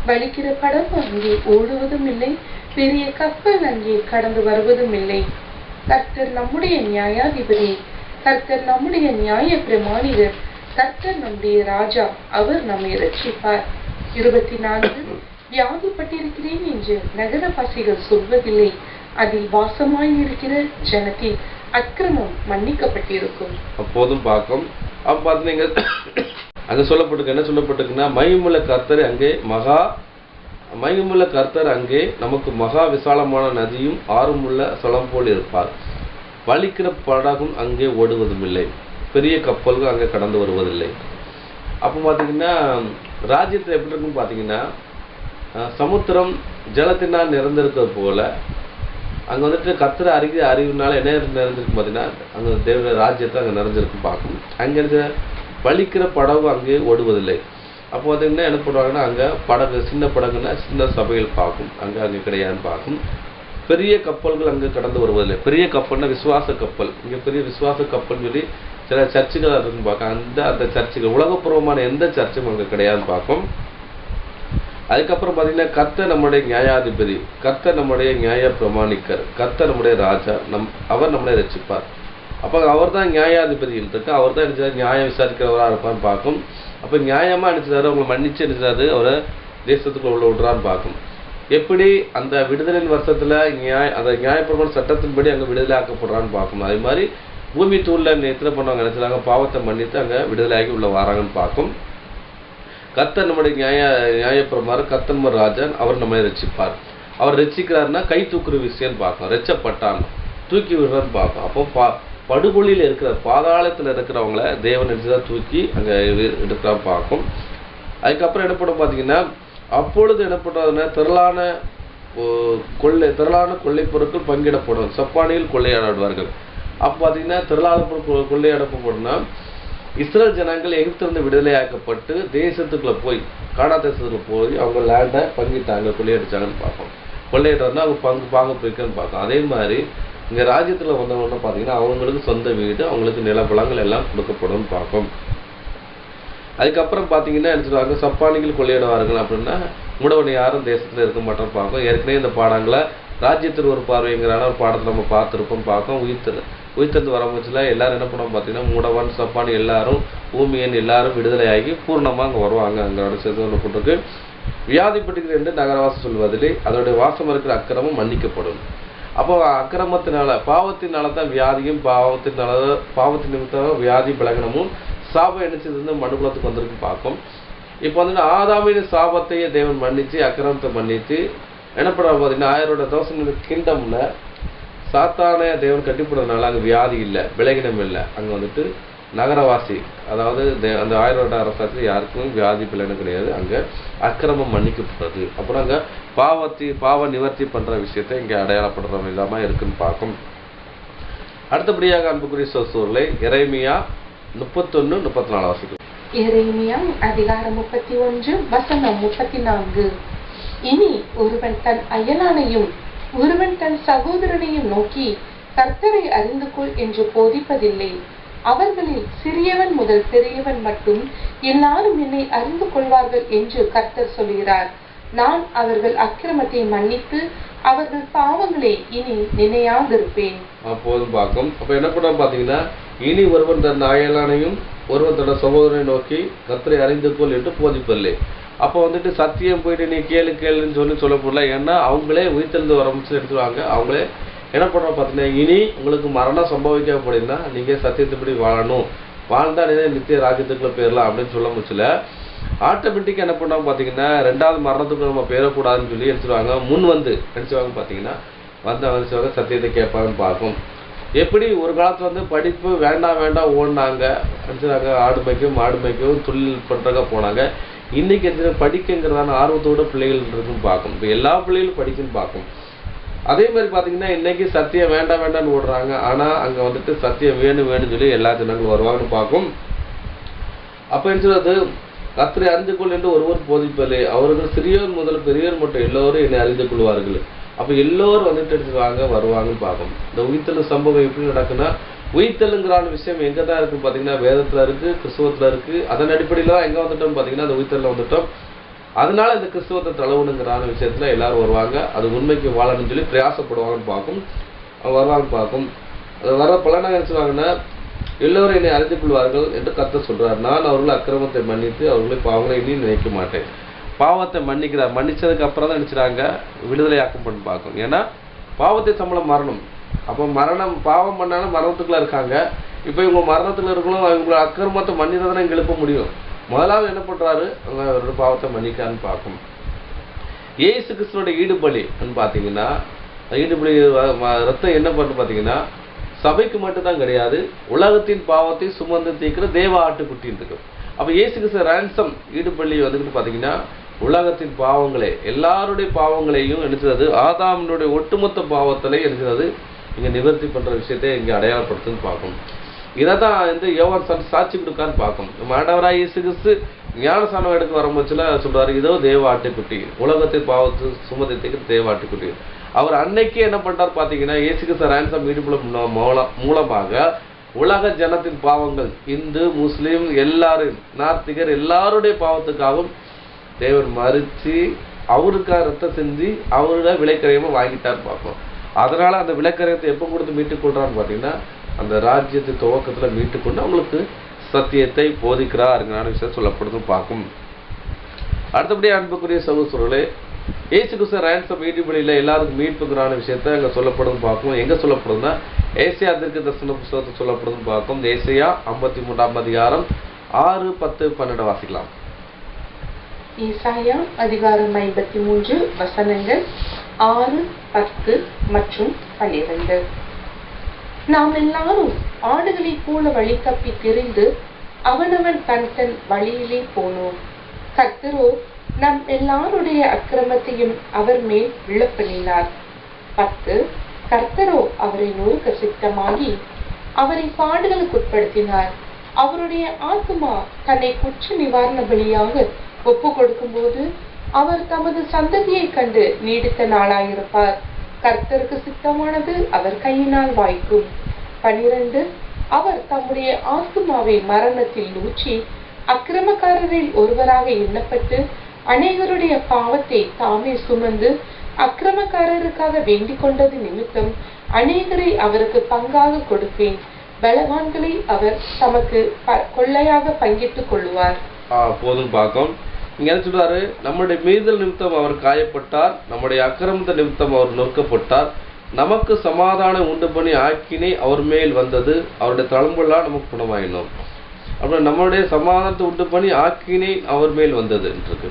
வலிக்கிற படகு அங்கே ஓடுவதும் இல்லை, பெரிய கப்பல் அங்கே கடந்து வருவதும் இல்லை. கர்த்தர் நம்முடைய நியாயாதிபதி, கர்த்தர் நம்முடைய நியாய பிரமாணிகர், கர்த்தர் நம்முடைய ராஜா, அவர் நம்மை ரட்சிப்பார். 24. வியாதிப்பட்டிருக்கிறேன் என்று நகரவாசிகள் சொல்வதில்லை, அதில் வாசமாயிருக்கிற ஜனத்தின் அக்கிரமம் மன்னிக்கப்பட்டிருக்கும். அப்போதும் பார்க்கும். அப்ப பார்த்தீங்க அங்க சொல்லப்பட்டிருக்கு, என்ன சொல்லப்பட்டிருக்குன்னா மகிமுள்ள கர்த்தர் அங்கே நமக்கு மகா விசாலமான நதியும் ஆறுமுள்ள சலம் போல் இருப்பார். வலிக்கிற படகும் அங்கே ஓடுவதும் இல்லை, பெரிய கப்பல்கள் அங்கே கடந்து வருவதில்லை. அப்போ பார்த்தீங்கன்னா ராஜ்யத்தில் எப்படி இருக்குன்னு பார்த்தீங்கன்னா சமுத்திரம் ஜலத்தினால் நிறைந்திருக்கிறது போல அங்கே வந்துட்டு கர்த்தரை அறிவினால என்ன நிறைஞ்சிருக்கு பார்த்தீங்கன்னா அங்கே தேவ ராஜ்யத்தை அங்கே நிறைஞ்சிருக்கு பார்க்கணும். அங்கே இருக்கிற வலிக்கிற படகு அங்கே ஓடுவதில்லை. அப்போ பார்த்தீங்கன்னா என்ன பண்ணுவாங்கன்னா அங்கே படகு சின்ன படகுன்னா சின்ன சபைகள் பார்க்கும், அங்கே கிடையாதுன்னு பார்க்கும். பெரிய கப்பல்கள் அங்கே கடந்து வருவதில்லை. பெரிய கப்பல்னா விசுவாச கப்பல். இங்கே பெரிய விசுவாச கப்பல்னு சொல்லி சில சர்ச்சுகள் இருக்குன்னு பார்க்க அந்த சர்ச்சுகள் உலகப்பூர்வமான எந்த சர்ச்சும் அங்கே கிடையாதுன்னு பார்க்கும். அதுக்கப்புறம் பார்த்தீங்கன்னா கர்த்தர் நம்முடைய நியாயாதிபதி, கர்த்தர் நம்முடைய நியாய பிரமாணிக்கர், கர்த்தர் நம்முடைய ராஜா, அவர் நம்மளை ரட்சிப்பார். அப்போ அவர் தான் நியாயாதிபதி இருக்கு, அவர் தான் நினைச்சாரு நியாயம் விசாரிக்கிறவராக இருப்பான்னு பார்க்கும். அப்போ நியாயமாக நினைச்சாரு, அவங்களை மன்னிச்சு நினைச்சாரு, அவரை தேசத்துக்குள்ள உள்ள விடுறான்னு பார்க்கும். எப்படி அந்த விடுதலையின் வருஷத்துல அந்த நியாயப்பிரமாண சட்டத்தின்படி அங்கே விடுதலை ஆக்கப்படுறான்னு பார்க்கும். அதே மாதிரி பூமி தூள்ல எத்தனை பண்ணவங்க நினைச்சாங்க, பாவத்தை மன்னித்து அங்கே விடுதலையாகி உள்ள வராங்கன்னு பார்க்கும். கர்த்தர் நம்முடைய நியாயப்பிரமாணம், கர்த்தர் நம்ம ராஜன், அவர் நம்மளை ரட்சிப்பார். அவர் ரட்சிக்கிறாருன்னா கை தூக்குற விஷயம்னு பார்க்கும், ரட்சப்பட்டான் தூக்கி விடுறான்னு பார்க்கும். அப்போ படுகொலியில் இருக்கிற பாதாளத்தில் இருக்கிறவங்கள தேவன் நினைச்சுதான் தூக்கி அங்கே எடுக்கிறான்னு பார்க்கும். அதுக்கப்புறம் என்ன பண்ண பார்த்தீங்கன்னா, அப்பொழுது என்ன பண்ணுறதுன்னா திரளான கொள்ளை பொருட்கள் பங்கிடப்படும், சப்பானியில் கொள்ளையாடுவார்கள். அப்போ பார்த்தீங்கன்னா திரளான பொருட்கள் கொள்ளையாடப்படும்னா இஸ்ரேல் ஜனங்கள் எகிப்திலிருந்து விடுதலையாக்கப்பட்டு தேசத்துக்குள்ள போய் கானா தேசத்துக்குள்ள போய் அவங்க லேண்டை பங்கிட்டாங்க, கொள்ளையடிச்சாங்கன்னு பார்ப்போம். கொள்ளையிட்டோம்னா அவங்க பாங்க போய்க்கன்னு பார்ப்போம். அதே மாதிரி இங்கே ராஜ்யத்தில் வந்தவங்கன்னா பார்த்தீங்கன்னா அவங்களுக்கு சொந்த வீடு, அவங்களுக்கு நிலப்பலங்கள் எல்லாம் கொடுக்கப்படும் பார்ப்போம். அதுக்கப்புறம் பார்த்தீங்கன்னா என்ன சொல்லுவாங்க, சப்பானிகள் கொள்ளையிடுவார்கள் அப்படின்னா முடவன் யாரும் தேசத்தில் இருக்க மாட்டோம்னு பார்ப்போம். ஏற்கனவே இந்த பாடங்களை ராஜ்யத்தில் ஒரு பார்வைங்கிறான ஒரு பாடத்தை நம்ம பார்த்துருப்போம் பார்ப்போம். உயிர்த்தெழுந்து வரமுச்சுல எல்லாரும் என்ன பண்ணுவோம் பார்த்தீங்கன்னா முடவன் சப்பான் எல்லாரும் பூமியன் எல்லாரும் விடுதலையாகி பூர்ணமாக அங்கே வருவாங்க. அங்களோட சேர்த்து கொண்டிருக்கு. வியாதிப்பட்டுகிறது என்று நகரவாசம் சொல்வதிலே அதோடைய வாசம் இருக்கிற அக்கிரமம் மன்னிக்கப்படும். அப்போ அக்கிரமத்தினால பாவத்தினால தான் வியாதியும், பாவத்தின் நிமித்தம் வியாதி பலகனமும் சாபம் என்னச்சது மனுக்குலத்துக்கு வந்திருக்கு பார்க்கும். இப்போ வந்துட்டு ஆதாமின் சாபத்தையே தேவன் மன்னிச்சு அக்கிரமத்தை மன்னித்து என்ன பண்ணுறாங்க பார்த்தீங்கன்னா 1000 தோசை கிண்டம்ல சாத்தானே தேவன் கட்டிப்படுறதுனால அங்கே வியாதி இல்லை, விலகினம் இல்லை. அங்கே வந்துட்டு நகரவாசி, அதாவது அந்த 1000 அரசாட்சியில் யாருக்குமே வியாதி பிள்ளைன்னு கிடையாது. அங்கே அக்கிரமம் மன்னிக்கப்படுறது. அப்புறம் அங்கே பாவ நிவர்த்தி பண்ணுற விஷயத்தை இங்கே அடையாளப்படுற விதமாக இருக்குன்னு பார்க்கும். அடுத்தபடியாக அன்புக்குரிய சோசூர்களை எரேமியா 31-34 வாசிக்கும். எரேமியா அதிகாரம் 31 வசனம் 34. இனி ஒருவன் தன் அயலானையும் ஒருவன் தன் சகோதரனையும் நோக்கி கர்த்தரை அறிந்து கொள் என்று போதிப்பதில்லை. அவர்களில் சிறியவன் முதல் பெரியவன் மட்டும் எல்லாரும் என்னை அறிந்து கொள்வார்கள் என்று கர்த்தர் சொல்கிறார். நான் அவர்கள் அக்கிரமத்தை மன்னித்து அவர்கள் பாவங்களை இனி நினையாதிருப்பேன். போதும் பார்க்கும். அப்ப என்ன பண்ண பாத்தீங்கன்னா, இனி ஒருவன் தன் அயலானையும் ஒருவன் தன் சகோதரனை நோக்கி கர்த்தரை அறிந்து கொள் என்று போதிப்பதில்லை. அப்போ வந்துட்டு சத்தியம் போயிட்டு நீ கேளுன்னு சொல்ல போடல. ஏன்னா அவங்களே உயிர்த்தெழுந்து வரமுச்சு எடுத்துருவாங்க. அவங்களே என்ன பண்ணுறோம் பார்த்தீங்கன்னா, இனி உங்களுக்கு மரணம் சம்பவிக்கப்படினா நீங்கள் சத்தியத்தைப்படி வாழணும், வாழ்ந்தா நித்திய ராஜ்யத்துக்குள்ள போயிடலாம் அப்படின்னு சொல்ல முடியல. ஆட்டோமேட்டிக்காக என்ன பண்ணோம் பார்த்தீங்கன்னா, 2வது மரணத்துக்கு நம்ம போயிடக்கூடாதுன்னு சொல்லி எடுத்துருவாங்க. முன் வந்து நினச்சிவாங்க பார்த்தீங்கன்னா, வந்து சத்தியத்தை கேட்பாங்கன்னு பார்க்கும். எப்படி ஒரு காலத்தில் வந்து படிப்பு வேண்டாம் ஓடினாங்க, நினச்சிருவாங்க ஆடு மேய்க்கவும் மாடு மேய்க்கவும் தொழில் பண்ணுறக்க போனாங்க. இன்னைக்கு படிக்குங்கிறதான ஆர்வத்தோட பிள்ளைகள் இருக்குன்னு பார்க்கும். இப்போ எல்லா பிள்ளைகளும் படிக்குன்னு பார்க்கும். அதே மாதிரி பார்த்தீங்கன்னா இன்னைக்கு சத்தியம் வேண்டாம்னு ஓடுறாங்க. ஆனால் அங்கே வந்துட்டு சத்தியம் வேணும்னு சொல்லி எல்லா ஜனங்களும் வருவாங்கன்னு பார்க்கும். அப்போ என்ன சொல்றது, கர்த்தரை அறிந்து கொள் என்று ஒருவர் போதிப்பதில்லை. அவர்கள் சிறியோர் முதல் பெரியோர் மட்டும் எல்லோரும் என்னை அறிந்து கொள்வார்கள். அப்போ எல்லோரும் வந்துட்டு எடுத்துவாங்க வருவாங்கன்னு பார்க்கும். இந்த உயிர்த்தெழு சம்பவம் எப்படி நடக்குன்னா, உயிர்த்தெழுங்கிறான விஷயம் எங்கே தான் இருக்குன்னு பார்த்தீங்கன்னா வேதத்தில் இருக்குது, கிறிஸ்துவத்தில் இருக்குது. அதன் அடிப்படையில் தான் எங்கே வந்துட்டோம் பார்த்தீங்கன்னா அந்த உயிர்த்தெழில் வந்துட்டோம். அதனால இந்த கிறிஸ்துவத்தை தளவுணுங்கிறான விஷயத்துல எல்லாரும் வருவாங்க. அது உண்மைக்கு வாழணும்னு சொல்லி பிரயாசப்படுவாங்கன்னு பார்க்கும். வருவாங்கன்னு பார்க்கும். அது வர பலனா நினைச்சுவாங்கன்னா, எல்லோரும் என்னை அறிந்து கொள்வார்கள் என்று கர்த்தர் சொல்றார். நான் அவர்கள் அக்கிரமத்தை மன்னித்து அவர்களை பாவங்களை இனி நினைக்க மாட்டேன். பாவத்தை மன்னிக்கிறார். மன்னிச்சதுக்கு அப்புறம் தான் நினைச்சுறாங்க விடுதலை ஆக்கம் பண்ணி பார்க்கும். ஏன்னா பாவத்தை சம்பளம் மரணம். அப்போ பாவம் பண்ணாலும் மரணத்துக்குள்ள இருக்காங்க. இப்போ இவங்க மரணத்துல இருக்கணும், இவங்க அக்கிரமத்தை மன்னிதான் இங்க எழுப்ப முடியும். முதலாவது என்ன பண்றாரு, அவரோட பாவத்தை மன்னிக்கான்னு பார்க்கும். இயேசு கிறிஸ்துவோட ஈடுபலி பார்த்தீங்கன்னா, ஈடுபலி ரத்தம் என்ன பண்ணு பார்த்தீங்கன்னா சபைக்கு மட்டும்தான் கிடையாது, உலகத்தின் பாவத்தை சுமந்து தீர்க்கிற தேவ ஆட்டுக்குட்டின்னு இருக்கு. அப்போ இயேசு கிறிஸ்து ரான்சம் ஈடுபலி வந்துக்கிட்டு பார்த்தீங்கன்னா உலகத்தின் பாவங்களே எல்லாருடைய பாவங்களையும் நினைச்சது, ஆதாமினுடைய ஒட்டுமொத்த பாவத்திலே நினைச்சது இங்கே நிவர்த்தி பண்ற விஷயத்தை இங்கே அடையாளப்படுத்துன்னு பார்க்கும். இதைதான் வந்து யோவான் சாட்சி கொடுக்கான்னு பார்க்கும். ஆண்டவராய் இயேசு கிறிஸ்து ஞானஸ்நானம் எடுக்க வரும்போதுல சொல்றாரு, இதோ தேவ ஆட்டுக்குட்டி, உலகத்தின் பாவத்தை சுமந்து தீர்க்கிற தேவ ஆட்டுக்குட்டி. அவர் அன்னைக்கு என்ன பண்றாரு பார்த்தீங்கன்னா, இயேசு கிறிஸ்து ரான்சம் ஈடுபட மூலமாக உலக ஜனத்தின் பாவங்கள், இந்து முஸ்லீம் எல்லாரும் நாத்திகர் எல்லாருடைய பாவத்துக்காகவும் தேவன் மறிச்சு அவருக்காக ரத்தம் செஞ்சு அவரோட விலைக்கரையமா வாங்கிட்டான்னு பார்ப்போம். அதனால அந்த விலைக்கரையத்தை எப்போ கொடுத்து மீட்டுக் கொள்றான்னு பார்த்தீங்கன்னா அந்த ராஜ்யத்தை துவக்கத்துல மீட்டுக்கொண்டு அவங்களுக்கு சத்தியத்தை போதிக்கிறாருங்கிறான விஷயம் சொல்லப்படுதும் பார்க்கும். அடுத்தபடியே அன்புக்குரிய சகோதரர்களே, இயேசு கிறிஸ்து ரேன்சம் மீட்புகளில் எல்லாருக்கும் மீட்புங்கிறான விஷயத்த அங்கே சொல்லப்படுதும் பார்க்கும். எங்க சொல்லப்படுதுன்னா ஏசாயா தீர்க்கதரிசன புத்தகத்தில் சொல்லப்படுதும் பார்க்கும். ஏசாயா 53ஆம் அதிகாரம் 6, 10, 12 வாசிக்கலாம். ஏசாயா அதிகாரம் 53 வசனங்கள் 6, 10 மற்றும் 12. நாம் எல்லாரும் ஆடுகளைப் போல வழி தப்பி திரிந்து அவனவன் தன் தன் வழியிலே போனோம். கர்த்தரோ நம் எல்லாருடைய அக்கிரமத்தையும் அவர் மேல் விழப்பண்ணினார். 10. கர்த்தரோ அவரை நொறுக்க சித்தமாகி அவரை பாடுகளுக்குட்படுத்தினார். அவருடைய ஆத்துமா தன்னை குற்ற நிவாரண பலியாக ஒப்பு கொடுக்கும் போது அவர் தமது சந்ததியை கண்டு நீடித்த நாளாயிருப்பார். கர்த்தருக்கு சித்தமானது அவர் கையினால் வாய்க்கும். 12. அவர் தம்முடைய ஆத்துமாவை மரணத்தில் ஊற்றி அக்கிரமக்காரரில் ஒருவராக எண்ணப்பட்டு அநேகருடைய பாவத்தை தாமே சுமந்து அக்கிரமக்காரருக்காக வேண்டிக் கொண்டது நிமித்தம் அநேகரை அவருக்கு பங்காக கொடுப்பேன். பலவான்களை அவர் தமக்கு கொள்ளையாக பங்கிட்டுக் கொள்ளுவார். போதும் பார்க்கும். இங்க என்ன சொல்றாரு? நம்முடைய மீதல் நிமித்தம் அவர் காயப்பட்டார், நம்முடைய அக்கிரமத்த நிமித்தம் அவர் நொறுக்கப்பட்டார், நமக்கு சமாதானம் உண்டு பண்ணி ஆக்கினை அவர் மேல் வந்தது, அவருடைய தழும்பெல்லாம் நமக்கு குணமாயினோம். அப்புறம் நம்மளுடைய சமாதானத்தை உண்டு பண்ணி ஆக்கினை அவர் மேல் வந்தது இருக்கு.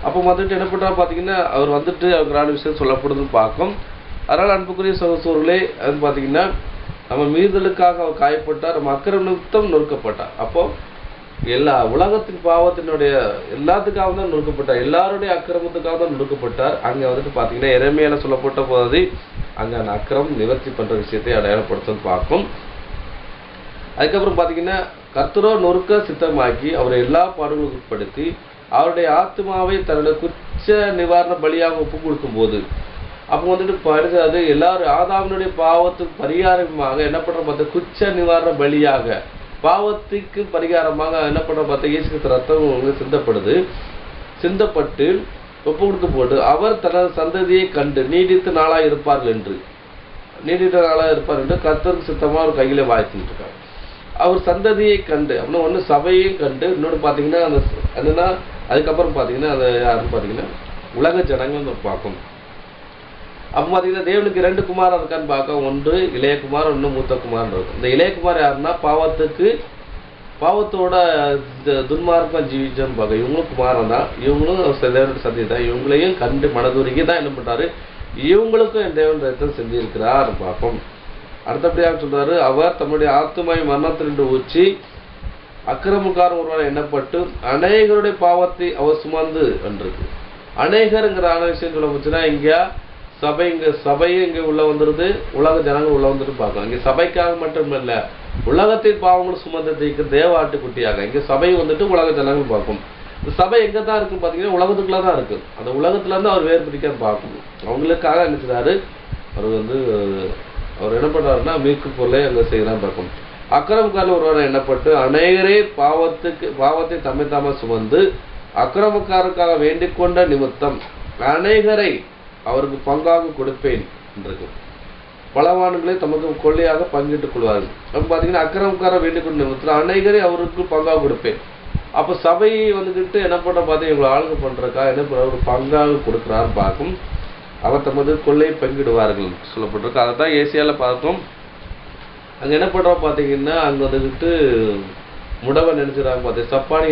அப்போ வந்துட்டு என்ன பண்றா பாத்தீங்கன்னா அவர் வந்துட்டு அவருக்கான விஷயம் சொல்லப்படுதுன்னு பார்க்கும். அதனால அன்புக்குரிய சகோதரர்களே, அது பாத்தீங்கன்னா நம்ம மீதலுக்காக அவர் காயப்பட்டார், நம்ம அக்கிரம நிமித்தம் நொறுக்கப்பட்டார். அப்போ எல்லா உலகத்தின் பாவத்தினுடைய எல்லாத்துக்காக தான் நொறுக்கப்பட்டார், எல்லாருடைய அக்கிரமத்துக்காக தான் நொறுக்கப்பட்டார். அங்க வந்துட்டு பாத்தீங்கன்னா எரேமியால சொல்லப்பட்ட போது அங்க அந்த அக்கிரமம் நிவர்த்தி பண்ற விஷயத்தை அடையாளப்படுத்தும் பார்க்கும். அதுக்கப்புறம் பாத்தீங்கன்னா கர்த்தரோ நொறுக்க சித்தமாக்கி அவரை எல்லா பாடுகளுக்கு உட்படுத்தி அவருடைய ஆத்மாவை தன்னுடைய குற்ற நிவாரண பலியாக ஒப்பு கொடுக்கும் போது அப்போ வந்துட்டு படிச்சது எல்லாரும் ஆதாமினுடைய பாவத்துக்கு பரிகாரமாக என்ன பண்ற பார்த்த குற்ற நிவாரண பலியாக பாவத்துக்கு பரிகாரமாக என்ன பண்ற பார்த்த இயேசு கிறிஸ்து ரத்தம் சிந்தப்படுது. சிந்தப்பட்டு ஒப்பு கொடுக்கும் போது அவர் தனது சந்ததியை கண்டு நீடித்த நாளாக இருப்பார்கள் என்று கர்த்தருக்கு சித்தமா ஒரு கையில வாய்ச்சிட்டு இருக்காரு. அவர் சந்ததியை கண்டு அப்படின்னா ஒன்று சபையையும் கண்டு, இன்னொன்று பார்த்தீங்கன்னா அந்த என்னன்னா அதுக்கப்புறம் பார்த்தீங்கன்னா அதை யாருன்னு பார்த்தீங்கன்னா உலக ஜனங்கள் பார்க்கும். அப்போ பார்த்தீங்கன்னா தேவனுக்கு 2 குமாரன் இருக்கான்னு பார்க்க, ஒன்று இளைய குமாரன், ஒன்று மூத்த குமாரன் இருக்கும். இந்த இளைய குமார் யாருன்னா பாவத்தோட துன்மார்க்கம் ஜீவிச்சோன்னு பார்க்க, இவங்களும் குமாரன் தான், இவங்களும் தேவனுடைய சந்தி தான். இவங்களையும் கண்டு மனதுருகி தான் என்ன பண்றாரு, இவங்களுக்கும் என் தேவன் ரத்தம் செஞ்சிருக்கிறார் பார்ப்போம். அடுத்தபடியாக சொல்றாரு, அவர் தம்முடைய ஆத்துமாவை மரணத்திலிருந்து ஊற்றி அக்கிரமக்காரன் ஒருவரை எண்ணப்பட்டு அநேகருடைய பாவத்தை அவர் சுமந்து என்றிருக்கு. அநேகருங்கிற விஷயம் சொல்ல போச்சுன்னா இங்க சபையும் இங்க உள்ள வந்துருது, உலக ஜனங்கள் உள்ள வந்துட்டு பார்க்கணும். இங்க சபைக்காக மட்டுமல்ல, உலகத்தின் பாவங்களும் சுமந்து தீர்க்க தேவ ஆட்டுக்குட்டியாக இங்க சபை வந்துட்டு உலக ஜனங்கள் பார்க்கும். இந்த சபை எங்க தான் இருக்குன்னு பாத்தீங்கன்னா உலகத்துக்குள்ள தான் இருக்கு. அந்த உலகத்துல இருந்து அவர் வேறு பிடிக்க பார்க்கணும். அவங்களுக்காக நினைச்சாரு அவர் என்ன பண்றாருன்னா மீட்பு பொருளை அங்க செய்யலாம் பார்க்கும். அக்கிரமக்காரன் ஒருவரை எண்ணப்பட்டு அநேகரே பாவத்தை தம்மை தாம சுமந்து அக்கிரமக்காரருக்காக வேண்டிக் கொண்ட நிமித்தம் அநேகரை அவருக்கு பங்காக கொடுப்பேன் என்று பலவான்களை தமக்கு கொள்ளையாக பங்கிட்டுக் கொள்வார்கள். அப்ப பாத்தீங்கன்னா அக்கிரமக்காரர் வேண்டிக் கொண்ட நிமித்தம் அநேகரை அவருக்கு பங்காக கொடுப்பேன். அப்ப சபை வந்துகிட்டு என்ன பண்ற பார்த்தா இவங்களை ஆளுங்க பண்றக்கா என்ன ஒரு பங்காக கொடுக்கிறான்னு பார்க்கும். அவர் தமது கொள்ளையை பங்கிடுவார்கள் சொல்லப்பட்டிருக்கு. அதை தான் ஏசியால பார்த்தோம். அங்க என்ன பண்றோம் பாத்தீங்கன்னா அங்க வந்துகிட்டு முடவை நினைச்சுறாங்க பார்த்தீங்க, சப்பானி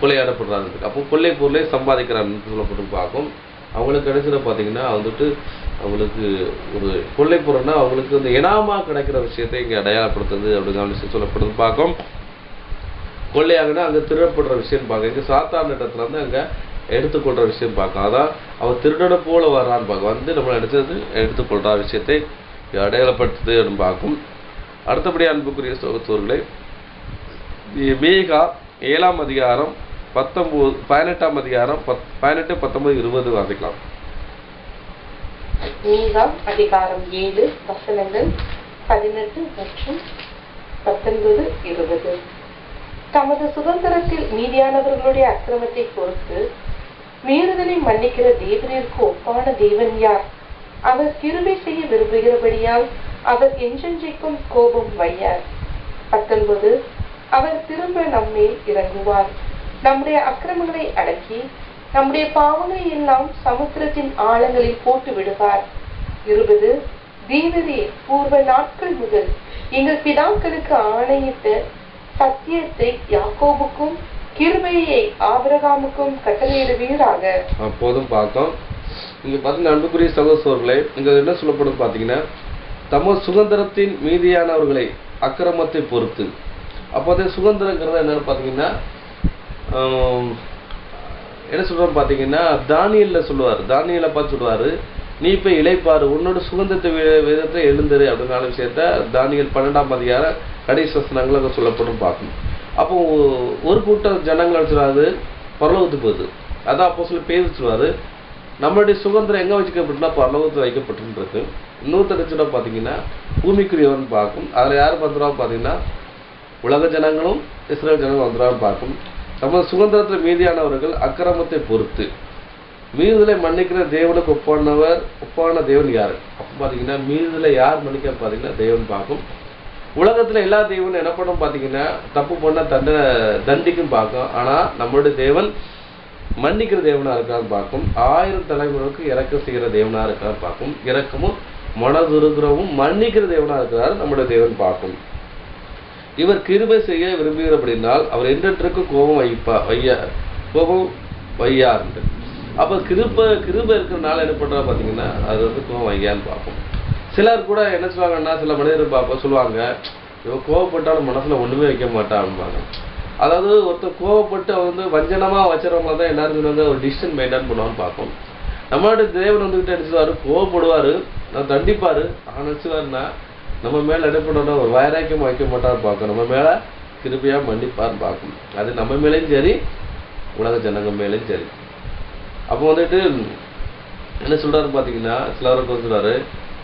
கொள்ளையாடப்படுறாங்க. அப்போ கொள்ளை பொருளை சம்பாதிக்கிறான்னு சொல்லப்பட்டு பார்க்கும். அவங்களுக்கு கிடைச்சத பாத்தீங்கன்னா வந்துட்டு அவங்களுக்கு ஒரு கொள்ளை பொருள்னா அவங்களுக்கு இந்த இனாமா கிடைக்கிற விஷயத்தை இங்க அடையாளப்படுத்துது அப்படிங்கிற விஷயம் சொல்லப்படுது பார்க்கும். கொள்ளையாகனா அங்க திருடப்படுற விஷயம் பார்க்க, இங்க சாத்தான இடத்துல இருந்து அங்க எடுத்துக்கொள்ற விஷயம் பார்க்கும். அதான் அவர் திருடனை போல வர்றான்னு பார்க்க, வந்து நம்ம நினைச்சது எடுத்துக்கொள்ற விஷயத்தை அடையாளப்படுத்துது அப்படின்னு பார்க்கும். அடுத்தபடி அன்புக்குரிய சகோதரர்களே, மீகா 7ஆம் அதிகாரம் 18ஆம் அதிகாரம் 18, 19, 20 வாசிக்கலாம். மீகா அதிகாரம் 7 வசனங்கள் 18 மற்றும் 19, 20. தமது சுதந்திரத்தில் மீதியானவர்களுடைய அக்கிரமத்தை பொறுத்து மீறுதலை மன்னிக்கிற தேவனிற்கு ஒப்பான தேவன் யார்? அவர் கிருபை செய்ய விரும்புகிறபடியால் அவர் என்றென்றைக்கும் கோபம் வையார். 19 அவர் திரும்ப நம்மேல் இறங்குவார், நம்முடைய அக்கிரமங்களை அடக்கி நம்முடைய பாவங்களை எல்லாம் சமுத்திரத்தின் ஆழங்களில் போட்டு விடுவார். 20 தேவரே, பூர்வ நாட்கள் முதல் எங்கள் பிதாக்களுக்கு ஆணையிட்ட சத்தியத்தை யாக்கோபுக்கும் கிருபையை ஆபிரகாமுக்கும் கட்டளையிடுவீராக. அப்போதும் பார்த்தோம். இங்க பாத்தீங்கன்னா அன்புக்குரிய சகோதரர்களே, இங்க என்ன சொல்லப்படும் பாத்தீங்கன்னா, தமது சுதந்திரத்தின் மீதியானவர்களை அக்கிரமத்தை பொறுத்து. அப்போதே சுதந்திரங்கிறது என்னன்னு பாத்தீங்கன்னா என்ன சொல்றோம் பாத்தீங்கன்னா, தானியல்ல சொல்லுவார், தானியலை பார்த்து சொல்லுவாரு, நீ இப்ப இளைப்பாரு, உன்னோட சுதந்திரத்தை விதத்தை எழுந்துரு அப்படின்னால விஷயத்த தானியல் 12ஆம் அதிகாரம் கடைசி வசனங்கள் சொல்லப்படும் பார்க்கணும். அப்போ ஒரு கூட்டம் ஜனங்கள் சொல்றாரு பரலோகத்துக்கு போகுது. அதான் அப்போ சொல்லி பேசுவாரு, நம்மளுடைய சுதந்திரம் எங்க வச்சுக்கப்பட்டுனா பரலோகத்தில் வைக்கப்பட்டுருக்கு. இன்னொருத்தடிச்சுட பாத்தீங்கன்னா பூமிக்குரியவன் பார்க்கும். அதுல யாரும் வந்துடுவாங்க பாத்தீங்கன்னா உலக ஜனங்களும் இஸ்ரேல் ஜனங்களும் வந்துடுவாங்க பார்க்கும். நம்ம சுதந்திரத்தில் மீதியானவர்கள் அக்கிரமத்தை பொறுத்து மீறுதலை மன்னிக்கிற தேவனுக்கு ஒப்பான தேவன் யாரு? அப்ப பாத்தீங்கன்னா மீறுதலை யார் மன்னிக்க பாத்தீங்கன்னா தேவன் பார்க்கும். உலகத்துல எல்லா தேவனும் என்ன பண்ணும் பாத்தீங்கன்னா தப்பு பண்ண தண்டிக்கும் பார்க்கும். ஆனா நம்மளுடைய தேவன் மன்னிக்கிற தேவனா இருக்கான்னு பார்க்கும். 1000 தலைமுறைக்கு இறக்க செய்கிற தேவனா இருக்கான்னு பார்க்கும். இறக்கமும் மனதுருகிறவும் மன்னிக்கிற தேவனா இருக்கிறாரு நம்முடைய தேவன் பார்க்கும். இவர் கிருபை செய்ய விரும்புகிறபடினால் அவர் என்றென்றைக்கு கோபம் வையார். அப்ப கிருபை இருக்கிறனால என்ன பண்றா பாத்தீங்கன்னா அது கோபம் வையான்னு பார்ப்போம். சிலர் கூட என்ன சொல்லுவாங்கன்னா, சில மனிதர்கள் சொல்லுவாங்க, இவன் கோவப்பட்டாலும் மனசுல ஒண்ணுமே வைக்க மாட்டான் அப்படின்பாங்க. அதாவது ஒருத்தர் கோவப்பட்டு அவர் வஞ்சனமா வச்சுறவங்க தான் எல்லாரும் சொல்லுவாங்க ஒரு டிசிஷன் மெயின்டைன் பண்ணுவான்னு பார்ப்போம். நம்மளுடைய தேவன் வந்துகிட்டு நினைச்சுவாரு, கோவப்படுவாரு, நான் தண்டிப்பாரு. நினைச்சுவாருன்னா நம்ம மேல என்ன பண்ணணும், ஒரு வைராக்கியம் வைக்க மாட்டான்னு பார்க்கும். நம்ம மேல கிருபையா மன்னிப்பான்னு பார்க்கும். அது நம்ம மேலேயும் சரி, உலக ஜனங்க மேலேயும் சரி. அப்போ வந்துட்டு என்ன சொல்றாரு பாத்தீங்கன்னா, சிலருக்கு சொல்றாரு,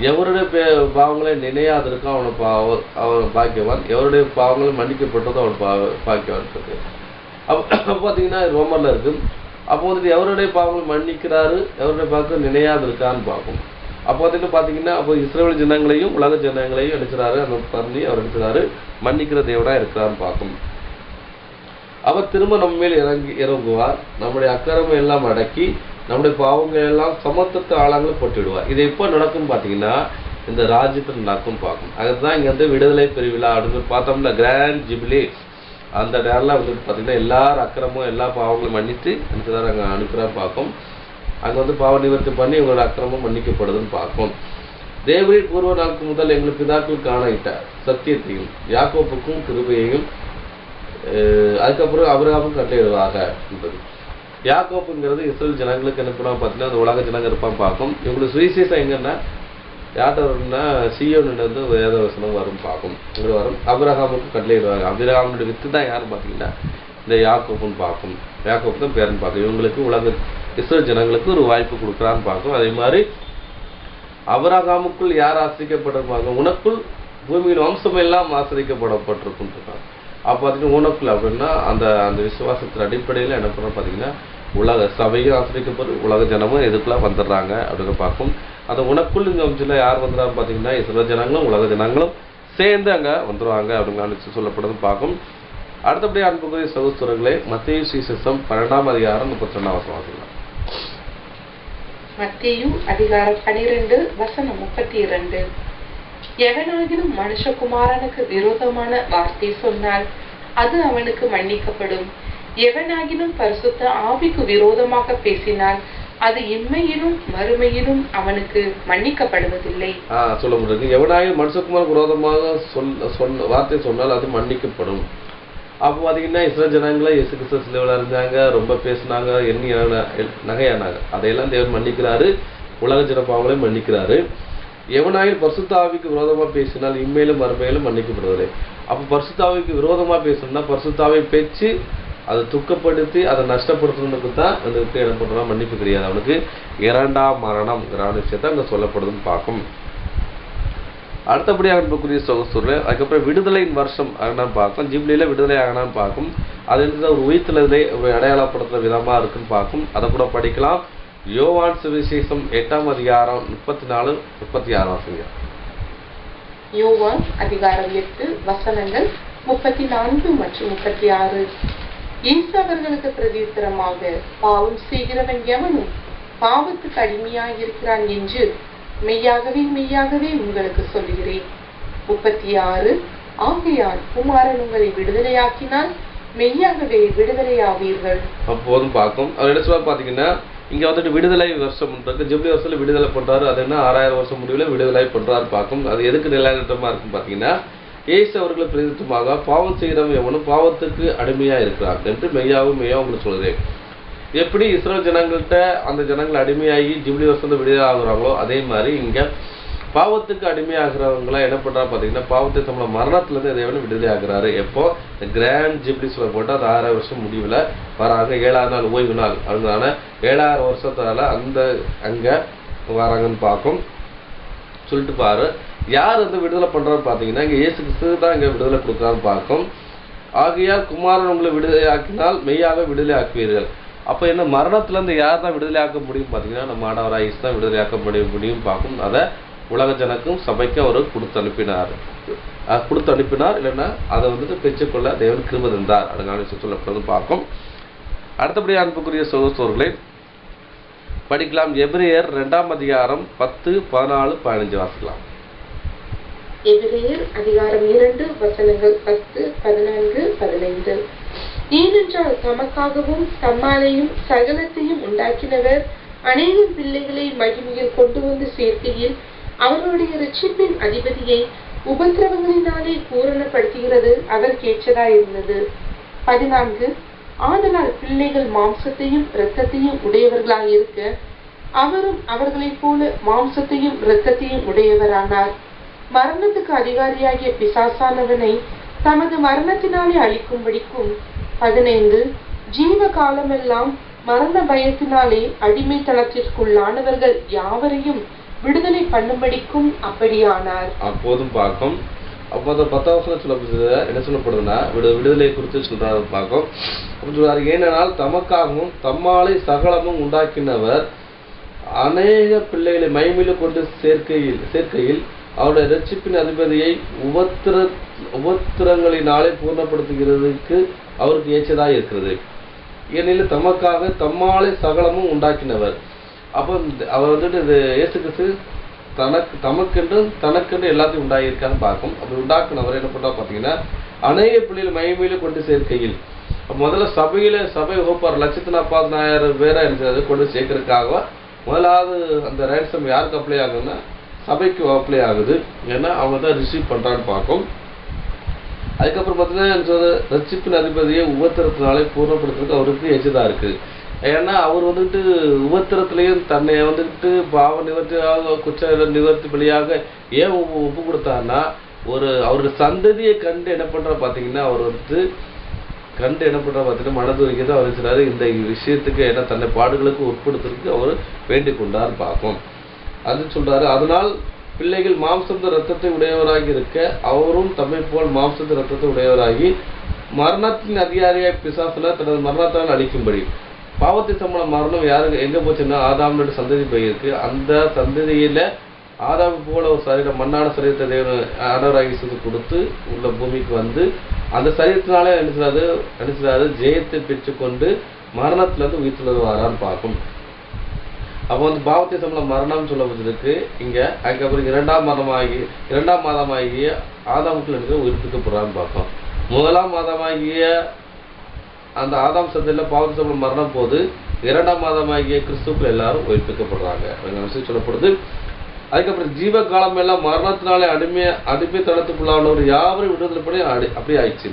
எவருடைய பாவங்களை நினையாது இருக்கோ அவன் பாக்கியவான், எவருடைய பாவங்களை மன்னிக்கப்பட்டதோ அவன் பாக்கியவான் இருக்கு. அப்போ பாத்தீங்கன்னா ரோமர்ல இருக்கு. அப்போ வந்துட்டு எவருடைய பாவங்களை மன்னிக்கிறாரு, எவருடைய பாவங்கள் நினையாது இருக்கான்னு பார்க்கும். அப்போ வந்துட்டு பாத்தீங்கன்னா அப்போ இஸ்ரேல் ஜனங்களையும் உலக ஜனங்களையும் நினைச்சாரு, அந்த பண்ணி அவர் நினைச்சாரு மன்னிக்கிற தேவனா இருக்கிறான்னு பார்க்கும். அவர் திரும்ப நம்ம மேல் இறங்குவார், நம்முடைய அக்கிரமம் எல்லாம் அடக்கி நம்முடைய பாவங்கள் எல்லாம் சமத்துவத்தை ஆழங்களை போட்டுவிடுவார். இது எப்போ நடக்கும் பாத்தீங்கன்னா இந்த ராஜ்யத்தில் நடக்கும் பார்க்கும். அதுதான் இங்க விடுதலை பெருவிழா அப்படின்னு பார்த்தோம்ல, கிராண்ட் ஜூபிலி. அந்த நேரம்லாம் வந்துட்டு பாத்தீங்கன்னா எல்லாரும் அக்கிரமும் எல்லா பாவங்களும் மன்னித்து நினைச்சதாரு அங்க அனுப்புறா பார்க்கும். அங்க பாவ நிவர்த்தி பண்ணி இவங்களோட அக்கிரமம் மன்னிக்கப்படுதுன்னு பார்க்கும். தேவரீர் பூர்வ நாளுக்கு முதல் எங்களுக்கு பிதாக்களுக்கு ஆணையிட்டார் சத்தியத்தையும் யாக்கோப்புக்கும் கிருபையையும், அதுக்கப்புறம் ஆபிரகாமுக்கும் கட்டளையிடுவாங்க என்பது. யாக்கோப்புங்கிறது இஸ்ரேல் ஜனங்களுக்கு என்ன பண்ணுவாங்க பார்த்தீங்கன்னா அந்த உலக ஜனங்க இருப்பான் பார்க்கும். இவங்களுக்கு சுவிசேஷம் எங்கன்னா யார்கிட்ட வரும்னா சீயோனிலிருந்து வேத வசனம் வரும் பார்க்கும். இங்கே வரும். ஆபிரகாமுக்கு கட்டளையிடுவாங்க. ஆபிரகாமுடைய வித்து தான் யாரும் பார்த்தீங்கன்னா இந்த யாக்கோப்புன்னு பார்க்கும். யாக்கோப்பு தான் பேரன் பார்க்கும். இவங்களுக்கு உலக இஸ்ரேல் ஜனங்களுக்கு ஒரு வாய்ப்பு கொடுக்குறான்னு பார்க்கும். அதே மாதிரி ஆபிரகாமுக்குள் யார் ஆசிரிக்கப்பட்டிருப்பாங்க, உனக்குள் பூமியின் வம்சம் எல்லாம் ஆசிரிக்கப்படப்பட்டிருக்குன்னு இருக்காங்க. அப்போ பார்த்தீங்கன்னா உனக்குள் அப்படின்னா அந்த அந்த விசுவாசத்தின் அடிப்படையில் என்ன பண்ண பார்த்தீங்கன்னா உலக சபையும் ஆசிரியக்கப்படும், உலக ஜனமும் எதுக்குள்ள வந்துடுறாங்க அப்படின்னு பார்க்கும். அந்த உனக்குள் இந்த வம்சில் யார் வந்துடுறாங்க பார்த்தீங்கன்னா இஸ்ரேல் ஜனங்களும் உலக ஜனங்களும் சேர்ந்து அங்கே வந்துடுவாங்க அப்படின்னு சொல்லப்படுறது பார்க்கும். அடுத்தபடியாக அன்புக்குரிய சகோதரர்களே, மத்தேயு சுவிசேஷம் 12ஆம் அதிகாரம் 31ஆம் வசனம் வாசிக்கலாம். மத்தேயு அதிகாரம் 12 வசனம் 32. எவனாகிலும் மனுஷகுமாரனுக்கு விரோதமான வார்த்தை சொன்னால் அது அவனுக்கு மன்னிக்கப்படும். எவனாகிலும் பரிசுத்த ஆவிக்கு விரோதமாக பேசினால் அது இம்மையிலும் மறுமையிலும் அவனுக்கு மன்னிக்கப்படுவதில்லை. சொல்ல முடியாது. எவனாகிலும் மனுஷகுமாரனுக்கு விரோதமாக வார்த்தை சொன்னால் அது மன்னிக்கப்படும். அப்போ பார்த்தீங்கன்னா இஸ்ரேல் ஜனங்களை இயேசு கிறிஸ்து சிலுவையில் இருந்தாங்க, ரொம்ப பேசினாங்க, எண்ணி நகையானாங்க. அதையெல்லாம் தேவன் மன்னிக்கிறாரு, உலக ஜன பாவங்களையும் மன்னிக்கிறாரு. எவனாயில் பரிசுத்த ஆவிக்கு விரோதமா பேசினால் இம்மையிலும் மறுமையிலும் மன்னிக்கப்படுவதில்லை. அப்போ பரிசுத்த ஆவிக்கு விரோதமா பேசணும்னா பரிசுத்த ஆவியை பேச்சு அதை துக்கப்படுத்தி அதை நஷ்டப்படுத்துறதுக்கு தான் வந்துட்டு என்ன பண்றோம், மன்னிப்பு கிடையாது. அவனுக்கு 2ஆம் மரணம் விஷயத்தை அங்க சொல்லப்படுதுன்னு பார்க்கும். அடுத்தபடியாக அன்புக்குரிய சகோதரர்களே, அதுக்கப்புறம் விடுதலையின் வருஷம் ஆகனான்னு பார்க்கும். ஜூபிலியில் விடுதலை ஆகனான்னு பார்க்கும். அது வந்து ஒரு உயிர்த்தெழுதலை ஒரு அடையாளப்படுத்துகிற விதமாக இருக்குன்னு பார்க்கும். அதை கூட படிக்கலாம். யோவான் சுவிசேஷம் 8ஆம் அதிகாரம் 34, 36 வாசிங்க. யோவான் அதிகாரம் 8 வசனங்கள் 34 மற்றும் 36. இயேசு அவர்களுக்கு பிரதியுத்தரமாக, பாவம் செய்கிறவன் எவனும் பாவத்துக்கு அடிமையாயிருக்கிறான் என்று மெய்யாகவே மெய்யாகவே உங்களுக்கு சொல்கிறேன். 36. ஆகையால் குமாரன் உங்களை விடுதலையாக்கினால் மெய்யாகவே விடுதலையாவீர்கள். அப்போதும் பார்க்கும். அவர் என்ன சொல்ல பார்த்தீங்கன்னா, இங்க வந்துட்டு விடுதலை வருஷம் இருக்கு. ஜூபிலி வருஷத்துல விடுதலை பண்றாரு. அது என்ன 6000 வருஷம் முடிவில் விடுதலை பண்றாரு பார்க்கும். அது எதுக்கு நிலைநிறுத்தமா இருக்கும் பார்த்தீங்கன்னா, இயேசு அவர்களை பிரதிநிதித்துவமாக பாவம் செய்கிறவன் எவனும் பாவத்துக்கு அடிமையா இருக்கிறான் என்று மெய்யாவும் உங்களுக்கு சொல்றேன். எப்படி இஸ்ரேல் ஜனங்கள்கிட்ட அந்த ஜனங்கள் அடிமையாகி ஜூபிலி வருஷத்துல விடுதலை ஆகுறாங்களோ, அதே மாதிரி இங்க பாவத்துக்கு அடிமையாகிறவங்கள என்ன பண்றாரு பார்த்தீங்கன்னா, பாவத்தை சம்பள மரணத்திலிருந்து தேவன் விடுதலை ஆகிறாரு. எப்போ கிராண்ட் ஜூபிலி போட்டு அது 6000 வருஷம் முடிவில் வராங்க. 7ஆவது நாள் ஓய்வு நாள். அதனால 7000 வருஷத்தால அந்த அங்க வராங்கன்னு பார்க்கும். சொல்லிட்டு பாரு, யார் வந்து விடுதலை பண்றாரு பார்த்தீங்கன்னா, இங்க இயேசு கிறிஸ்து தான் இங்க விடுதலை கொடுக்குறான்னு பார்க்கும். ஆகையால் குமாரன் உங்களை விடுதலை ஆக்கினால் மெய்யாக விடுதலை ஆக்குவீர்கள். அப்போ என்ன மரணத்திலேருந்து யார் தான் விடுதலை ஆக்க முடியும் பார்த்தீங்கன்னா, நம்ம ஆண்டவராகிய இயேசு தான் விடுதலை ஆக்க முடியும் பார்க்கும். அதை உலக ஜனக்கும் சபைக்கு அவர் கொடுத்து அனுப்பினார். இல்லைன்னா அதை வந்துட்டு பெற்றுக்கொள்ள தேவன் கிருபை தந்தார். அதனால சொல்லப்படுறது பார்க்கும். அடுத்தபடி அன்புக்குரிய சகோதரர்களை படிக்கலாம். எபிரேயர் 2ஆம் அதிகாரம் 10, 14, 15 வாசிக்கலாம். எபிரேயர் அதிகாரம் 2 வசனங்கள் 10, 14, 15. ஏனென்றால் தமக்காகவும் தம்மாலையும் சகலத்தையும் உண்டாக்கினவர் அநேகம் பிள்ளைகளை மகிமையில் கொண்டு வந்து சேர்க்கையில் அவருடைய இரட்சிப்பின் அதிபதியை உபத்திரவங்களினாலே பூரணப்படுத்துகிறது அவருக்கு ஏற்றதாயிருந்தது. 14. ஆதலால் பிள்ளைகள் மாம்சத்தையும் இரத்தத்தையும் உடையவர்களாயிருக்க அவரும் அவர்களைப் போல மாம்சத்தையும் இரத்தத்தையும் உடையவரானார். மரணத்துக்கு அதிகாரியாகிய பிசாசானவனை தமது மரணத்தினாலே அழிக்கும்படிக்கும். 15. ஜீவ காலமெல்லாம் மரண பயத்தினாலே அடிமைத்தனத்திற்குள்ளானவர்கள் யாவரையும் விடுதலை பண்ணும்படிக்கும் அப்படியானார். அப்போதும் பார்க்கும். அப்போ அந்த 10ஆம் சொல்லப்படுது என்ன சொல்லப்படுதுன்னா, விடுதலை குறித்து சொல்றாரு பார்க்கும். சொல்றாரு, ஏனென்றால் தமக்காகவும் தம்மாலை சகலமும் உண்டாக்கினவர் அநேக பிள்ளைகளை மகிமையில கொண்டு சேர்க்கையில் அவருடைய இரட்சிப்பின் அதிபதியை உபத்திரங்களினாலே பூர்ணப்படுத்துகிறதுக்கு அவருக்கு ஏற்றதா இருக்கிறது. ஏனெனில் தமக்காக தம்மாலை சகலமும் உண்டாக்கினவர். அப்போ அவர் வந்துட்டு இது இயேசு கிறிஸ்து தனக்கென்று எல்லாத்தையும் உண்டாகியிருக்கான்னு பார்க்கும். அப்படி உண்டாக்குனவர் என்ன பண்றா பார்த்தீங்கன்னா, அநேக பிள்ளைகள் மகிமையில கொண்டு சேர்க்கையில் முதல்ல சபை வகுப்பார் 1,40,000 பேரை இருந்தது கொண்டு சேர்க்கறதுக்காக முதலாவது அந்த ரேன்சம் யாருக்கு அப்ளை ஆகுதுன்னா சபைக்கு அப்ளை ஆகுது. ஏன்னா அவங்க தான் ரிசீவ் பண்றான்னு பார்க்கும். அதுக்கப்புறம் பார்த்தீங்கன்னா ரட்சிப்பின் அதிபதியை உபத்திரத்தினாலே பூர்ணப்படுத்துறதுக்கு அவருக்கு எச்சதா இருக்கு. ஏன்னா அவர் வந்துட்டு உபத்திரத்திலையும் தன்னை வந்துட்டு பாவ நிவர்த்தியாக குற்ற நிவர்த்தி பலியாக ஏன் ஒப்பு கொடுத்தாருன்னா, அவருடைய சந்ததியை கண்டு என்ன பண்ற பார்த்தீங்கன்னா, அவர் வந்துட்டு கண்டு என்ன பண்ற பார்த்தீங்கன்னா மனதுரிக்கு தான் அவர் சொல்றாரு, இந்த விஷயத்துக்கு ஏன்னா தன்னை பாடுகளுக்கு உட்படுத்துறதுக்கு அவர் வேண்டிக் கொண்டார் பார்க்கும். அது சொல்றாரு, அதனால் பிள்ளைகள் மாம்சத்து ரத்தத்தை உடையவராகி இருக்க அவரும் தம்மை போல் மாம்சத்து ரத்தத்தை உடையவராகி மரணத்தின் அதிகாரியாய் பிசாசுல தனது மரணத்தால் அழிக்கும்படி. பாவத்தை சம்பள மரணம் யாருக்கு எங்க போச்சுன்னா ஆதாமோட சந்ததி போயிருக்கு. அந்த சந்ததியில ஆதாம் போல ஒரு சரீரம் மண்ணான சரீரத்தை தேவன் ஆண்டவராகி செய்து கொடுத்து உள்ள பூமிக்கு வந்து அந்த சரீரத்தினாலே நினைச்சாரு ஜெயத்தை பெற்றுக்கொண்டு மரணத்துல இருந்து உயிர்த்து வரான்னு பார்க்கும். அப்போ வந்து பாவத்தை சம்பள மரணம் சொல்லப்பட்டிருக்கு இங்க. அதுக்கப்புறம் இரண்டாம் மாதமாகிய ஆதாமுக்குள்ள இருந்து உயிர்ப்பிக்கப்படுறான்னு பார்ப்போம். முதலாம் மாதமாகிய அந்த ஆதாம் சந்தையில பாவத்தை சம்பள மரணம் போது, இரண்டாம் மாதமாகிய கிறிஸ்துக்கள் எல்லாரும் உயிர்ப்பிக்கப்படுறாங்க விஷயம் சொல்லப்படுது. அதுக்கப்புறம் ஜீவ காலம் எல்லாம் மரணத்தினாலே அடிமைத்தனத்துக்குள்ளானவர் யாவரும் விடுதலை பண்ணி அப்படி ஆயிடுச்சு.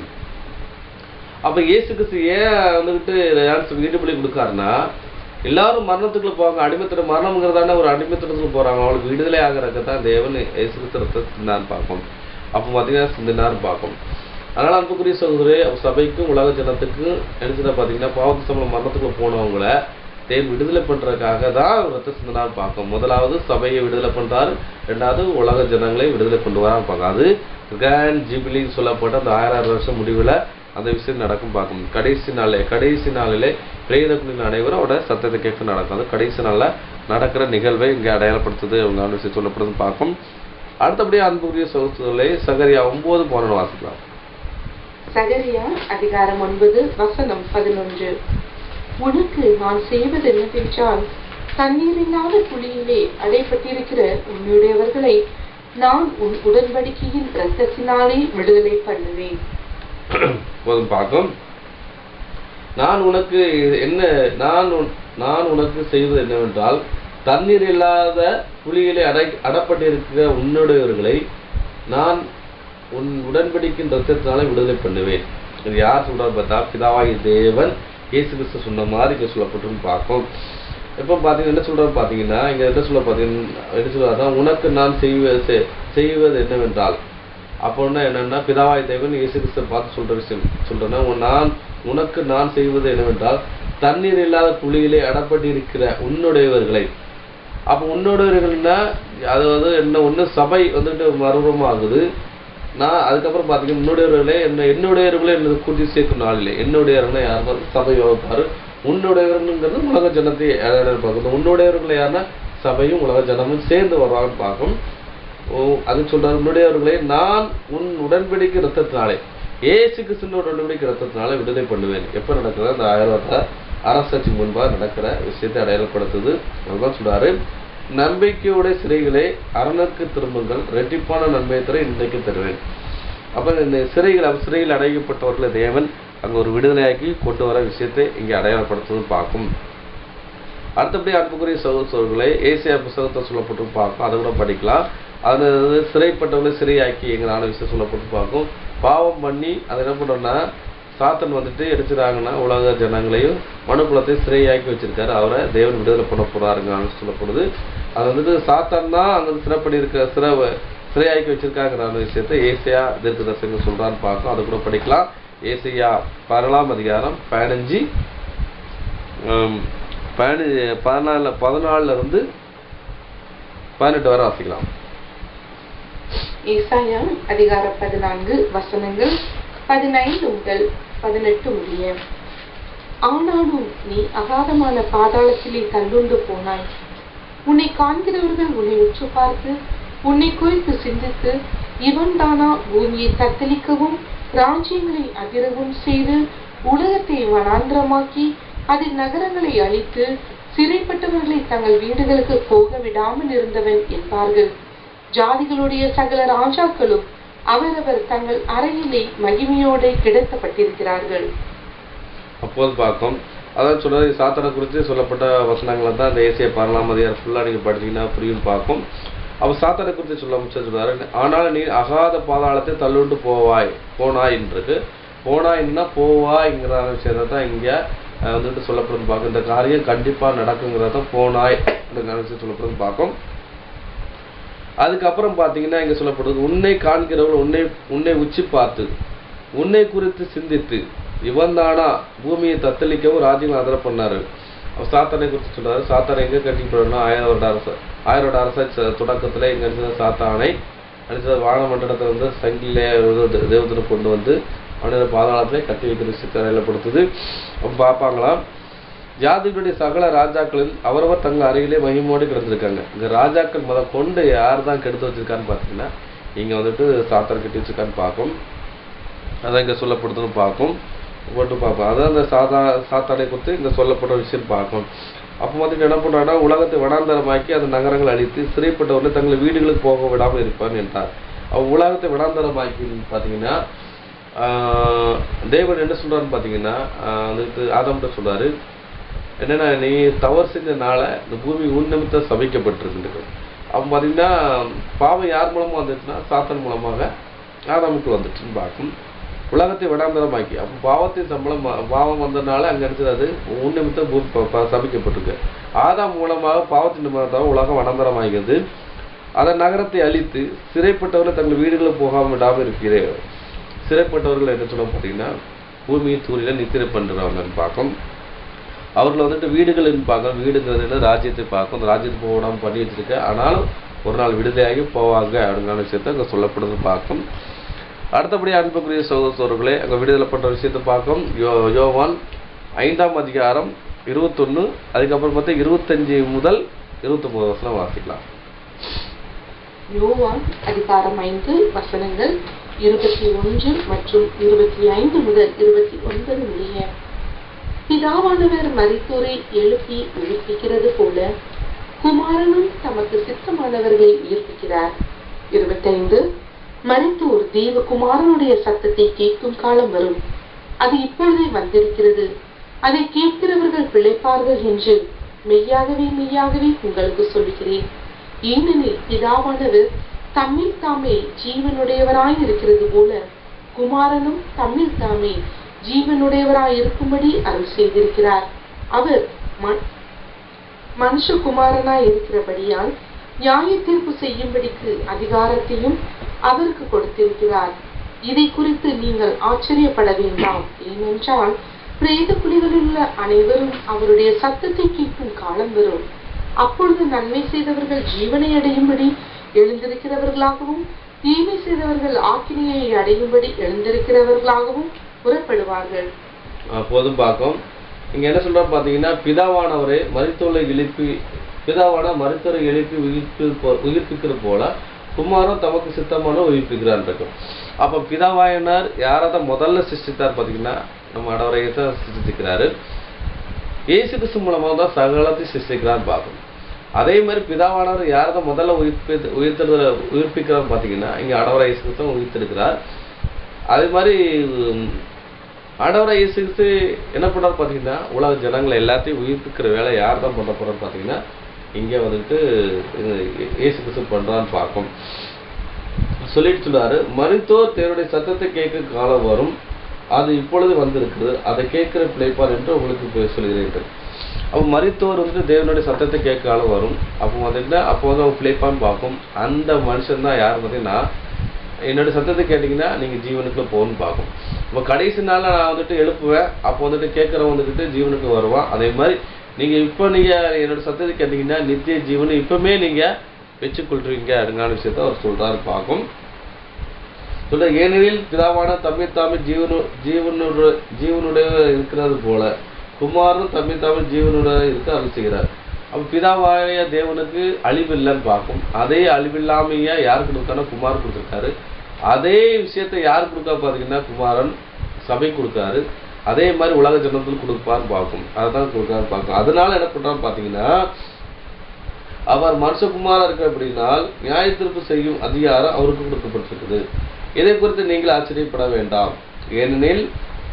அப்ப இயேசு கிறிஸ்து ஏன் வந்துட்டு ஈடுபடி கொடுக்காருன்னா, எல்லாரும் மரணத்துக்குள்ள போவாங்க. அடிமைத்தனம் மரணம்ங்கிறதான ஒரு அடிமைத்தனத்துக்கு போறாங்க. அவளுக்கு விடுதலை ஆகிறதான் தேவன் இயேசு கிறிஸ்து சிந்தான்னு பார்க்கும். அப்போ பார்த்தீங்கன்னா சிந்தினான்னு பார்க்கும். அதனால அன்புக்குரிய சகோதரே, சபைக்கும் உலக ஜனத்துக்கும் நினைச்சதா பார்த்தீங்கன்னா, பாவத்து சம்பளம் மரணத்துக்குள்ள போனவங்கள தேவன் விடுதலை பண்றதுக்காக தான் ரத்த சிந்தனான்னு பார்க்கும். முதலாவது சபையை விடுதலை பண்றாரு, ரெண்டாவது உலக ஜனங்களை விடுதலை கொண்டு வர பார்க்கும். அது கிராண்ட் ஜூபிலின்னு சொல்லப்பட்ட அந்த 1000 வருஷம் முடிவில் அந்த விஷயம் நடக்கும் பார்க்கும். கடைசி நாளிலே பிரேத குழுவின் அனைவரும் அவரோட சத்தத்தை கேட்க நடக்கும். அது கடைசி நாளில் நடக்கிற நிகழ்வை இங்கே அடையாளப்படுத்துது, அவங்க விஷயம் சொல்லப்படுதுன்னு பார்க்கும். அடுத்தபடியே அன்புக்குரிய சகோதரர்களே, சகரியா 9:11 வாசிக்கலாம். சகரியா அதிகாரம் 9 வசனம் 11. உனக்கு நான் செய்வது என்னவென்றால், தண்ணீரில்லாத குழியிலே அடைப்பட்டிருக்கிற உன்னுடையவர்களை நான் உன் உடன்படிக்கையின் இரத்தத்தினாலே விடுதலை பண்ணுவேன். போதும் பார்க்கும். நான் உனக்கு செய்வது என்னவென்றால், தண்ணீர் இல்லாத குழியிலே அடப்பட்டிருக்கிற உன்னுடையவர்களை நான் உன் உடன்படிக்கையின் இரத்தத்தினாலே விடுதலை பண்ணுவேன். இது யார் சொல்றாரு பார்த்தா, பிதாவாகிய தேவன் இயேசு கிறிஸ்து சொன்ன மாதிரி இங்கே சொல்லப்பட்டுன்னு பார்க்கும். இப்போ பார்த்தீங்கன்னா என்ன சொல்றாரு பார்த்தீங்கன்னா, இங்கே என்ன சொல்றாருன்னா, உனக்கு நான் செய்வது என்னவென்றால், அப்போன்னா என்னன்னா, பிதாவாகிய தேவன் இயேசு கிறிஸ்துவை பார்த்து சொல்ற விஷயம் சொல்றேன்னா, உனக்கு நான் செய்வது என்னவென்றால், தண்ணீர் இல்லாத குழியிலே அடப்பட்டிருக்கிற உன்னுடையவர்களை. அப்போ உன்னுடையவர்கள்னா அதாவது என்ன, ஒன்று சபை வந்துட்டு மறுபுறமாகுது. நான் அதுக்கப்புறம் பார்த்தீங்கன்னா என்னுடையவர்களே என்னது கூட்டி சேர்க்கும் நாளிலே, என்னுடையவர்களே யார் சபை வகுப்பாரு. உன்னுடையவர்கள்ங்கிறது உலக ஜனத்தை பார்க்கணும். உன்னுடையவர்களை யாருன்னா சபையும் உலக ஜனமும் சேர்ந்து வருவாங்கன்னு பார்க்கும். அது சொல்றாரு, உன்னுடையவர்களை நான் உன் உடன்படிக்கை இரத்தத்தினாலே, ஏசு கிறிஸ்துவின் உடன்படிக்கை இரத்தத்தினாலே விடுதலை பண்ணுவேன். எப்போ நடக்குது, அந்த 1000 வருட அரசாட்சி முன்பாக நடக்கிற விஷயத்தை அடையாளப்படுத்துது. அதுதான் சொல்றாரு, நம்பிக்கையுடைய சிறைகளே அரணுக்கு திரும்புங்கள், ரெட்டிப்பான நன்மையை தர இன்றைக்கு தருவேன். அப்போ இந்த சிறையில் அடைக்கப்பட்டவர்களை தேவன் அங்கே ஒரு விடுதலையாக்கி கொண்டு வர விஷயத்தை இங்கே அடையாளப்படுத்துவது பார்க்கும். அடுத்தபடி அன்புக்குரிய சகோதரர்களே, ஏசியா புத்தகத்தை சொல்லப்பட்டு பார்க்கும். அதை கூட படிக்கலாம். அது சிறைப்பட்டவர்களை சிறையாக்கி எங்களான விஷயம் சொல்லப்பட்டு பார்க்கும். பாவம் பண்ணி அதை என்ன பண்ணுறோன்னா, சாத்தன் வந்துட்டு எடுத்துறாங்கன்னா உலக ஜனங்களையும் மனுக்குலத்தையும் சிறையாக்கி வச்சிருக்காரு. அவரை தேவன் விடுதலை பண்ண போறாருங்கன்னு சொல்லப்படுது. அது வந்துட்டு சாத்தான் தான் அங்கே சிறையாக்கி வச்சிருக்காங்கிற விஷயத்தை ஏசியா தீர்க்கதரிசிகள் சொல்றான்னு பார்க்கும். அதை கூட படிக்கலாம். ஏசியா 14 அதிகாரம் 14 இருந்து 18 வரை வாசிக்கலாம். ஏசாயா அதிகாரம் 14 வசனங்கள் 15 முதல் 18 முடிய. ஆனாலும் நீ அகாதமான பாதாளத்திலே தள்ளுண்டு போனாய். உன்னை காண்கிறவர்கள் உன்னை உற்று பார்த்து உன்னை குறித்து சிந்தித்து, இவன் தானா பூமியை தத்தளிக்கவும் ராஜ்யங்களை அதிரவும் செய்து உலகத்தை வனாந்திரமாக்கி அதில் நகரங்களை அழித்து சிறைப்பட்டவர்களை தங்கள் வீடுகளுக்கு போக விடாமல் இருந்தவன் என்பார்கள். ஜாதிகளுடைய சகல ராஜாக்களும் அவரவர் தங்கள் அறையிலே மகிமையோடு கிடத்தப்பட்டிருக்கிறார்கள். அப்போது பார்க்கும். அதான் சொல்றது, சாத்தனை குறித்து சொல்லப்பட்ட வசனங்களை தான் இந்த ஏசியா 14 அதிகாரம் ஃபுல்லாக நீங்கள் படிச்சீங்கன்னா புரியும் பார்க்கும். அப்போ சாத்தனை குறித்து சொல்றாரு, ஆனால் நீ அகாத பாதாளத்தை தள்ளுண்டு போனாயின்றது. போனாயின்னா போவாய்ங்கிற விஷயத்தை தான் இங்கே வந்துட்டு சொல்லப்படும் பார்க்கும். இந்த காரியம் கண்டிப்பாக நடக்குங்கிறத போனாய் விஷயம் சொல்லப்படும் பார்க்கும். அதுக்கப்புறம் பார்த்தீங்கன்னா இங்கே சொல்லப்படுறது, உன்னை காண்கிறவர்கள் உன்னை உச்சி பார்த்து உன்னை குறித்து சிந்தித்து, இவன் தானா பூமியை தத்தளிக்கவும் ராஜ்யங்கள் அதிர பண்ணாரு. சாத்தானை குறித்து சொல்றாரு. சாத்தானை எங்கே கட்டிப்படுறோம்னா 1000 வருட அரசாட்சி தொடக்கத்தில் எங்க சாத்தானை அடிச்ச வானமண்டலத்தை வந்து சங்கிலே தேவதனை கொண்டு வந்து அவனோட பாதாளத்திலே கட்டி வைக்கிற விஷயத்தை அடையாளப்படுத்துது. பார்ப்பாங்களாம், ஜாதிகளுடைய சகல ராஜாக்களில் அவரவர் தங்கள் அருகிலே மகிமோடு கிடந்திருக்காங்க. இங்கே ராஜாக்கள் கொண்டு யார் தான் கெடுத்து வச்சிருக்கான்னு பார்த்தீங்கன்னா இங்கே வந்துட்டு சாத்தானை கட்டி வச்சிருக்கான்னு பார்க்கும். அதான் இங்கே சொல்லப்படுதுன்னு பார்க்கும் போட்டு பார்ப்போம். அதான் அந்த சாத்தானை குறித்து இங்கே சொல்லப்படுற விஷயம் பார்க்கும். அப்போ வந்துட்டு என்ன பண்ணுறாங்கன்னா, உலகத்தை வனாந்தரமாக்கி அந்த நகரங்களை அழித்து சிறைப்பட்டவர்கள் தங்கள் வீடுகளுக்கு போக விடாமல் இருப்பான்னு என்றார். உலகத்தை வனாந்தரமாக்கி பார்த்தீங்கன்னா தேவன் என்ன சொல்றாருன்னு பார்த்தீங்கன்னா வந்துட்டு ஆதாம்கிட்ட சொல்றாரு, என்னன்னா நீ தவறு செஞ்சனால இந்த பூமி உன்னிமித்த சபிக்கப்பட்டிருக்கு. அப்போ பார்த்தீங்கன்னா பாவம் யார் மூலமாக வந்துச்சுன்னா சாத்தன் மூலமாக ஆதாமுக்கு வந்துட்டுன்னு பார்க்கும். உலகத்தை விடாந்தரமாக்கி, அப்போ பாவத்தின் சம்பளம் பாவம் வந்ததுனால அங்கே இருக்கிறது உன்னிமித்தம் சபிக்கப்பட்டிருக்கு. ஆதாம் மூலமாக பாவத்தின் நிமித்தம் உலகம் வனாந்தரமாகிறது. அதன் நகரத்தை அழித்து சிறைப்பட்டவர்கள் தங்கள் வீடுகளுக்கு போகாமல் விடாமல் இருக்கிறேன். சிறைப்பட்டவர்கள் என்ன சொல்ல பார்த்தீங்கன்னா பூமியை தூரில நித்திரை பண்ணுறாங்கன்னு பார்க்கும். அவர்களை வந்துட்டு வீடுகளின் பார்க்க, வீடுங்கிறது ராஜ்யத்தை பார்க்கும், அந்த ராஜ்யத்துக்கு போகாமல் பண்ணி வச்சிருக்க, ஆனாலும் ஒரு நாள் விடுதலையாகி போவாங்க அப்படிங்கிற விஷயத்தை அங்கே சொல்லப்படுறது பார்க்கும். அடுத்தபடி அன்புக்குரிய சகோதரர்களே, அங்கே விடுதலை பண்ணுற விஷயத்தை பார்க்கும். யோவான் 5ஆம் அதிகாரம் 21, அதுக்கப்புறம் பார்த்தா 25 முதல் 29 வசனம் வாசிக்கலாம். யோவான் அதிகாரம் 5 வசனங்கள் 21 மற்றும் 25 முதல் 29 முடிய. பிதாவானவர் மரித்தோரை எழுப்பி உயிர்ப்பிக்கிறது போல குமாரனும் தமக்கு சித்தமானவர்களை உயிர்ப்பிக்கிறார். 25 மரித்தோர் தேவகுமாரனுடைய சத்தத்தை கேட்கும் காலம் வரும், அது இப்பொழுதே வந்திருக்கிறது, அதை கேட்கிறவர்கள் பிழைப்பார்கள் என்று மெய்யாகவே மெய்யாகவே உங்களுக்கு சொல்லுகிறேன். ஏனெனில் பிதாவானவர் தம்மில் தாமே ஜீவனுடையவராய் இருக்கிறது போல குமாரனும் தம்மில் தாமே ஜீவனுடையவராய் இருக்கும்படி அருள் செய்திருக்கிறார். அவர் மனுஷகுமாரனாய் இருக்கிறபடியால் நியாய தீர்ப்பு செய்யும்படிக்கு அதிகாரத்தையும் அவருக்கு கொடுத்திருக்கிறார். இதை குறித்து நீங்கள் ஆச்சரியப்பட வேண்டாம். ஏனென்றால் பிரேத குழிகளில் உள்ள அனைவரும் அவருடைய சத்தத்தை கேட்கும் காலம் வரும். அப்பொழுது நன்மை செய்தவர்கள் ஜீவனை அடையும்படி எழுந்திருக்கிறவர்களாகவும் தீமை செய்தவர்கள் ஆக்கினையை அடையும்படி எழுந்திருக்கிறவர்களாகவும் புறப்படுவார்கள். போதும் பார்க்கும். இங்க என்ன சொல்ற பாத்தீங்கன்னா, பிதாவானவரை மரித்தோரை எழுப்பி உயிர்ப்பிக்கிற போல குமாரன் தமக்கு சித்தமான உயிர்ப்பிக்கிறான் இருக்கும். அப்ப பிதாவாயனார் யாராவது முதல்ல சிருஷ்டித்தார் பாத்தீங்கன்னா, நம்ம ஆண்டவரை தான் சிருஷ்டிக்கிறாரு. இயேசு கிறிஸ்து மூலமாக தான் சகலத்தையும் சிருஷ்டிக்கிறான்னு பார்க்கணும். அதே மாதிரி பிதாவானவர் யாரதான் முதல்ல உயிர்ப்பிக்கிறான்னு பார்த்தீங்கன்னா, இங்கே ஆண்டவராக இயேசு கிறிஸ்து உயிர்த்திருக்கிறார். அதே மாதிரி ஆண்டவராக இயேசு கிறிஸ்து என்ன பண்ணுறாரு பார்த்தீங்கன்னா, உலக ஜனங்களை எல்லாத்தையும் உயிர்ப்பிக்கிற வேலை யார் தான் பண்ண போகிறான்னு பார்த்தீங்கன்னா, இங்கே வந்துட்டு இயேசு கிறிஸ்து பண்ணுறான்னு பார்க்கும். சொல்லிட்டு சொல்றாரு, மரித்தோர் தேவனுடைய சத்தத்தை கேட்க காலம் வரும், அது இப்பொழுது வந்திருக்குது, அதை கேட்கிற பிழைப்பார் என்று உங்களுக்கு சொல்கிறேன். அப்போ மரித்தோர் வந்துட்டு தேவனுடைய சத்தத்தை கேட்க காலம் வரும். அப்போ வந்துட்டு அப்போ வந்து அவங்க பிழைப்பான்னு பார்க்கும். அந்த மனுஷன் தான் யார் பார்த்தீங்கன்னா, என்னோட சத்தத்தை கேட்டிங்கன்னா நீங்கள் ஜீவனுக்குள்ள போகணும்னு பார்க்கும். இப்போ கடைசி நாளில் நான் வந்துட்டு எழுப்புவேன், அப்போ வந்துட்டு கேட்குறவன் வந்துக்கிட்டு ஜீவனுக்கு வருவான். அதே மாதிரி நீங்கள் என்னோட சத்தத்தை கேட்டிங்கன்னா நித்திய ஜீவனை இப்பவுமே நீங்கள் வச்சுக்கொள்றீங்க அப்படிங்கிற விஷயத்த அவர் சொல்றாரு பார்க்கும். ஏனெனில் பிதாவான தம்மை தாமே ஜீவனுடைய இருக்கிறது போல குமாரனும் தம்மை தாமே ஜீவனுடைய இருக்க அருள் செய்கிறார். அப்போ பிதாவாய தேவனுக்கு அழிவில்லைன்னு பார்க்கும். அதே அழிவில்லாமையா யார் கொடுத்தானா குமாரன் கொடுத்துருக்காரு. அதே விஷயத்தை யார் கொடுக்கா பார்த்தீங்கன்னா குமாரன் சபை கொடுக்காரு. அதே மாதிரி உலக ஜனத்தில் கொடுப்பான்னு பார்க்கும். அதான் கொடுக்காரு பார்க்கும். அதனால என்ன பண்றான்னு பார்த்தீங்கன்னா, அவர் மனுஷகுமாரா இருக்க அப்படின்னால் நியாய தீர்ப்பு செய்யும் அதிகாரம் அவருக்கு கொடுக்கப்பட்டிருக்குது. இதை குறித்து நீங்கள் ஆச்சரியப்பட வேண்டாம். ஏனெனில்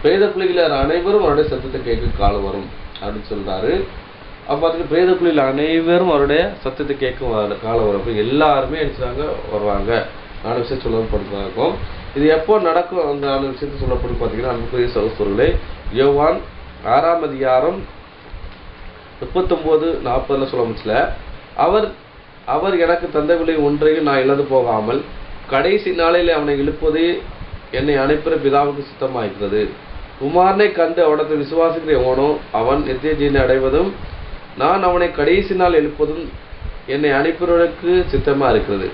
பிரேத குழிகள் அனைவரும் அவருடைய சத்தத்தை கேட்க காலம் வரும் அப்படின்னு சொல்றாரு. அப்ப பார்த்தீங்கன்னா பிரேத குழிகள் அனைவரும் அவருடைய சத்தத்தை கேட்க காலம் வரும். அப்போ எல்லாருமே நினைச்சாங்க வருவாங்க. 4 விஷயம் சொல்லப்படுறதாகும். இது எப்போ நடக்கும்? அந்த 4 விஷயத்தை சொல்லப்படும் பார்த்தீங்கன்னா, அன்புக்குரிய சகோதரர்களே, யோவான் 6ஆம் அதிகாரம் 39-40 சொல்ல முடியல. அவர் எனக்கு தந்தவில்லை ஒன்றையும் நான் இழந்து போகாமல் கடைசி நாளில் அவனை எழுப்புவதே என்னை அனுப்புகிற பிதாவுக்கு சித்தமாகிறது. குமாரனை கண்டு அவனத்தை விசுவாசிக்கிற எவனோ அவன் நித்திய ஜீவனை அடைவதும் நான் அவனை கடைசி நாள் எழுப்பதும் என்னை அனுப்புவதற்கு சித்தமாக இருக்கிறது.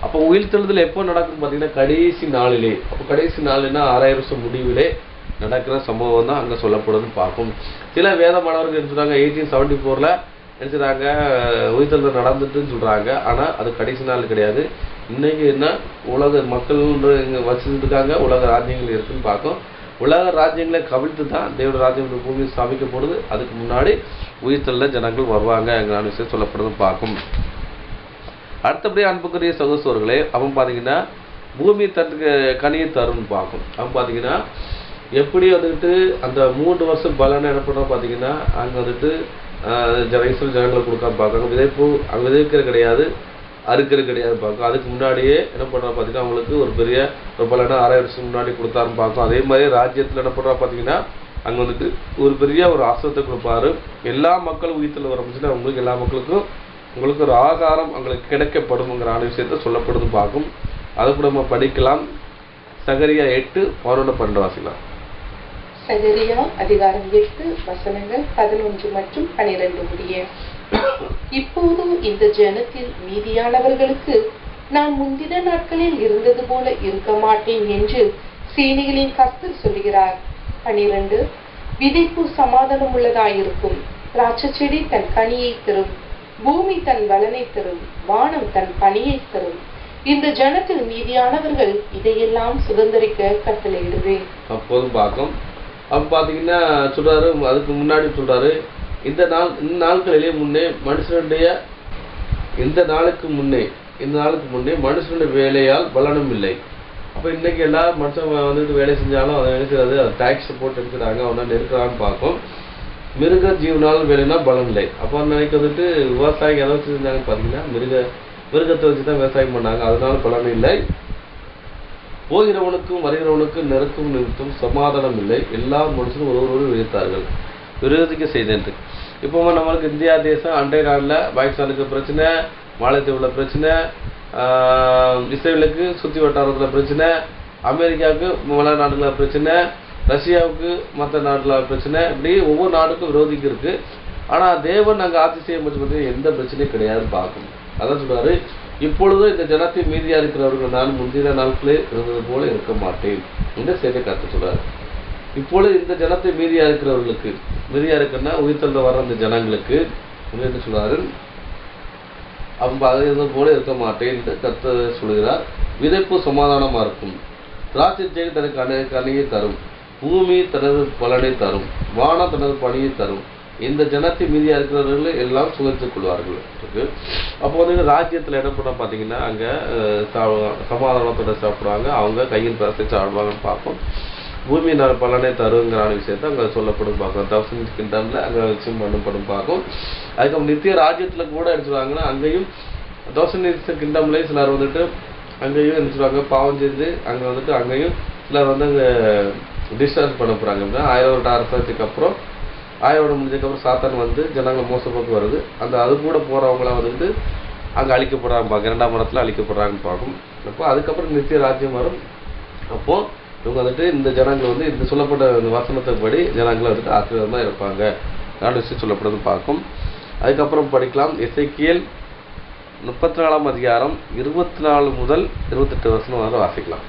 அப்போ உயிர்த்தெழுதல் எப்போ நடக்கும் பார்த்தீங்கன்னா, கடைசி நாளிலே. அப்போ கடைசி நாள்னா 6000 வருஷம் முடிவிலே நடக்கிற சம்பவம் தான் அங்கே சொல்லப்படுதுன்னு பார்க்கும். சில வேத மாணவர்கள் என்ன சொல்றாங்க, 1874 நினைச்சுறாங்க உயிர்த்தெழுதல் நடந்துட்டுன்னு சொல்றாங்க. ஆனால் அது கடைசி நாள் கிடையாது. இன்னைக்கு என்ன உலக மக்கள் இங்கே வச்சுட்டு இருக்காங்க, உலக ராஜ்யங்கள் இருக்குன்னு பார்க்கும். உலக ராஜ்யங்களை கவிழ்த்து தான் தேவ ராஜ்யம் பூமி ஸ்தாபிக்கப்படுது. அதுக்கு முன்னாடி உயிர்த்தெழுதல ஜனங்கள் வருவாங்க என்கிற விஷயம் சொல்லப்படுதுன்னு பார்க்கும். அடுத்தபடியே அன்புக்குரிய சகோதரர்களே, அவன் பார்த்தீங்கன்னா பூமி தட்டுக்கு கனியை தரும்னு பார்க்கும். அவன் பார்த்தீங்கன்னா எப்படி வந்துட்டு அந்த 3 வருஷம் பலனை என்ன பண்ணுறோம் பார்த்தீங்கன்னா, அங்கே வந்துட்டு ஜனங்களை கொடுக்காம பார்க்குறாங்க. விதைப்பு அங்கே விதைக்கிறது கிடையாது, அறுக்கிறது கிடையாது பார்க்கும். அதுக்கு முன்னாடியே என்ன பண்ணுறா பார்த்தீங்கன்னா, அவங்களுக்கு ஒரு பெரிய ஒரு பலனை 6000 வருஷம் முன்னாடி கொடுத்தாருன்னு பார்க்கும். அதே மாதிரி ராஜ்யத்தில் என்ன பண்ணுறா பார்த்தீங்கன்னா, அங்கே வந்துட்டு ஒரு பெரிய ஒரு ஆசிரத்தை கொடுப்பாரு. எல்லா மக்களும் உயிர்த்தில் வர முடிச்சுன்னா அவங்களுக்கு எல்லா மக்களுக்கும் உங்களுக்கு ஒரு ஆகாரம் அவங்களுக்கு கிடைக்கப்படும்ங்கிற விஷயத்த சொல்லப்படுது பார்க்கும். அதை கூட நம்ம படிக்கலாம். சகரியா 8:11-12 வாசிக்கலாம். சகரியா அதிகாரம் 8 வசனங்கள் 11 மற்றும் 12 முடிய. இப்போது இந்த ஜனத்தில் மீதியானவர்களுக்கு நான் முந்தின நாட்களில் இருந்தது போல இருக்க மாட்டேன் என்று சேனைகளின் கர்த்தர் சொல்கிறார். 12 விதைப்பு சமாதானம் உள்ளதாயிருக்கும், திராட்சை செடி தன் கனியை தரும், பூமி தன் பலனை தரும், வானம் தன் பனியை தரும். இந்த ஜனத்தில் மீதியானவர்கள் இதையெல்லாம் சுதந்திரிக்க கட்டளையிடுவேன். அப்போதும் பார்க்கும் அப்ப பாத்தீங்கன்னா சொல்றாரு, அதுக்கு முன்னாடி சொல்றாரு, இந்த நாட்களிலே முன்னே மனுஷனுடைய இந்த நாளுக்கு முன்னே மனுஷனுடைய வேலையால் பலனும் இல்லை. அப்ப இன்னைக்கு எல்லா மனுஷன் வந்துட்டு வேலை செஞ்சாலும் அதை நினைக்கிறது, அது டாக்ஸ் போட்டு எடுக்கிறாங்க, அவனா நெருக்கிறான்னு பார்க்கும். மிருக ஜீவனாலும் வேலைனா பலன் இல்லை. அப்போ நினைக்கிறதுட்டு விவசாயிகள் எதை வச்சு செஞ்சாங்கன்னு பார்த்தீங்கன்னா மிருகத்தை வச்சு தான் விவசாயம் பண்ணாங்க, அதனால பலன் இல்லை. போகிறவனுக்கும் வருகிறவனுக்கும் நெருக்கும் நிமித்தம் சமாதானம் இல்லை, எல்லா மனுஷனும் ஒருவரோடு விரோதிக்க செய்தேன். இப்போ நம்மளுக்கு இந்தியா தேசம் அண்டை நாட்டில் பாகிஸ்தானுக்கு பிரச்சனை, மாலத்தீவில் பிரச்சனை, இஸ்ரேலுக்கு சுற்றி வட்டாரத்தில் பிரச்சனை, அமெரிக்காவுக்கு மலை நாடுகளில் பிரச்சனை, ரஷ்யாவுக்கு மற்ற நாட்டில் பிரச்சனை, இப்படி ஒவ்வொரு நாடுக்கும் விரோதிக்கு இருக்கு. ஆனால் தேவன் அங்கே ஆட்சி செய்யும் பட்சம் எந்த பிரச்சனையும் கிடையாதுன்னு பார்க்கணும். அதான் சொல்றாரு, இப்பொழுது இந்த ஜனத்தை மீதியா இருக்கிறவர்கள் நான் முந்தின நாட்களே இருந்தது போல இருக்க மாட்டேன் இந்த செய்தியை கற்று சொல்றாரு. இப்பொழுது இந்த ஜனத்தை மீதியா இருக்குன்னா உயிர்த்தெழுந்த வர அந்த ஜனங்களுக்கு என்ன சொல்றாரு, அவங்க அது இருந்தது போல இருக்க மாட்டேன் என்று கர்த்தர் சொல்கிறார். விதைப்பு சமாதானமா இருக்கும், திராட்சை செடி தனக்கு கனியை தரும், பூமி தனது பலனை தரும், வானம் தனது பணியை தரும். இந்த ஜனத்தை மீதியா இருக்கிறவர்கள் எல்லாம் சுகத்துக் கொள்வார்கள். அப்போ வந்து ராஜ்யத்தில் என்ன பண்ண பார்த்தீங்கன்னா அங்கே சமாதானத்தோட சாப்பிடுவாங்க, அவங்க கையில் பிரசை சாப்பிடுவாங்கன்னு பார்ப்போம். பூமி நான் பலனை தருங்கிறான விஷயத்த அங்கே சொல்லப்படும் பார்க்கலாம். தௌசண்ட் கிண்டம்ல அங்கே வச்சும் பண்ணப்படும் பார்க்கும். அதுக்கப்புறம் நித்திய ராஜ்யத்தில் கூட எடுத்துருவாங்கன்னா அங்கேயும் தௌசண்ட் கிண்டம்லேயும் சிலர் வந்துட்டு அங்கேயும் எடுத்துருவாங்க, பாவம் செஞ்சு அங்கே வந்துட்டு அங்கேயும் சிலர் வந்து அங்கே டிஸ்சார்ஜ் பண்ண போகிறாங்க. அப்படின்னா 1000 வருட அரசாட்சிக்கு அப்புறம் 1000 வருடம் முடிஞ்சதுக்கப்புறம் சாத்தான் வந்து ஜனங்களை மோசப்போக்கு வருது, அது கூட போகிறவங்களாம் வந்துட்டு அங்கே அழிக்கப்படுறாங்க பார்க்க, 2ஆம் இடத்துல அழிக்கப்படுறாங்கன்னு பார்க்கும். அப்போ அதுக்கப்புறம் நித்திய ராஜ்யம் வரும். அப்போது இவங்க வந்துட்டு இந்த ஜனங்கள் வந்து இந்த சொல்லப்பட்ட இந்த வசனத்துப்படி ஜனங்களை வந்துட்டு ஆசீர்வாதமாக இருப்பாங்க விஷயம் சொல்லப்படுறது பார்க்கும். அதுக்கப்புறம் படிக்கலாம் எசேக்கியேல் 34ஆம் அதிகாரம் 24 முதல் 28 வசனம் வரை வாசிக்கலாம்.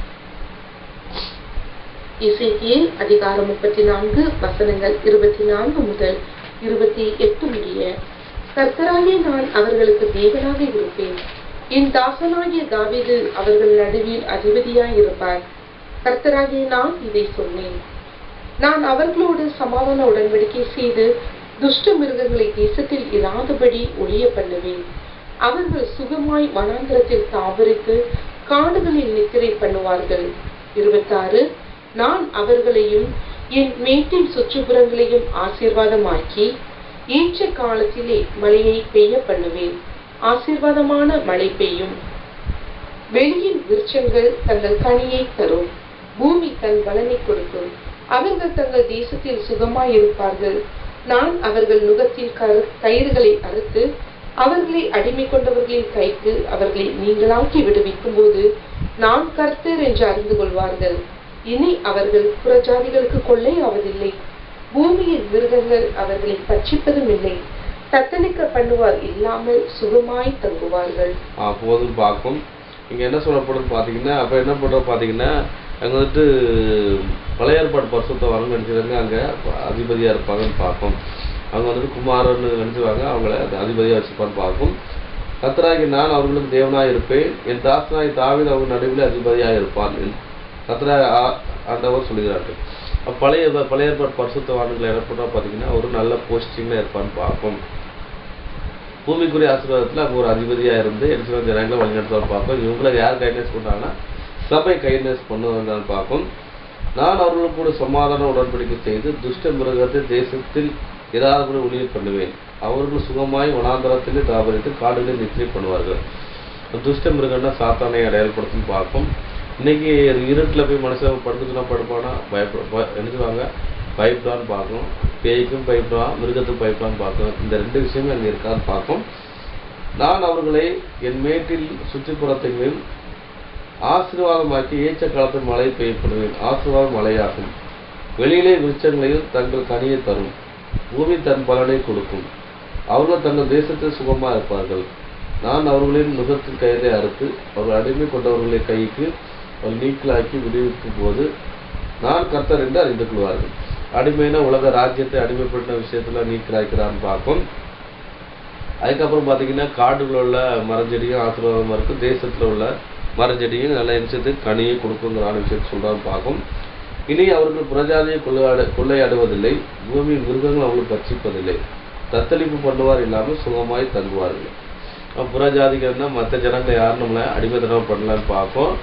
எசேக்கியேல் அதிகாரம் 34 வசனங்கள் 24 முதல் 28 முடிய. கர்த்தராகிய நான் அவர்களுக்கு தேவனாக இருப்பேன், என் தாசனாகிய தாவீது அவர்கள் நடுவில் அதிபதியாய் இருப்பார். கர்த்தராகிய நான் இதை சொன்னேன். நான் அவர்களோடு சமாதான உடன்படிக்கை செய்து துஷ்ட மிருகங்களை தேசத்தில் இராதபடி ஒழிய பண்ணுவேன். அவர்கள் சுகமாய் வனாந்திரத்தில் தாவரித்து காடுகளில் நித்திரை பண்ணுவார்கள். 26 நான் அவர்களையும் என் மேட்டின் சுற்றுப்புறங்களையும் ஆசீர்வாதமாக்கி ஏற்ற காலத்திலே மழையை பெய்ய பண்ணுவேன். ஆசீர்வாதமான மழை பெய்யும். வெளியின் விருட்சங்கள் தங்கள் கனியை தரும், பூமி தன் பலனை கொடுக்கும். அவர்கள் தங்கள் தேசத்தில் சுகமாய் இருப்பார்கள். நான் அவர்கள் நுகத்தில் கயிறுகளை அறுத்து அவர்களை அடிமை கொண்டவர்களின் கைக்கு அவர்களை நீங்களாக்கி விடுவிக்கும் போது நான் கர்த்தர் என்று அறிந்து கொள்வார்கள். இனி அவர்கள் புறஜாதிகளுக்கு கொள்ளையாவதில்லை, பூமியின் மிருகங்கள் அவர்களை பட்சிப்பதும் இல்லை. தத்தளிக்க பண்ணுவார் இல்லாமல் சுகமாய் தங்குவார்கள். போதும் பார்க்கும். இங்க என்ன சொல்லப்படுது பாத்தீங்கன்னா, அப்ப என்ன பண்றோம் பாத்தீங்கன்னா, அங்க வந்துட்டு பழைய ஏற்பாடு பரிசுத்த வரணும்னு நினைச்சிருக்காங்க, அங்க அதிபதியா இருப்பாங்கன்னு பார்க்கும். அவங்க வந்துட்டு குமாரன்னு நினைச்சுவாங்க, அவங்கள அதிபதியா வச்சுப்பான்னு பார்க்கும். கர்த்தராகிய நான் அவர்களுக்கு தேவனாய் இருப்பேன், என் தாசனாய் தாவீது அவங்க நடுவில் அதிபதியாக இருப்பான் கர்த்தராகிய ஆண்டவர் சொல்கிறார்கள். பழைய ஏற்பாடு பரிசுத்தவான்களை என்ன பண்றோம் பாத்தீங்கன்னா, ஒரு நல்ல போஸ்டிங்ல இருப்பான்னு பார்க்கும். பூமிக்குரிய ஆசீர்வாதத்தில் அங்கே ஒரு அதிபதியாக இருந்து என்ன ஜனங்களை வழிநடத்துவான்னு பார்ப்போம். இவங்களை யார் கைட்னஸ் பண்ணுறாங்கன்னா சபை கைட்னஸ் பண்ணுவாங்கன்னு பார்க்கும். நான் அவர்களுக்கு கூட சமாதான உடன்படிக்கை செய்து துஷ்ட மிருகத்தை தேசத்தில் இராதபடி ஒளியை பண்ணுவேன். அவர்கள் சுகமாய் வனாந்தரத்திலே தாபரித்து காடுகளில் நித்திரை பண்ணுவார்கள். துஷ்ட மிருகம்னா சாத்தானை அடையாளப்படுத்துன்னு பார்க்கும். இன்னைக்கு இருட்டில் போய் மனுஷன் படுத்துச்சுன்னா படுப்பானா நினைச்சுவாங்க, பயப்படான்னு பார்க்கும். பேய்க்கும் பயப்படான், மிருகத்துக்கும் பயப்படான்னு பார்க்கும். இந்த 2 விஷயமே அங்கே இருக்கான்னு பார்க்கும். நான் அவர்களை என் மேட்டில் சுற்றுப்புறத்தையும் ஆசீர்வாதமாக்கி ஏற்ற காலத்தில் மழை பெய்யப்படுவேன். ஆசீர்வாதம் மழையாகும். வெளியிலே விருட்சங்களையும் தங்கள் கனியை தரும். பூமி தன் பலனை கொடுக்கும். அவர்கள் தங்கள் தேசத்தில் சுகமாக இருப்பார்கள். நான் அவர்களின் நுகத்தின் கயிறை அறுத்து அவர்கள் அடிமை கொண்டவர்களை கைக்கு அவர்கள் நீக்கலாக்கி விடுவிக்கும் போது நான் கர்த்தர் என்று அறிந்து கொள்வார்கள். அடிமைனா உலக ராஜ்யத்தை அடிமைப்பட்ட விஷயத்துல நீக்கலாக்கிறான்னு பார்க்கும். அதுக்கப்புறம் பார்த்தீங்கன்னா காடுகளில் உள்ள மரஞ்செடியும் ஆசீர்வாதமாக இருக்கும். தேசத்தில் உள்ள மரஞ்செடியும் நல்ல விஷயத்துக்கு கனியை கொடுக்குங்கிற விஷயத்தை சொல்கிறான்னு பார்க்கும். இனி அவர்கள் புறஜாதியை கொள்ளையாடுவதில்லை. பூமியின் மிருகங்கள் அவர்கள் பட்சிப்பதில்லை. தத்தளிப்பு பண்ணுவார் இல்லாமல் சுகமாய் தங்குவார்கள். புறஜாதிகள்னா மற்ற ஜனங்களை யாரும் நம்மளை அடிமைத்தனம் பண்ணலான்னு பார்ப்போம்.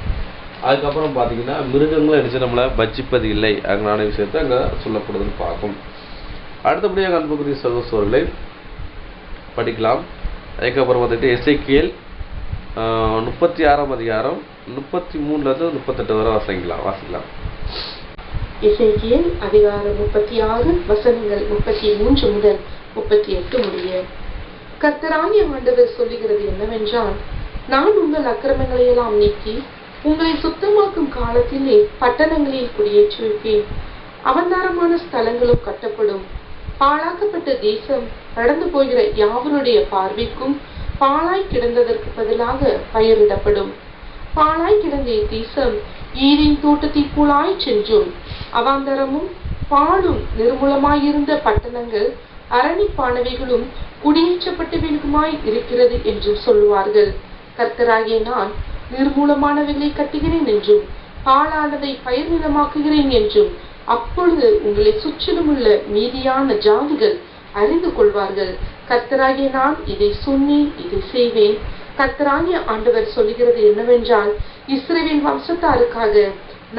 அதுக்கப்புறம் பார்த்தீங்கன்னா மிருகங்களை அடித்து நம்மளை பட்சிப்பது இல்லை அங்கனான விஷயத்தை அங்கே சொல்லப்படுதுன்னு பார்க்கும். அடுத்தபடியாக அன்புக்குரிய சகோதரர்களை படிக்கலாம். அதுக்கப்புறம் வந்துட்டு எசேக்கியேல் 36ஆம் அதிகாரம் 33 38 வரை வாசிக்கலாம். எசேக்கியேல் அதிகாரம் 36 வசனங்கள் 33 முதல் 38 முடிய. கர்த்தராகிய ஆண்டவர் சொல்லுகிறது என்னவென்றால், நான் உங்கள் அக்கிரமங்களை எல்லாம் நீக்கி உங்களை சுத்தமாக்கும் காலத்திலே பட்டணங்களில் குடியேற்றுவிப்பேன். அவந்தாரமான ஸ்தலங்களும் கட்டப்படும். பாழாக்கப்பட்ட தேசம் நடந்து போகிற யாவருடைய பார்வைக்கும் பாழாய் கிடந்ததற்கு பதிலாக பயிரிடப்படும். பாழாய் கிடந்த தேசம் ஈரின் தோட்டத்தை போலாய் சென்றும், அவாந்தரமும் பாழும் நிர்மூலமாயிருந்த பட்டணங்கள் அரணிப்பானவைகளும் குடியேற்றப்பட்டவைகளுமாய் இருக்கிறது என்றும் சொல்லுவார்கள். கர்த்தராகிய நான் நிர்மூலமானவைகளை கட்டுகிறேன் என்றும் பாழானதை பயிர் நிலமாக்குகிறேன் என்றும் அப்பொழுது உங்களை சுற்றிலும் உள்ள மீதியான ஜாதிகள் அறிந்து கொள்வார்கள். கர்த்தராகிய நான் இதை சொன்னேன், இதை செய்வேன். கர்த்தராகிய ஆண்டவர் சொல்லுகிறது என்னவென்றால், இஸ்ரவேல் வம்சத்தாருக்காக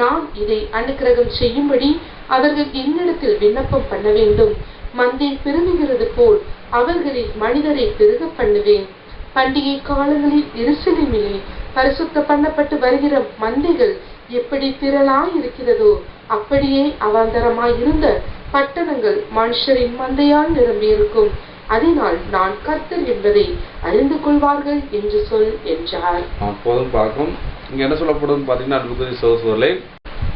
நான் இதை அனுக்கிரகம் செய்யும்படி அவர்கள் என்னிடத்தில் விண்ணப்பம் பண்ண வேண்டும். மந்தை பெருகுகிறது போல் அவர்களில் மனிதரை பெருக பண்ணுவேன். பண்டிகை காலங்களில் எருசலேமிலே பரிசுத்த பண்ணப்பட்டு வருகிற மந்தைகள் எப்படி திரளாய் இருக்கிறதோ அப்படியே அவாந்தரமாய் இருந்த பட்டணங்கள் மனுஷரின் மந்தையால் நிரம்பியிருக்கும். அதனால் நான் கர்த்தர் என்பதை அறிந்து கொள்வார்கள் என்று சொல் என்றார். போதும் பார்க்கும். இங்க என்ன சொல்லப்படுதுன்னு பாத்தீங்கன்னா, அன்புக்குரிய சகோதரர்களே,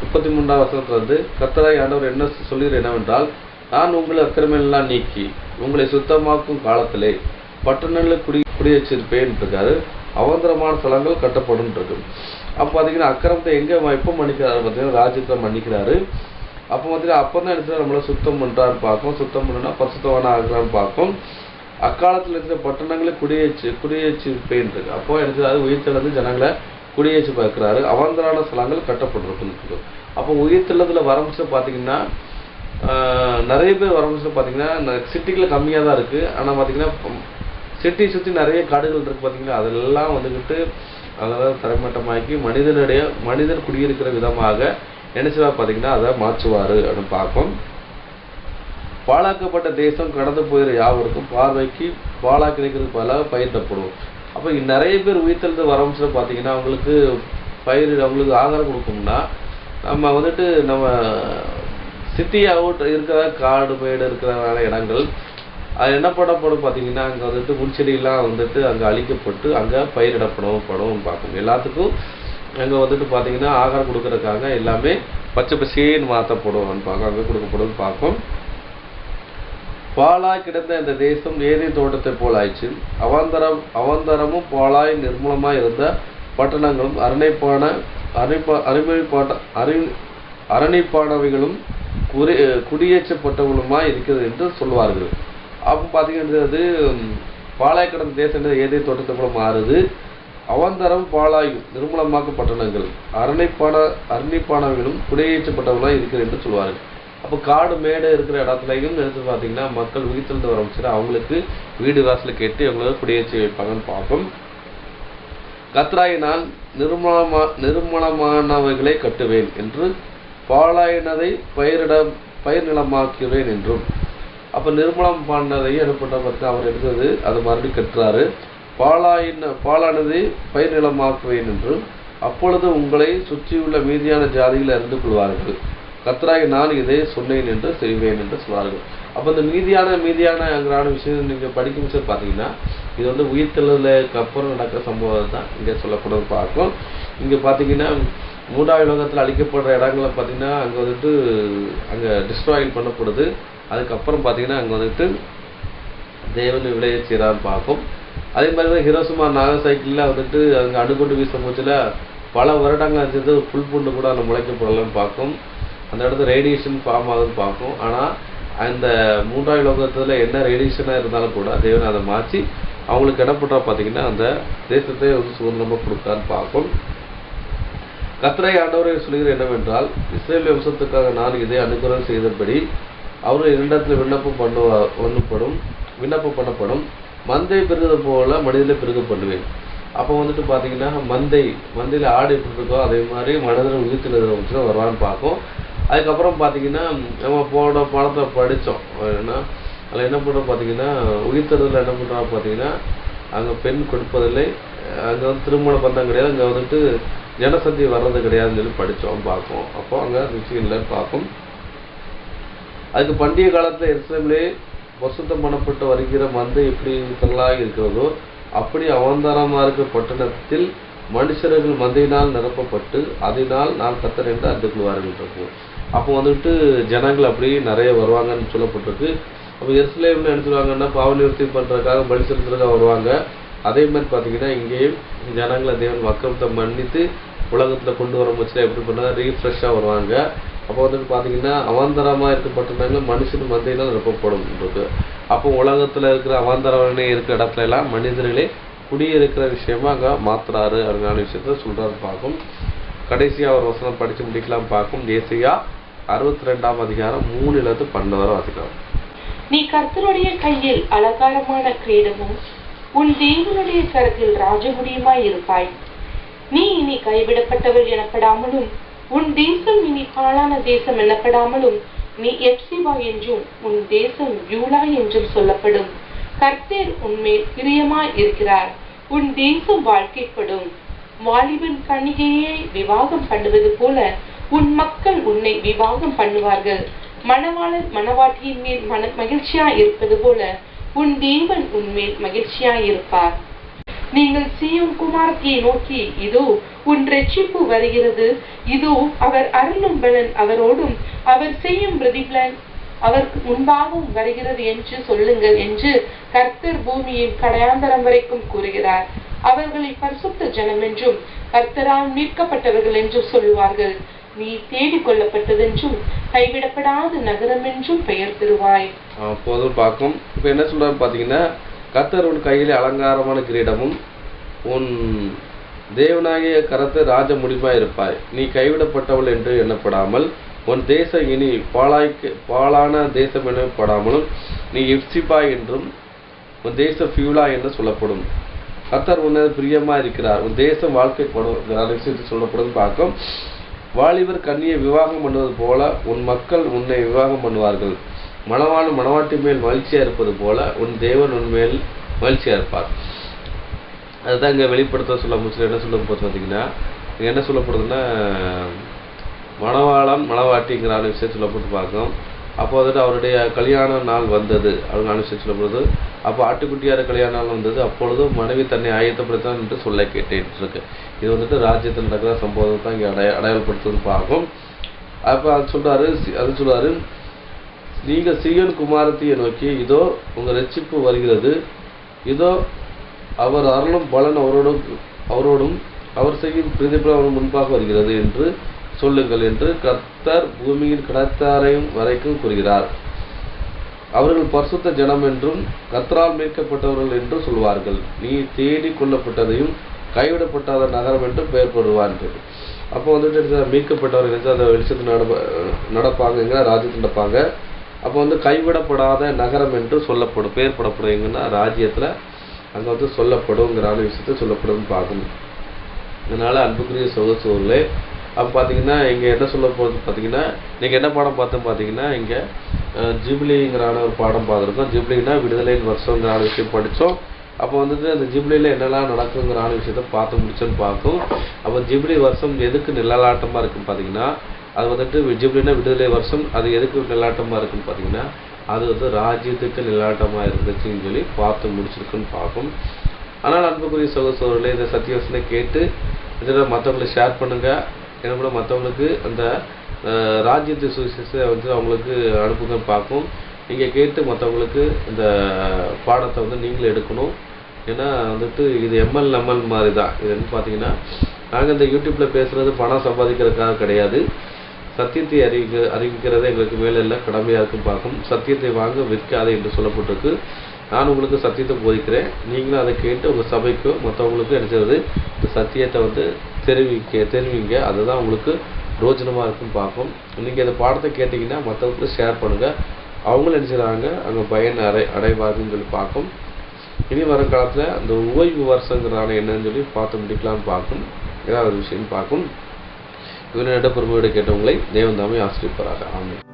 33ஆம் வசனத்திலிருந்து கர்த்தராகிய ஆண்டவர் என்ன சொல்லுகிறார் என்னவென்றால், நான் உங்களை அக்கிரமெல்லாம் நீக்கி உங்களை சுத்தமாக்கும் காலத்திலே பட்டணங்களை குடியேற்றிருப்பேன் இருக்காரு. அவந்தரமான ஸ்தலங்கள் கட்டப்படும் இருக்கு. அப்போ பார்த்தீங்கன்னா அக்கிரமத்தை எங்கே எப்போ மன்னிக்கிறாரு பார்த்தீங்கன்னா, ராஜ்யத்தை மன்னிக்கிறாரு. அப்போ பார்த்தீங்கன்னா அப்போதான் எடுத்து நம்மளை சுத்தம் பண்ணுறான்னு பார்க்கும். சுத்தம் பண்ணுன்னா பரிசுத்தவான ஆகிறான்னு பார்க்கும். அக்காலத்தில் இருக்கிற பட்டணங்களை குடியேற்றிருப்பேன் இருக்கு. அப்போ எடுத்து உயிர்த்தெழுந்து ஜனங்களை குடியேற்றி பார்க்கிறாரு. அவந்தரான ஸ்தலங்கள் கட்டப்பட்டிருக்கு. அப்போ உயிர்த்தெழுதுல வரமிச்சு பார்த்தீங்கன்னா நிறைய பேர் வரமிச்சு பார்த்தீங்கன்னா சிட்டிகளில் கம்மியாக தான் இருக்குது. ஆனால் பார்த்தீங்கன்னா சிட்டி சுற்றி நிறைய காடுகள் இருக்குது பார்த்தீங்கன்னா, அதெல்லாம் வந்துக்கிட்டு அதெல்லாம் தரைமட்டமாக்கி மனிதன் குடியிருக்கிற விதமாக நினைச்சதா பார்த்தீங்கன்னா அதை மாற்றுவார் அப்படின்னு பார்ப்போம். பாழாக்கப்பட்ட தேசம் கடந்து போகிற யாவருக்கும் பார்வைக்கு பாழா கிடைக்கிறது பல பயிரிடப்படும். அப்போ நிறைய பேர் உயிர்த்தெழுந்து வரமிச்சு பார்த்தீங்கன்னா அவங்களுக்கு ஆதாரம் கொடுக்கணும்னா நம்ம வந்துட்டு நம்ம சிட்டி அவுட் இருக்கிற காடு மேடு இருக்கிற இடங்கள் அது என்ன பண்ணப்படும் பார்த்தீங்கன்னா, அங்கே வந்துட்டு முன்செடியெல்லாம் வந்துட்டு அங்கே அழிக்கப்பட்டு அங்கே பயிரிடப்படும் பார்க்கணும். எல்லாத்துக்கும் அங்கே வந்துட்டு பார்த்தீங்கன்னா ஆகாரம் கொடுக்கறதுக்காக எல்லாமே பச்சை பசேன்னு மாற்றப்படும் பார்க்க அங்கே கொடுக்கப்படும் பார்க்கும். பாலாய் கிடந்த இந்த தேசம் ஏதேன் தோட்டத்தை போல் ஆயிடுச்சு. அவந்தரமும் பாலாய் நிர்மூலமாக இருந்த பட்டணங்களும் அரணிப்பானவைகளும் குடியேற்றப்பட்டவர்களுமாய் இருக்கிறது என்று சொல்வார்கள். அப்போ பார்த்தீங்கன்னா பாலாய் கிடந்த தேசம் ஏதேன் தோட்டத்தை போல மாறுது. அவந்தரம் பாலாய் நிர்மூலமாக்க பட்டணங்கள் அரணிப்பானவைகளும் குடியேற்றப்பட்டவர்களாக இருக்கிறது என்று சொல்வார்கள். அப்போ காடு மேடை இருக்கிற இடத்துலையும் எடுத்து பார்த்தீங்கன்னா மக்கள் உயிர்த்தெழுந்து வரமிச்சுன்னா அவங்களுக்கு வீடு வாசலை கேட்டு அவங்களுக்கு குடியேற்றி வைப்பாங்கன்னு பார்ப்போம். கர்த்தராகிய நான் நிர்மூலமானவைகளை கட்டுவேன் என்று பாலாயினதை பயிர் நிலமாக்குவேன் என்றும். அப்போ நிர்மூலம் பண்ணதை அனுப்பிட்ட பார்த்து அவர் எடுத்தது அதை மறுபடியும் கட்டுறாரு. பாலானதை பயிர் நிலமாக்குவேன் என்றும் அப்பொழுது உங்களை சுற்றியுள்ள மீதியான ஜாதிகளை அறிந்து கொள்வார்கள். கர்த்தராகிய நான் இதை சொன்னேன் என்று செய்வேன் என்று சொல்வார்கள். அப்போ இந்த மீதியான விஷயம் நீங்கள் படிக்க முடிச்சது பார்த்தீங்கன்னா, இது வந்து உயிர்த்தெழுதலுக்கு அப்புறம் நடக்கிற சம்பவம் தான் இங்கே சொல்லப்படுறது பார்க்கும். இங்கே பார்த்தீங்கன்னா மூன்றாவது உலகத்தில் அழிக்கப்படுற இடங்களை பார்த்தீங்கன்னா அங்கே வந்துட்டு அங்கே டிஸ்ட்ராயில் பண்ணப்படுது. அதுக்கப்புறம் பார்த்தீங்கன்னா அங்கே வந்துட்டு தேவன் விளைய செய்கிறான்னு பார்க்கும். அதே மாதிரி தான் ஹிரோஷிமா நாகசாக்கியில் வந்துட்டு அங்கே அணுகுண்டு வீசும் போச்சுல பல வருடங்கள் இருந்தது புல் பூண்டு கூட அந்த முளைக்கப்படலான்னு பார்க்கும். அந்த இடத்துல ரேடியேஷன் ஃபார்ம் ஆகுதுன்னு பார்க்கும். ஆனால் அந்த மூன்றாவது உலகத்தில் என்ன ரேடியேஷனாக இருந்தாலும் கூட தேவன் அதை மாற்றி அவங்களுக்கு என்ன பண்ணுறா பார்த்தீங்கன்னா அந்த தேசத்தை வந்து சுதந்திரமாக கொடுத்தான்னு பார்க்கும். கர்த்தரை ஆண்டவரை சொல்கிற என்னவென்றால், இஸ்ரேல் வம்சத்துக்காக நான் இதை அனுகிரகம் செய்தபடி அவர்கள் இரண்டத்தில் விண்ணப்பம் பண்ணப்படும். மந்தை பெருகுது போல மனிதனை பெருக பண்ணுவேன். அப்போ வந்துட்டு பார்த்தீங்கன்னா மந்தையில் ஆடு எப்படி இருக்கோ அதே மாதிரி மனிதனை உயிர்த்து வருவான்னு பார்க்கும். அதுக்கப்புறம் பார்த்தீங்கன்னா நம்ம போன பாடத்தை படித்தோம். ஏன்னா அதில் என்ன பண்ணுறோம் பார்த்தீங்கன்னா உயிர்த்ததில் என்ன பண்ணுறோம் பார்த்தீங்கன்னா அங்கே பெண் கொடுப்பதில்லை, அங்கே வந்து திருமண பந்தம் கிடையாது, அங்கே வந்துட்டு ஜனசந்தி வர்றது கிடையாதுன்னு சொல்லி படித்தோம் பார்ப்போம். அப்போ அங்கே விஷயம் இல்லைன்னு பார்க்கும். அதுக்கு பண்டிகை காலத்தில் எருசலேமிலே பரிசுத்தம் பண்ணப்பட்டு வருகிற மந்தை எப்படி திரளாக இருக்கிறதோ அப்படி அவந்தாரமாக இருக்கிற பட்டணத்தில் மனுஷர்கள் மந்தையினால் நிரப்பப்பட்டு அதனால் நான் கர்த்தர் என்று அறிந்து கொள்வார்கள் இருக்கும். அப்போ வந்துட்டு ஜனங்கள் அப்படி நிறைய வருவாங்கன்னு சொல்லப்பட்டிருக்கு. அப்போ எருசலேம்னு என்ன சொல்லுவாங்கன்னா பாவ நிவர்த்தி பண்ணுறதுக்காக பலி செலுத்துறதுக்காக வருவாங்க. அதே மாதிரி பார்த்தீங்கன்னா இங்கேயும் ஜனங்களை தேவன் வக்கரத்தை மன்னித்து உலகத்தில் கொண்டு வர முச்சுல எப்படி பண்ணால் ரீஃப்ரெஷ்ஷாக வருவாங்க. அப்போ வந்துட்டு பார்த்தீங்கன்னா அவாந்தரமாக இருக்கப்பட்டிருந்தாங்க மனுஷன் மந்தையினால் நிரப்பப்படும் இருக்கு. அப்போ உலகத்தில் இருக்கிற அவாந்தரவனே இருக்கிற இடத்துல எல்லாம் மனிதர்களே குடியிருக்கிற விஷயமா அங்கே மாத்துறாரு அப்படிங்கிற விஷயத்த சொல்றாரு பார்க்கும். கடைசியாக ஒரு வசனம் படித்து முடிக்கலாம் பார்க்கும். ஏசாயா 62ஆம் அதிகாரம் 3-12 வாசிக்கலாம். நீ கர்த்தருடைய கையில் அலங்காரமான கிரீடமும் உன் தேவனுடைய கரத்தில் ராஜமுடியுமாய் இருப்பாய். நீ இனி கைவிடப்பட்டவள் எனப்படாமலும் உன் தேசம் இனி பாழான தேசம் எனப்படாமலும் நீ எப்சிபா என்றும் உன் தேசம் யூலா என்றும் சொல்லப்படும். கர்த்தர் உன்மேல் பிரியமாய் இருக்கிறார். உன் தேசம் வாழ்க்கைப்படும். வாலிபன் கன்னிகையை விவாகம் பண்ணுவது போல உன் மக்கள் உன்னை விவாகம் பண்ணுவார்கள். மணவாளர் மணவாட்டியின் மேல் மகிழ்ச்சியா இருப்பது போல உன் தேவன் உன்மேல் மகிழ்ச்சியா இருப்பார். நீங்கள் சீயோன் குமாரத்தியை நோக்கி, இதோ உன் இரட்சிப்பு வருகிறது, இதோ அவர் அருளும் பலன் அவரோடும் அவர் செய்யும் பிரதிபலன் அவருக்கு முன்பாகவும் வருகிறது என்று சொல்லுங்கள் என்று கர்த்தர் பூமியின் கடையாந்தரம் வரைக்கும் கூறுகிறார். அவர்களை பரிசுத்த ஜனம் என்றும் கர்த்தரால் மீட்கப்பட்டவர்கள் என்றும் சொல்லுவார்கள். நீ தேடிக் கொள்ளப்பட்டதென்றும் கைவிடப்படாத நகரம் என்றும் பெயர் பெறுவாய். போதும் பார்க்கும். இப்ப என்ன சொல்றாரு பாத்தீங்கன்னா, கர்த்தர் உன் கையிலே அலங்காரமான கிரீடமும் உன் தேவனாகிய கரத்தை ராஜ முடிவாய் இருப்பாய். நீ கைவிடப்பட்டவள் என்று எண்ணப்படாமல் உன் தேசம் இனி பாழான தேசம் எனப்படாமலும் நீ எப்சிபா என்றும் உன் தேசம் ஃபியூலா என்று சொல்லப்படும். கர்த்தர் உன்னை பிரியமா இருக்கிறார். உன் தேசம் வாழ்க்கைப்படும் சொல்லப்படும் பார்க்கும். வாலிபர் கன்னியை விவாகம் பண்ணுவது போல உன் மக்கள் உன்னை விவாகம் பண்ணுவார்கள். மணவாளன் மணவாட்டி மேல் மகிழ்ச்சியா இருப்பது போல உன் தேவன் உன்மேல் மகிழ்ச்சியா இருப்பார். அதுதான் இங்க வெளிப்படுத்த சொல்ல முடிச்சு. என்ன சொல்ல போது பார்த்தீங்கன்னா என்ன சொல்லப்படுதுன்னா மணவாளன் மணவாட்டிங்கிற விஷயம் சொல்லப்பட்டு பார்க்கும். அப்போ வந்துட்டு அவருடைய கல்யாண நாள் வந்தது அப்படின்னு விஷயம் சொல்லப்படுது. அப்போ ஆட்டுக்குட்டியார கல்யாண நாள் வந்தது. அப்பொழுதும் மனைவி தன்னை ஆயத்தப்படுத்தான் என்று சொல்ல கேட்டேன் இருக்கு. இது வந்துட்டு ராஜ்யத்தில் நடக்கிற சம்பவம் தான் இங்கே அடையாளப்படுத்துன்னு பார்க்கும். அப்போ அது சொல்றாரு, நீங்க சீயோன் குமாரத்தியை நோக்கி, இதோ உங்க ரட்சிப்பு வருகிறது, இதோ அவர் அருளும் பலன் அவரோடும் அவர் செய்யும் பிரதிபலன் முன்பாக வருகிறது என்று சொல்லுங்கள் என்று கர்த்தர் பூமியின் கடற்கரையும் வரைக்கும் கூறுகிறார். அவர்கள் பரிசுத்த ஜனம் என்றும் கர்த்தரால் மீட்கப்பட்டவர்கள் என்று சொல்வார்கள். நீ தேடி கொள்ளப்பட்டதையும் கைவிடப்பட்டாத நகரம் என்றும் பெயர் பெறுவார். அப்போ வந்துட்டு மீட்கப்பட்டவர்கள் அந்த வெளிச்சத்தில் நடப்பாங்க, ராஜ்யத்தில் நடப்பாங்க. அப்போ வந்து கைவிடப்படாத நகரம் என்று சொல்லப்படும், பெயர் படப்படும். எங்கன்னா ராஜ்யத்தில் அங்கே வந்து சொல்லப்படுங்கிற விஷயத்தை சொல்லப்படும் பார்க்கணும். அதனால அன்புக்குரிய சகோதரர்களே, அப்போ பார்த்தீங்கன்னா இங்கே என்ன சொல்ல போகிறது பார்த்தீங்கன்னா, நீங்கள் என்ன பாடம் பார்த்தோம் பார்த்தீங்கன்னா இங்கே ஜூபிலிங்கிறான ஒரு பாடம் பார்த்துருக்கோம். ஜூபிலினா விடுதலையின் வருஷங்கிற விஷயம் படித்தோம். அப்போ வந்துட்டு அந்த ஜூபிலியில் என்னெல்லாம் நடக்குங்கிற விஷயத்த பார்த்து முடிச்சோன்னு பார்க்கும். அப்போ ஜூபிலி வருஷம் எதுக்கு நிழலாட்டமாக இருக்குன்னு பார்த்தீங்கன்னா, அது வந்துட்டு ஜூபிலினா விடுதலை வருஷம் அது எதுக்கு நிழலாட்டமாக இருக்குன்னு பார்த்தீங்கன்னா, அது வந்து ராஜ்யத்துக்கு நிழலாட்டமாக இருந்துச்சுன்னு சொல்லி பார்த்து முடிச்சிருக்குன்னு பார்க்கும். ஆனால் அன்புக்குரிய சகோதரர்களே, இந்த சத்தியவசனை கேட்டு இதில் மற்றவங்களை ஷேர் பண்ணுங்கள். என்ன பண்ண மற்றவங்களுக்கு அந்த ராஜ்யத்து சுவிசேஷத்தை வந்து அவங்களுக்கு அனுப்புங்க பார்க்கும். நீங்கள் கேட்டு மற்றவங்களுக்கு இந்த பாடத்தை வந்து நீங்களும் எடுக்கணும். ஏன்னா வந்துட்டு இது எம்எல் நம்மல் மாதிரி தான். இது வந்து பார்த்தீங்கன்னா நாங்கள் இந்த யூடியூப்பில் பேசுகிறது பணம் சம்பாதிக்கிறதுக்காக கிடையாது. சத்தியத்தை அறிவிக்கிறது எங்களுக்கு மேலே இல்லை, கடமையாக இருக்கும் பார்க்கும். சத்தியத்தை வாங்க விற்காதே என்று சொல்லப்பட்டிருக்கு. நான் உங்களுக்கு சத்தியத்தை போதிக்கிறேன். நீங்களும் அதை கேட்டு உங்கள் சபைக்கும் மற்றவங்களுக்கும் நினைச்சது இந்த சத்தியத்தை வந்து தெரிவிங்க. அதுதான் உங்களுக்கு ரோஜனமாக இருக்கும் பார்க்கும். நீங்கள் இந்த பாடத்தை கேட்டிங்கன்னா மற்றவங்களுக்கு ஷேர் பண்ணுங்கள். அவங்களும் நினைச்சுறாங்க அங்கே பயன் அடைவாருன்னு சொல்லி பார்க்கும். இனி வரும் காலத்தில் அந்த ஓய்வு வருஷங்கிறான என்னன்னு சொல்லி பார்த்து முடிக்கலாம்னு பார்க்கும். ஏதாவது ஒரு விஷயம் பார்க்கும். இவனிடம் பெருமையோடு கேட்டவங்களை தேவன் தாமே ஆசிரியப்பாராக. ஆமென்.